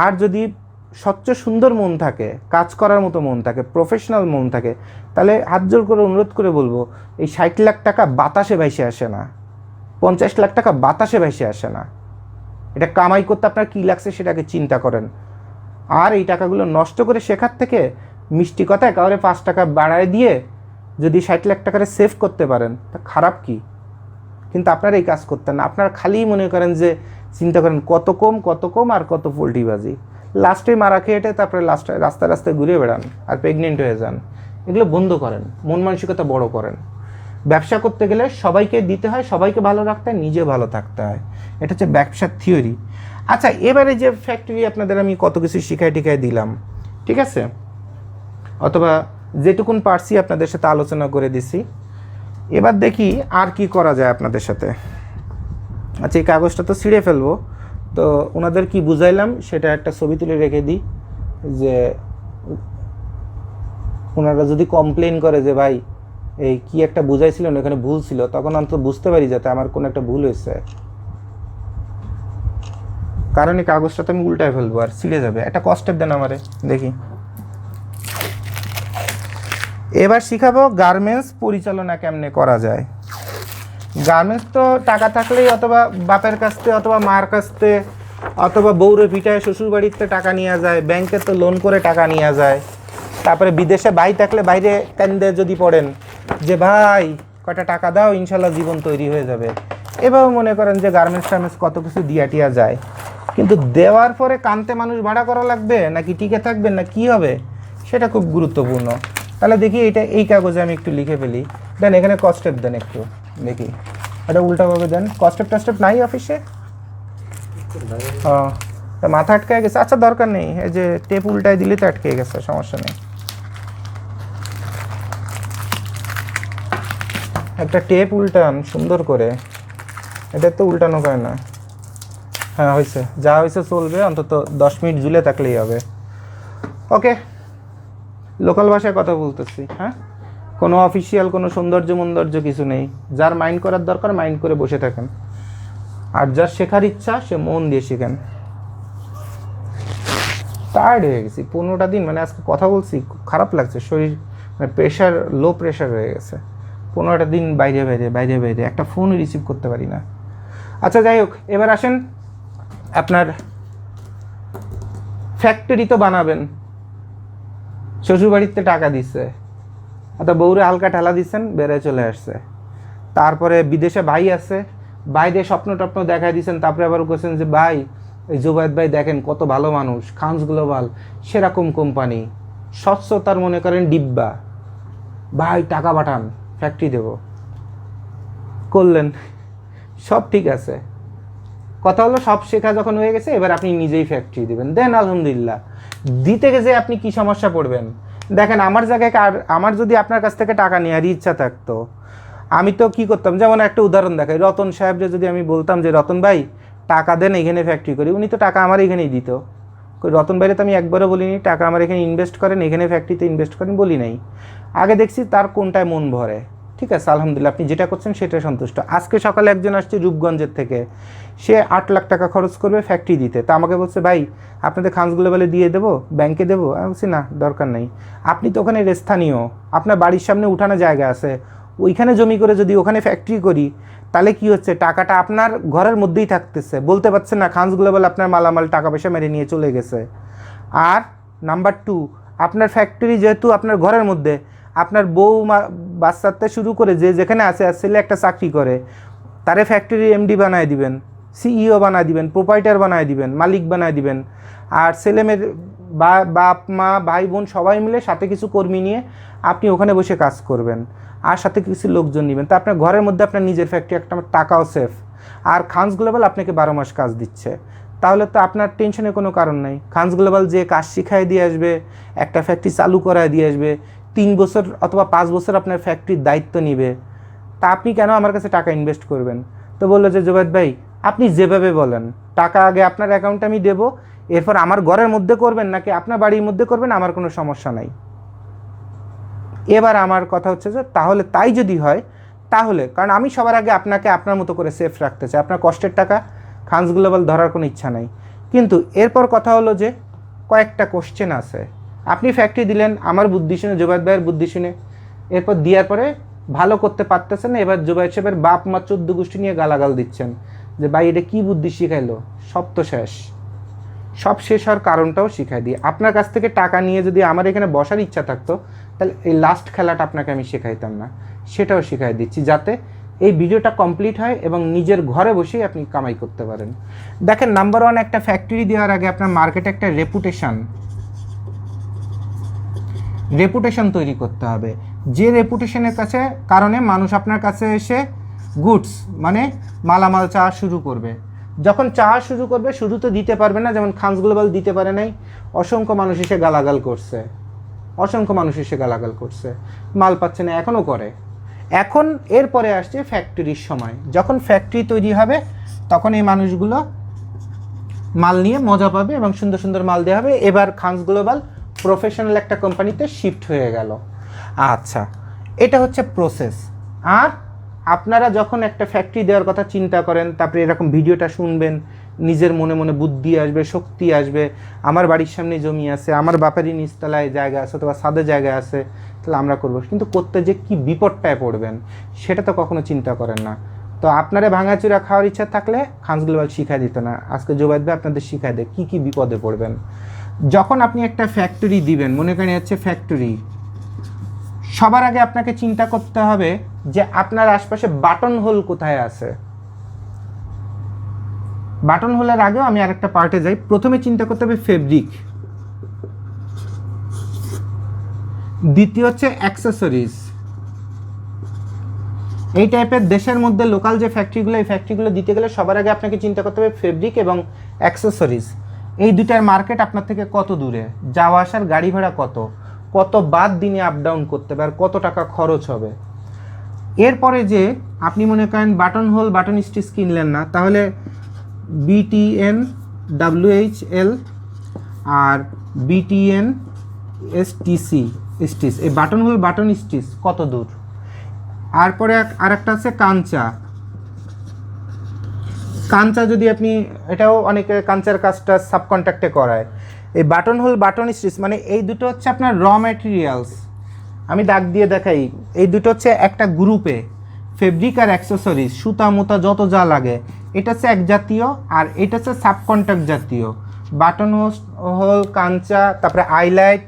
আর যদি স্বচ্ছ সুন্দর মন থাকে, কাজ করার মতো মন থাকে, প্রফেশনাল মন থাকে, তাহলে হাত জোর করে অনুরোধ করে বলবো, এই 60 লাখ টাকা বাতাসে ভাইসে আসে না, 50 লাখ টাকা বাতাসে ভাইসে আসে না। এটা কামাই করতে আপনার কী লাগছে সেটাকে চিন্তা করেন। আর এই টাকাগুলো নষ্ট করে শেখার থেকে মিষ্টি কথায় কাউরে 5 টাকা বাড়ায় দিয়ে যদি 60 লাখ টাকারে সেভ করতে পারেন, তা খারাপ কি? কিন্তু আপনারা এই কাজ করতেন না, আপনারা খালি মনে করেন যে চিন্তা করেন কত কম আর কত পোল্ট্রিবাজি, লাস্টে মারা খেয়েটে তারপরে রাস্তায় ঘুরে বেড়ান আর প্রেগনেন্ট হয়ে যান। এগুলো বন্ধ করেন, মন মানসিকতা বড় করেন। ব্যবসা করতে গেলে সবাইকে দিতে হয়, সবাইকে ভালো রাখতে হয়, নিজে ভালো থাকতে হয়। এটা হচ্ছে ব্যবসার থিওরি। আচ্ছা, এবারে যে ফ্যাক্টরি আপনাদের আমি কত কিছু শিখাই দিলাম, ঠিক আছে, অথবা যেটুকুন পারছি আপনাদের সাথে আলোচনা করে দিছি। এবার দেখি আর কি করা যায় আপনাদের সাথে। আচ্ছা, এই কাগজটা তো ছিঁড়ে ফেলবো, তো ওনাদের কি বুঝাইলাম সেটা একটা ছবি তুলে রেখে দিই, যে ওনারা যদি কমপ্লেন করে যে ভাই এই কি একটা বুঝাইছিলেন এখানে ভুল ছিল, তখন অন্তত বুঝতে পারি যাতে আমার কোনো একটা ভুল হয়েছে। কারণ এই কাগজটা তো আমি উল্টায় ফেলবো আর ছিঁড়ে যাবে। একটা কষ্টের দেন আমারে, দেখি। এবার শিখাবো গার্মেন্টস পরিচালনা কেমনে করা যায়। গার্মেন্টস তো টাকা থাকলেই অথবা বাপের কাছ থেকে অথবা মার কাছ থেকে অথবা বউরে পিঠায় শ্বশুর বাড়িতে টাকা নেওয়া যায়, ব্যাংকে তো লোন করে টাকা নেওয়া যায়, তারপরে বিদেশে ভাই থাকলে বাইরে কেন্দ্রে যদি পড়েন যে ভাই কয়টা টাকা দাও ইনশাল্লাহ জীবন তৈরি হয়ে যাবে, এভাবে মনে করেন যে গার্মেন্টস কত কিছু দিয়া টিয়া যায়। কিন্তু দেওয়ার পরে কানতে মানুষ ভাড়া করা লাগবে নাকি টিকে থাকবেন না কি হবে সেটা খুব গুরুত্বপূর্ণ। তাহলে দেখি এটা এই কাগজে আমি একটু লিখে ফেলি। দেন এখানে কস্টেপ দেন একটু দেখি, এটা উল্টাভাবে দেন। কস্টেপ টাস্টেপ নাই অফিসে? হ্যাঁ, তা মাথা আটকে গেছে। আচ্ছা দরকার নেই, এই যে টেপ উল্টায় দিলে তো আটকে গেছে, সমস্যা নেই। একটা টেপ উল্টান সুন্দর করে, এটা তো উল্টানো হয় না। হ্যাঁ হয়েছে, যা হয়েছে চলবে, অন্তত 10 মিনিট ঝুলে থাকলেই হবে। ওকে, লোকাল ভাষায় কথা বলতেছি। হ্যাঁ, কোনো অফিসিয়াল কোনো সৌন্দর্য কিছু নেই। যার মাইন্ড করার দরকার মাইন্ড করে বসে থাকেন, আর যার শেখার ইচ্ছা সে মন দিয়ে শেখেন। টায়ার্ড হয়ে গেছি 15টা দিন, মানে আজকে কথা বলছি খুব খারাপ লাগছে, শরীর মানে প্রেশার, লো প্রেশার হয়ে গেছে। 15টা দিন বাইরে বাইরে একটা ফোন রিসিভ করতে পারি না। আচ্ছা যাই হোক, এবার আসেন আপনার ফ্যাক্টরি তো বানাবেন, শ্বশুরবাড়িতে টাকা দিচ্ছে, অর্থাৎ বউরে হালকা ঠেলা দিচ্ছেন, বেড়ে চলে আসছে। তারপরে বিদেশে ভাই আছে, বাইরে স্বপ্ন টপ্ন দেখা দিচ্ছেন, তারপরে আবার বলছেন যে ভাই এই জুবায়েদ ভাই দেখেন কত ভালো মানুষ, খানস গ্লোবাল সেরকম কোম্পানি, স্বচ্ছতার মনে করেন ডিব্বা, ভাই টাকা পাঠান ফ্যাক্টরি দেব, করলেন, সব ঠিক আছে। কথা হলো সব শেখা যখন হয়ে গেছে, এবার আপনি নিজেই ফ্যাক্টরি দেবেন, দেন আলহামদুলিল্লাহ। দিতে গেছে আপনি কি সমস্যা পড়বেন? দেখেন আমার জায়গায় আমার যদি আপনার কাছ থেকে টাকা নেওয়ার ইচ্ছা থাকতো, আমি তো কি করতাম, যেমন একটা উদাহরণ দেখাই, রতন সাহেবরে যদি আমি বলতাম যে রতন ভাই টাকা দেন এখানে ফ্যাক্টরি করি, উনি তো টাকা আমার এখানেই দিত। রতন ভাইরে তো আমি একবারও বলিনি টাকা আমার এখানে ইনভেস্ট করেন, এখানে ফ্যাক্টরিতে ইনভেস্ট করেন, বলি নাই। আগে দেখছি তার কোনটায় মন ভরে। ঠিক আছে, আলহামদুলিল্লাহ, আপনি যেটা করছেন সেটা সন্তুষ্ট। আজকে সকালে একজন আসছে রূপগঞ্জের থেকে, সে 8 লাখ টাকা খরচ করবে ফ্যাক্টরি দিতে, তা আমাকে বলছে ভাই আপনাদের খানস গ্লোবালে দিয়ে দেবো, ব্যাংকে দেবো। আমি বলছি না দরকার নেই, আপনি তো ওখানে স্থানীয়, আপনার বাড়ির সামনে উঠানো জায়গা আছে, ওইখানে জমি করে যদি ওখানে ফ্যাক্টরি করি তাহলে কি হচ্ছে, টাকাটা আপনার ঘরের মধ্যেই থাকতেছে, বলতে পারছেন না খানস গ্লোবাল আপনার মালামাল টাকা পয়সা মেরে নিয়ে চলে গেছে। আর নাম্বার 2, আপনার ফ্যাক্টরি যেহেতু আপনার ঘরের মধ্যে, আপনার বউ বাচ্চাতে শুরু করে যে যেখানে আছে, ছেলে একটা চাকরি করে, তারে ফ্যাক্টরি এমডি বানায় দিবেন, সিইও বানায় দিবেন, প্রোপাইটার বানায় দিবেন, মালিক বানায় দিবেন। আর ছেলেমেয়ের বাপ মা ভাই বোন সবাই মিলে সাথে কিছু কর্মী নিয়ে আপনি ওখানে বসে কাজ করবেন, আর সাথে কিছু লোকজন নেবেন। তা আপনার ঘরের মধ্যে আপনার নিজের ফ্যাক্টরি, একটা টাকাও সেফ, আর খানস গ্লোবাল আপনাকে 12 মাস কাজ দিচ্ছে। তাহলে তো আপনার টেনশনের কোনো কারণ নাই। খানস গ্লোবাল যে কাজ শিখাই দিয়ে আসবে, একটা ফ্যাক্টরি চালু করায় দিয়ে আসবে, 3 বছর অথবা 5 বছর আপনার ফ্যাক্টরির দায়িত্ব নিবে। তা আপনি কেন আমার কাছে টাকা ইনভেস্ট করবেন? তো বললো যে জুবায়েদ ভাই আপনি যেভাবে বলেন, টাকা আগে আপনার অ্যাকাউন্টে আমি দেবো, এরপর আমার ঘরের মধ্যে করবেন নাকি আপনার বাড়ির মধ্যে করবেন, আমার কোনো সমস্যা নাই। এবার আমার কথা হচ্ছে যে তাহলে তাই যদি হয়, তাহলে কারণ আমি সবার আগে আপনাকে আপনার মতো করে সেফ রাখতে চাই, আপনার কষ্টের টাকা খানস গ্লোবাল ধরার কোনো ইচ্ছা নাই। কিন্তু এরপর কথা হলো যে কয়েকটা কোশ্চেন আছে। আপনি ফ্যাক্টরি দিলেন আমার বুদ্ধি শুনে, জুবায়েদ ভাইয়ের বুদ্ধি শুনে, এরপর দেওয়ার পরে ভালো করতে পারতেছেন না, এবার জুবায়েদ সাহেবের বাপ মা 14 গোষ্ঠী নিয়ে গালাগাল দিচ্ছেন যে ভাই এটা কী বুদ্ধি শিখাইলো, সব তো শেষ। সব শেষ হওয়ার কারণটাও শিখাই দিই। আপনার কাছ থেকে টাকা নিয়ে যদি আমার এখানে বসার ইচ্ছা থাকতো, তাহলে এই লাস্ট খেলাটা আপনাকে আমি শেখাইতাম না, সেটাও শিখাই দিচ্ছি, যাতে এই ভিডিওটা কমপ্লিট হয় এবং নিজের ঘরে বসেই আপনি কামাই করতে পারেন। দেখেন, নাম্বার 1, একটা ফ্যাক্টরি দেওয়ার আগে আপনার মার্কেটে একটা রেপুটেশন তৈরি করতে হবে। যে রেপুটেশনের কারণে মানুষ আপনার কাছে এসে গুডস মানে মালামাল চাওয়া শুরু করবে। যখন চাওয়া শুরু করবে, শুরু তো দিতে পারবে না, যেমন খানস গ্লোবাল দিতে পারে নাই, অসংখ্য মানুষ এসে গালাগাল করছে, মাল পাচ্ছে না, এখনও করে। এখন এরপরে আসছে ফ্যাক্টরির সময়, যখন ফ্যাক্টরি তৈরি হবে তখন এই মানুষগুলো মাল নিয়ে মজা পাবে এবং সুন্দর সুন্দর মাল দেওয়া হবে। এবার খানস গ্লোবাল প্রফেশনাল একটা কোম্পানিতে শিফট হয়ে গেল। আচ্ছা, এটা হচ্ছে প্রসেস। আর আপনারা যখন একটা ফ্যাক্টরি দেওয়ার কথা চিন্তা করেন, তারপরে এরকম ভিডিওটা শুনবেন, নিজের মনে মনে বুদ্ধি আসবে, শক্তি আসবে, আমার বাড়ির সামনে জমি আছে, আমার বাপেরই নিচতলায় জায়গা আছে অথবা ছাদে জায়গা আছে, তাহলে আমরা করবো। কিন্তু করতে যে কি বিপদটায় পড়বেন সেটা তো কখনো চিন্তা করেন না। তো আপনারা ভাঙাচুরা খাওয়ার ইচ্ছা থাকলে খানস গ্লোবাল শিখাই দিত না, আজকে জুবায়েদ ভাই আপনাদের শিখাই দেয় কী কী বিপদে পড়বেন। যখন আপনি একটা ফ্যাক্টরি দিবেন, মনে করেন হচ্ছে ফ্যাক্টরি, সবার আগে আপনাকে চিন্তা করতে হবে যে আপনার আশপাশে বাটন হোল কোথায় আছে। বাটন হোলের আগেও আমি আরেকটা পার্টে যাই। প্রথমে চিন্তা করতে হবে ফেব্রিক, দ্বিতীয় হচ্ছে অ্যাক্সেসরিজ। এই টাইপের দেশের মধ্যে লোকাল যে ফ্যাক্টরিগুলো, এই ফ্যাক্টরিগুলো দিতে গেলে সবার আগে আপনাকে চিন্তা করতে হবে ফেব্রিক এবং অ্যাক্সেসরিজ। এই দুটার মার্কেট আপনার থেকে কত দূরে, যাওয়া আসার গাড়ি ভাড়া কত বাদ দিনে আপ ডাউন করতে হবে, আর কত টাকা খরচ হবে। এরপরে যে আপনি মনে করেন বাটন হোল বাটন স্টিচ কিনলেন না, তাহলে BTN WHL আর BTN STC স্টিচ, এই বাটন হোল বাটন স্টিচ কত দূর। তারপরে আরেকটা আছে কাঞ্চা যদি আপনি, এটাও অনেকে কাঞ্চার কাজটা সাবকন্ট্রাক্টে করায়। এই বাটন হোল বাটন স্টিচ মানে এই দুটো হচ্ছে আপনার র ম্যাটেরিয়ালস। আমি দাগ দিয়ে দেখাই, এই দুটো হচ্ছে একটা গ্রুপে, ফেব্রিক আর অ্যাক্সেসরিজ, সুতা মুতা যত যা লাগে, এটা হচ্ছে এক জাতীয়, আর এটা হচ্ছে সাবকন্ট্রাক্ট জাতীয়। বাটন হোল, কাঞ্চা, তারপরে আইলাইট,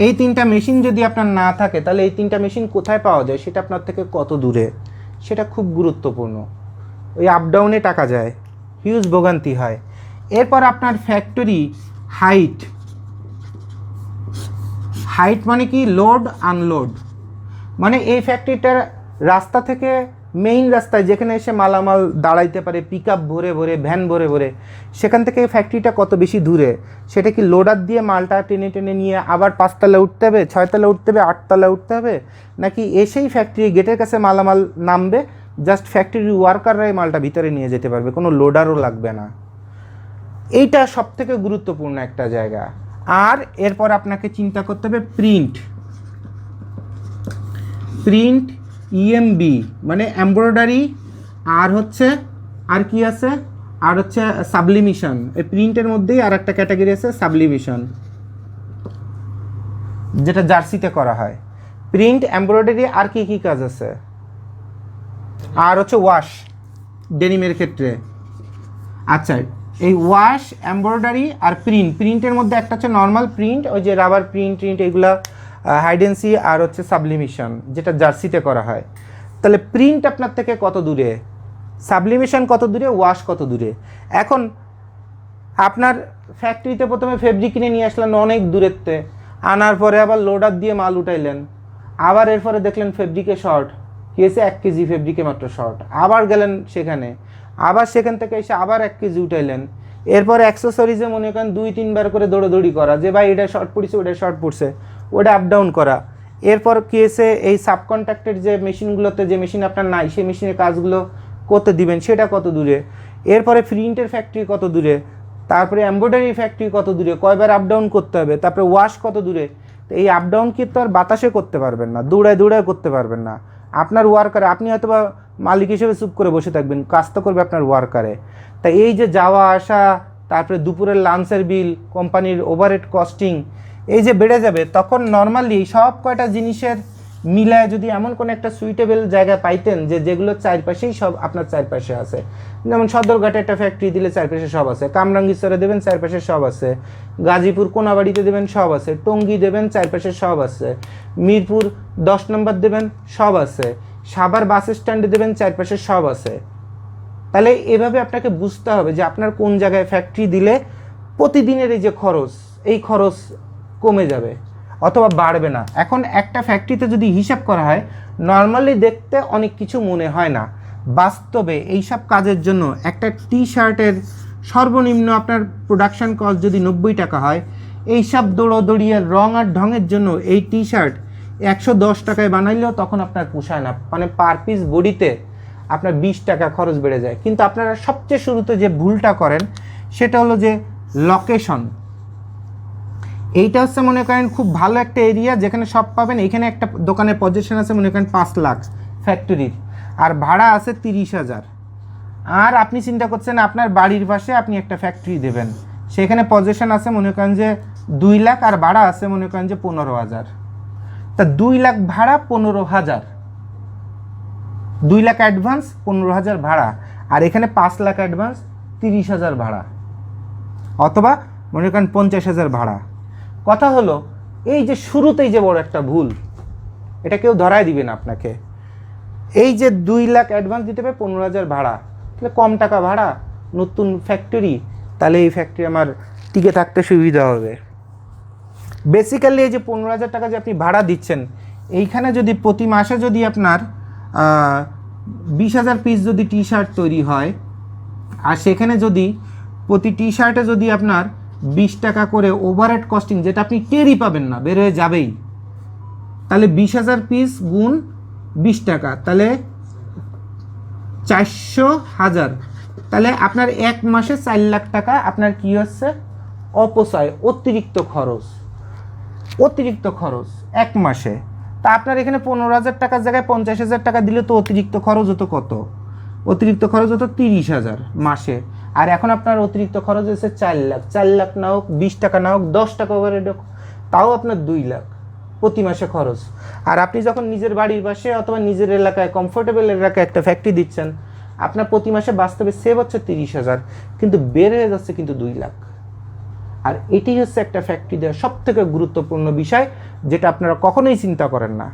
এই তিনটা মেশিন যদি আপনার না থাকে তাহলে এই তিনটা মেশিন কোথায় পাওয়া যায়, সেটা আপনার থেকে কত দূরে, সেটা খুব গুরুত্বপূর্ণ। ওই আপ ডাউনে টাকা যায়, হিউজ ভোগান্তি হয়। এরপর আপনার ফ্যাক্টরি হাইট মানে কি, লোড আনলোড, মানে এই ফ্যাক্টরিটার রাস্তা থেকে মেইন রাস্তায় যেখানে এসে মালামাল দাঁড়াইতে পারে, পিক আপ ভরে ভরে, ভ্যান ভরে ভরে, সেখান থেকে ফ্যাক্টরিটা কত বেশি দূরে, সেটা কি লোডার দিয়ে মালটা টেনে টেনে নিয়ে আবার 5 তলা উঠতে হবে, 6 তলা উঠতে হবে, 8 তলা উঠতে হবে, নাকি এসেই ফ্যাক্টরি গেটের কাছে মালামাল নামবে, জাস্ট ফ্যাক্টরির ওয়ার্কাররাই মালটা ভিতরে নিয়ে যেতে পারবে, কোনো লোডারও লাগবে না। এইটা সবথেকে গুরুত্বপূর্ণ একটা জায়গা। আর এরপর আপনাকে চিন্তা করতে হবে প্রিন্ট EMB মানে এমব্রয়ডারি, আর হচ্ছে আর কি আছে, আর হচ্ছে সাবলিমেশন। এই প্রিন্টের মধ্যেই আর একটা ক্যাটাগরি আছে সাবলিমেশন, যেটা জার্সিতে করা হয়। প্রিন্ট, এমব্রয়ডারি, আর কি কি কাজ আছে, আর হচ্ছে ওয়াশ ডেনিমের ক্ষেত্রে। আচ্ছা, এই ওয়াশ, এমব্রয়ডারি আর প্রিন্টের মধ্যে একটা হচ্ছে নর্মাল প্রিন্ট, ওই যে রাবার প্রিন্ট এগুলা হাইডেন্সি, আর হচ্ছে সাবলিমেশন যেটা জার্সিতে করা হয়। তাহলে প্রিন্ট আপনার থেকে কত দূরে, সাবলিমেশন কত দূরে, ওয়াশ কত দূরে। এখন আপনার ফ্যাক্টরিতে প্রথমে ফেব্রিক কিনে নিয়ে আসলেন অনেক দূরেতে, আনার পরে আবার লোডার দিয়ে মাল উঠাইলেন, আবার এরপরে দেখলেন ফেব্রিকে শর্ট, কি হয়েছে 1 কেজি ফেব্রিকে মাত্র শর্ট, আবার গেলেন সেখানে, আবার সেখান থেকে এসে আবার 1 কেজি উঠাইলেন। এরপরে অ্যাক্সেসরিজে মনে করেন 2-3 বার করে দৌড়াদৌড়ি করা, যে ভাই এটা শর্ট পড়ছে, ওটা শর্ট পড়ছে, ওটা আপ ডাউন করা। এরপর কি হয়েছে, এই সাবকন্ট্রাক্টের যে মেশিনগুলোতে, যে মেশিন আপনার নাই, সেই মেশিনের কাজগুলো করতে দিবেন, সেটা কত দূরে। এরপরে প্রিন্টের ফ্যাক্টরি কত দূরে, তারপরে এমব্রয়ডারি ফ্যাক্টরি কত দূরে, কয়বার আপ ডাউন করতে হবে, তারপরে ওয়াশ কত দূরে। তো এই আপ ডাউন কি তো আর বাতাসে করতে পারবেন না, দৌড়ায় করতে পারবেন না। আপনার ওয়ার্কারে, আপনি হয়তো বা মালিক হিসেবে চুপ করে বসে থাকবেন, কাজ তো করবে আপনার ওয়ার্কারে। তাই এই যে যাওয়া আসা, তারপরে দুপুরের লাঞ্চের বিল, কোম্পানির ওভারহেড কস্টিং, এই যে বেড়ে যাবে, তখন নর্মালি সব কয়টা জিনিসের মিলায় যদি এমন কোনো একটা সুইটেবল জায়গা পাইতেন, যেগুলো চারপাশেই সব আপনার চারপাশে আছে, যেমন সদরঘাটে একটা ফ্যাক্টরি দিলে চারপাশে সব আছে, কামরাঙ্গীরচরে দেবেন চারপাশে সব আছে, গাজীপুর কোনাবাড়িতে দেবেন সব আছে, টঙ্গী দেবেন চারপাশে সব আছে, মিরপুর 10 নম্বর দেবেন সব আছে, সাভার বাস স্ট্যান্ডে দেবেন চারপাশে সব আছে। তাহলে এভাবে আপনাকে বুঝতে হবে যে আপনার কোন জায়গায় ফ্যাক্টরি দিলে প্রতিদিনের এই যে খরচ, এই খরচ কমে যাবে অথবা বাড়বে না। এখন একটা ফ্যাক্টরিতে যদি হিসাব করা হয়, নর্মালি দেখতে অনেক কিছু মনে হয় না, বাস্তবে এইসব কাজের জন্য একটা টি-শার্টের সর্বনিম্ন আপনার প্রোডাকশন কস্ট যদি 90 টাকা হয়, এইসব দৌড়োদৌড়িয়ে রং আর ঢঙের জন্য এই টি-শার্ট 110 টাকায় বানাইলেও তখন আপনার পোষায় না, মানে পার পিস বডিতে আপনার 20 টাকা খরচ বেড়ে যায়। কিন্তু আপনারা সবচেয়ে শুরুতে যে ভুলটা করেন সেটা হলো যে লোকেশন। এইটা হচ্ছে মনে করেন খুব ভালো একটা এরিয়া যেখানে সব পাবেন, এখানে একটা দোকানের পজিশন আছে মনে করেন 5 লাখ ফ্যাক্টরির, আর ভাড়া আছে 30,000। আর আপনি চিন্তা করছেন আপনার বাড়ির পাশে আপনি একটা ফ্যাক্টরি দেবেন, সেখানে পজিশন আছে মনে করেন যে 2 লাখ, আর ভাড়া আছে মনে করেন যে 15,000। তা 2 লাখ ভাড়া, 15,000, 2 লাখ অ্যাডভান্স, 15,000 ভাড়া, আর এখানে 5 লাখ অ্যাডভান্স, 30,000 ভাড়া, অথবা মনে করেন 50,000 ভাড়া। কথা হলো এই যে শুরুতেই যে বড় একটা ভুল, এটা কেউ ধরায় দিবে না আপনাকে। এই যে 2 লাখ অ্যাডভান্স দিতে হবে, 15,000 ভাড়া, তাহলে কম টাকা ভাড়া, নতুন ফ্যাক্টরি, তাহলে এই ফ্যাক্টরি আমার টিকে থাকতে সুবিধা হবে। বেসিক্যালি এই যে 15,000 টাকা যে আপনি ভাড়া দিচ্ছেন, এইখানে যদি প্রতি মাসে যদি আপনার 20,000 পিস যদি টি শার্ট তৈরি হয়, আর সেখানে যদি প্রতি টি শার্টে যদি আপনার 20 টাকা করে ওভারহেড কস্টিং, যেটা আপনি টেরই পাবেন না, বের হয়ে যাবেই, তাহলে 20,000 পিস গুণ 20 টাকা, তাহলে 400,000, তাহলে আপনার এক মাসে 4 লাখ টাকা আপনার কি হচ্ছে অপচয়, অতিরিক্ত খরচ এক মাসে। তা আপনার এখানে 15,000 টাকার জায়গায় 50,000 টাকা দিলে তো অতিরিক্ত খরচ হতো কত? অতিরিক্ত খরচ হতো 30,000 মাসে। আর এখন আপনার অতিরিক্ত খরচ হচ্ছে 4 লাখ। 4 লাখ না হোক, 20 টাকা না হোক, 10 টাকা ওভারহেড হোক, তাও আপনার 2 লাখ প্রতি মাসে খরচ। আর আপনি যখন নিজের বাড়ির পাশে অথবা নিজের এলাকায় কমফোর্টেবল এলাকায় একটা ফ্যাক্টরি দিচ্ছেন, আপনার প্রতি মাসে বাস্তবে সেভ হচ্ছে 30,000, কিন্তু বের হয়ে যাচ্ছে কিন্তু 2 লাখ। আর এটি হচ্ছে একটা ফ্যাক্টরি দেওয়ার সবথেকে গুরুত্বপূর্ণ বিষয়, যেটা আপনারা কখনোই চিন্তা করেন না।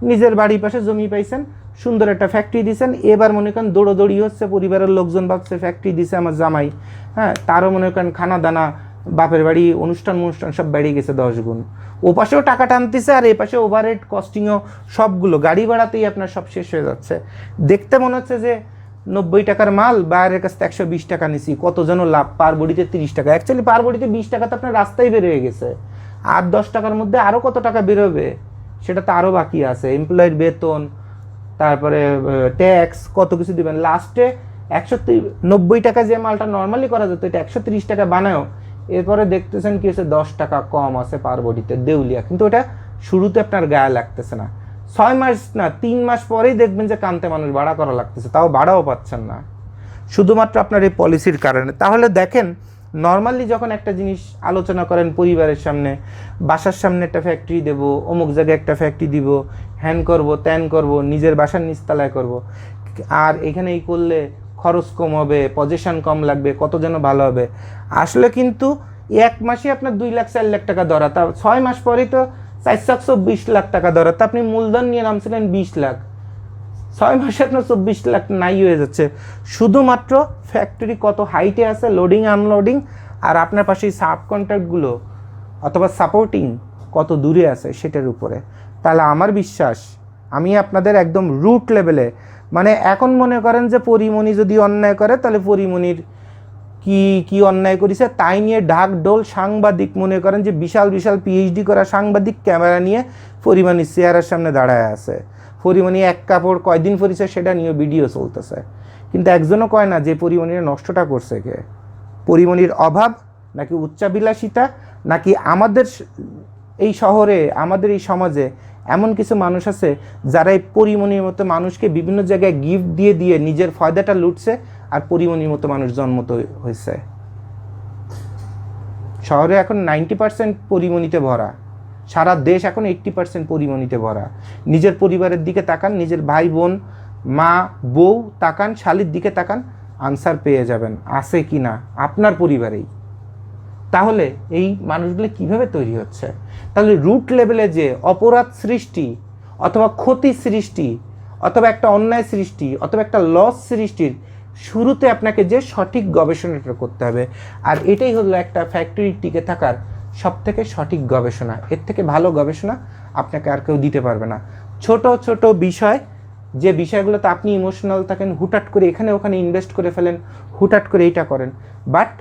নিজের বাড়ির পাশে জমি পাইছেন, সুন্দর একটা ফ্যাক্টরি দিয়েছেন, এবার মনে করেন দৌড়োদৌড়ি হচ্ছে, পরিবারের লোকজন ভাবছে ফ্যাক্টরি দিছে আমার জামাই, হ্যাঁ, তারও মনে করেন খানা দানা, বাপের বাড়ি অনুষ্ঠান সব বেড়ে গেছে 10 গুণ। ও পাশেও টাকা টানতেছে, আর এ পাশে ওভারহেড কস্টিংও সবগুলো গাড়ি ভাড়াতেই আপনার সব শেষ হয়ে যাচ্ছে। দেখতে মনে হচ্ছে যে 90 টাকার মাল বাইরের কাছ থেকে 120 টাকা নিছি, কত যেন লাভ, পার বডিতে 30 টাকা। অ্যাকচুয়ালি পার বডিতে 20 টাকা তো আপনার রাস্তায় বের হয়ে গেছে, আর 10 টাকার মধ্যে আরও কত টাকা বেরোবে সেটা তো আরও বাকি আছে, এমপ্লয়ের বেতন, তারপরে ট্যাক্স, কত কিছু দিবেন। লাস্টে 190 টাকা যে মালটা নর্মালি করা যেত, এটা 130 টাকা বানায়ও, এরপরে দেখতেছেন কি হচ্ছে 10 টাকা কম আছে পার বডিতে, দেউলিয়া। কিন্তু ওটা শুরুতে আপনার গায়ে লাগতেছে না, 6 মাস না 3 মাস পরেই দেখবেন যে কান্তে মানুষ ভাড়া করা লাগতেছে, তাও ভাড়াও পাচ্ছেন না, শুধুমাত্র আপনার এই পলিসির কারণে। তাহলে দেখেন, নর্মালি যখন একটা জিনিস আলোচনা করেন পরিবারের সামনে, বাসার সামনে একটা ফ্যাক্টরি দেবো, অমুক জায়গায় একটা ফ্যাক্টরি দিব, হ্যান করব, ত্যান করব, নিজের বাসার নিচতলায় করব, আর এখানে এই করলে খরচ কম হবে, পজিশন কম লাগবে, কত যেন ভালো হবে। আসলে কিন্তু এক মাসে আপনার 2 লাখ 4 লাখ টাকা ধরা, তা 6 মাস পরেই তো 420 লাখ টাকা ধরা, তা আপনি মূলধন নিয়ে নামছিলেন 20 লাখ, 6 মাসে আপনার 24 লাখ নাই হয়ে যাচ্ছে, শুধুমাত্র ফ্যাক্টরি কত হাইটে আছে, লোডিং আনলোডিং, আর আপনার পাশে সাব কন্ট্রাক্টগুলো অথবা সাপোর্টিং কত দূরে আছে সেটার উপরে। তাহলে আমার বিশ্বাস, আমি আপনাদের একদম রুট লেভেলে, মানে এখন মনে করেন যে পরিমণি যদি অন্যায় করে, তাহলে পরিমণির কি অন্যায় করেছে তাই নিয়ে ঢাক ঢোল সাংবাদিক, মনে করেন যে বিশাল বিশাল পিএইচডি করা সাংবাদিক ক্যামেরা নিয়ে পরিমণির চেয়ারের সামনে দাঁড়ায় আছে, পরিমণি এক কাপড় কয়দিন পরিছে সেটা নিয়ে ভিডিও চলতেছে, কিন্তু একজনও কয় না যে পরিমণির নষ্টটা করছে কে। পরিমণির অভাব, নাকি উচ্চাবিলাসিতা, নাকি আমাদের এই শহরে, আমাদের এই সমাজে এমন কিছু মানুষ আছে যারা এই পরিমণির মতো মানুষকে বিভিন্ন জায়গায় গিফট দিয়ে দিয়ে নিজের ফয়দাটা লুটছে, আর পরিমণির মতো মানুষ জন্মত হয়েছে। শহরে এখন 90% পরিমণিতে ভরা, সারা দেশ এখন 80% পরিমণিতে ভরা। নিজের পরিবারের দিকে তাকান, নিজের ভাই বোন, মা বউ তাকান, শালির দিকে তাকান, আনসার পেয়ে যাবেন আছে কি না আপনার পরিবারেই। তাহলে এই মানুষগুলো কিভাবে তৈরি হচ্ছে? তাহলে রুট লেভেলে যে অপরাধ সৃষ্টি অথবা ক্ষতি সৃষ্টি অথবা একটা অন্যায় সৃষ্টি অথবা একটা লস সৃষ্টির শুরুতে আপনাকে যে সঠিক গবেষণাটা করতে হবে, আর এটাই হলো একটা ফ্যাক্টরি টিকে থাকার সবথেকে সঠিক গবেষণা। এর থেকে ভালো গবেষণা আপনাকে আর কেউ দিতে পারবে না। ছোট ছোট বিষয়, যে বিষয়গুলোতে আপনি ইমোশনাল থাকেন, হুটহাট করে এখানে ওখানে ইনভেস্ট করে ফেলেন, হুটহাট করে এইটা করেন, বাট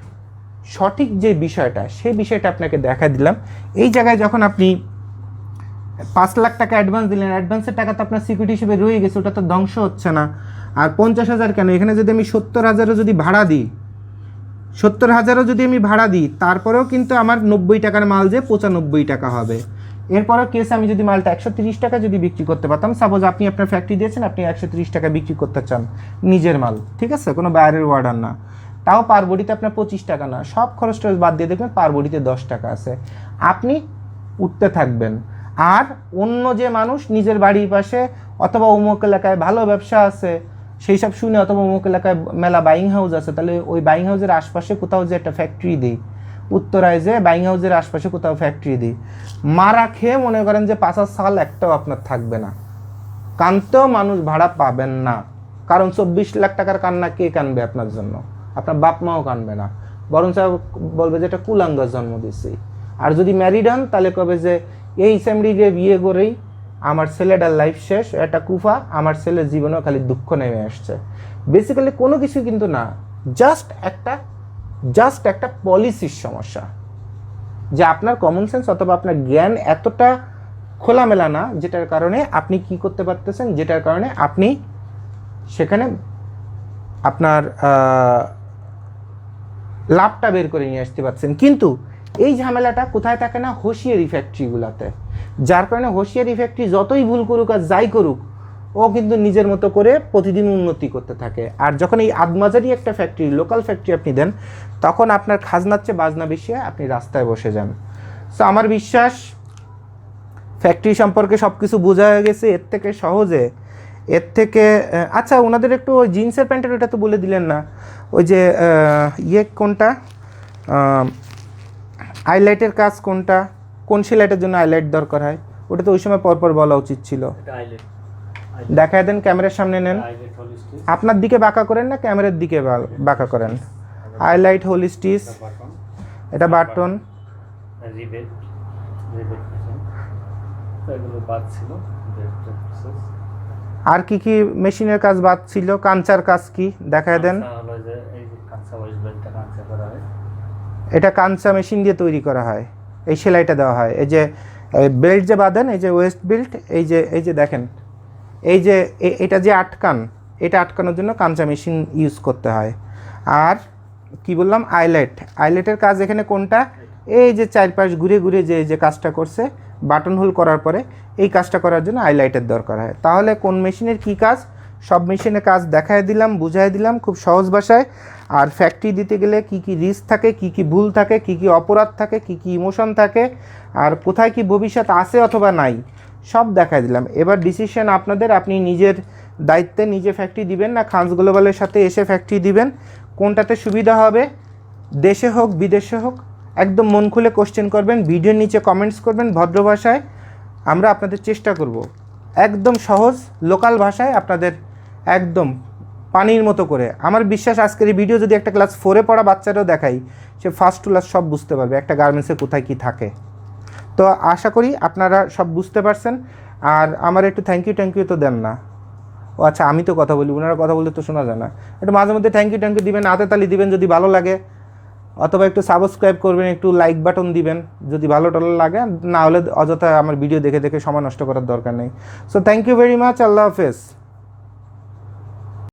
সঠিক যে বিষয়টা, সেই বিষয়টা আপনাকে দেখা দিলাম। এই জায়গায় যখন আপনি 5 লাখ টাকা অ্যাডভান্স দিলেন, অ্যাডভান্সের টাকা তো আপনার সিকিউরিটি হিসেবে রয়ে গেছে, ওটা তো ধ্বংস হচ্ছে না। আর 50,000 কেন, এখানে যদি আমি 70,000ও যদি ভাড়া দিই, 70,000ও যদি আমি ভাড়া দিই, তারপরেও কিন্তু আমার 90 টাকার মাল যে 95 টাকা হবে। এরপরেও কেসে আমি যদি মালটা 130 টাকা যদি বিক্রি করতে পারতাম, সাপোজ আপনি আপনার ফ্যাক্টরি দিয়েছেন, আপনি 130 টাকা বিক্রি করতে চান নিজের মাল, ঠিক আছে, কোনো বাইরের অর্ডার না, তাও পার বডিতে আপনার 25 টাকা না, সব খরচ টরচ বাদ দিয়ে দেখবেন পার বডিতে 10 টাকা আছে, আপনি উঠতে থাকবেন। আর অন্য যে মানুষ নিজের বাড়ির পাশে অথবা অমুক এলাকায় ভালো ব্যবসা আছে সেই সব শুনে, অথবা অমুক এলাকায় মেলা বাইং হাউস আছে, তাহলে ওই বাইং হাউসের আশপাশে কোথাও যে একটা ফ্যাক্টরি দিই, উত্তরায় যে বাইং হাউসের আশপাশে কোথাও ফ্যাক্টরি দিই, মারা খেয়ে মনে করেন যে 5 সাল একটাও আপনার থাকবে না, কানতেও মানুষ ভাড়া পাবেন না, কারণ 24 লাখ টাকার কান্না কে কানবে আপনার জন্য? আপনার বাপ মাও কানবে না, বরং বলবে যে এটা কুলাঙ্গার জন্ম দিচ্ছি। আর যদি ম্যারিড হন তাহলে কবে যে এই স্যামরিকে বিয়ে করেই আমার ছেলেটার লাইফ শেষ, এটা কুফা, আমার ছেলের জীবনেও খালি দুঃখ নেমে আসছে। বেসিক্যালি কোনো কিছু কিন্তু না, জাস্ট একটা পলিসির সমস্যা, যে আপনার কমন সেন্স অথবা আপনার জ্ঞান এতটা খোলামেলা না, যেটার কারণে আপনি কি করতে পারতেছেন, যেটার কারণে আপনি সেখানে আপনার লাভটা বের করে নিয়ে আসতে পারছেন। কিন্তু এই ঝামেলাটা কোথায় থাকে না? হোশিয়ারি ফ্যাক্টরিগুলোতে। যার কারণে হোশিয়ারি ফ্যাক্টরি যতই ভুল করুক আর যাই করুক, ও কিন্তু নিজের মতো করে প্রতিদিন উন্নতি করতে থাকে। আর যখন এই আদমাজারি একটা ফ্যাক্টরি, লোকাল ফ্যাক্টরি আপনি দেন, তখন আপনার খাজনার চেয়ে বাজনা বেশি হয়, আপনি রাস্তায় বসে যান। সো আমার বিশ্বাস ফ্যাক্টরি সম্পর্কে সব কিছু বোঝা হয়ে গেছে। এর থেকে আচ্ছা, ওনাদের একটু ওই জিন্সের প্যান্টের ওটা তো বলে দিলেন না, ওই যে কোনটা হাইলাইটের কাজ কোনটা, কোন সেলাইটের জন্য হাইলাইট দরকার হয়, ওটা তো ওই সময় পরপর বলা উচিত ছিল। দেখায় দেন, ক্যামেরার সামনে নেন, আপনার দিকে বাঁকা করেন না ক্যামেরার দিকে বাঁকা করেন। হাইলাইট, হোল স্টিচ, এটা বাটন, আর কি কি মেশিনের কাজ বাদ ছিল? কাঞ্চার কাজ কি দেখায় দেন। এটা কাঞ্চা মেশিন দিয়ে তৈরি করা হয়, এই সেলাইটা দেওয়া হয়। এই যে বেল্ট যে বাঁধেন, এই যে ওয়েস্ট বেল্ট, এই যে দেখেন, এই যে এটা যে এটা আটকানোর জন্য কাঞ্চা মেশিন ইউজ করতে হয়। আর কি বললাম, আইলেটের কাজ এখানে কোনটা? এই যে চারপাশ ঘুরে ঘুরে যে কাজটা করছে, বাটন হোল করার পরে এই কাজটা করার জন্য হাইলাইটের দরকার হয়। তাহলে কোন মেশিনের কি কাজ, সব মেশিনের কাজ দেখায় দিলাম, বুঝাই দিলাম খুব সহজ ভাষায়। আর ফ্যাক্টরি দিতে গেলে কি কি রিস্ক থাকে, কি কি ভুল থাকে, কি কি অপরাধ থাকে, কি কি ইমোশন থাকে, আর কোথায় কি ভবিষ্যৎ আছে অথবা নাই, সব দেখায় দিলাম। এবার ডিসিশন আপনাদের, আপনি নিজের দায়িত্বে নিজে ফ্যাক্টরি দিবেন না খানস গ্লোবালের সাথে এসে ফ্যাক্টরি দিবেন, কোনটাতে সুবিধা হবে, দেশে হোক বিদেশে হোক, একদম মন খুলে কোশ্চেন করবেন, ভিডিওর নিচে কমেন্টস করবেন ভদ্র ভাষায়। আমরা আপনাদের চেষ্টা করব একদম সহজ লোকাল ভাষায় আপনাদের একদম পানির মতো করে। আমার বিশ্বাস আজকের এই ভিডিও যদি একটা ক্লাস 4-এ পড়া বাচ্চারাও দেখাই, সে ফার্স্ট টু লাস্ট সব বুঝতে পারবে একটা গার্মেন্টসে কোথায় কি থাকে। তো আশা করি আপনারা সব বুঝতে পারছেন। আর আমার একটু থ্যাংক ইউ তো দেন না। ও আচ্ছা, আমি তো কথা বলি, ওনারা কথা বললে তো শোনা যায় না। একটু মাঝে মধ্যে থ্যাংক ইউ দিবেন, হাতে তালি দিবেন যদি ভালো লাগে, অথবা একটু সাবস্ক্রাইব করবেন, একটু লাইক বাটন দিবেন যদি ভালো লাগে, না হলে অযথা আমার ভিডিও দেখে সময় নষ্ট করার দরকার নেই। So thank you very much, আল্লাহ হাফেজ।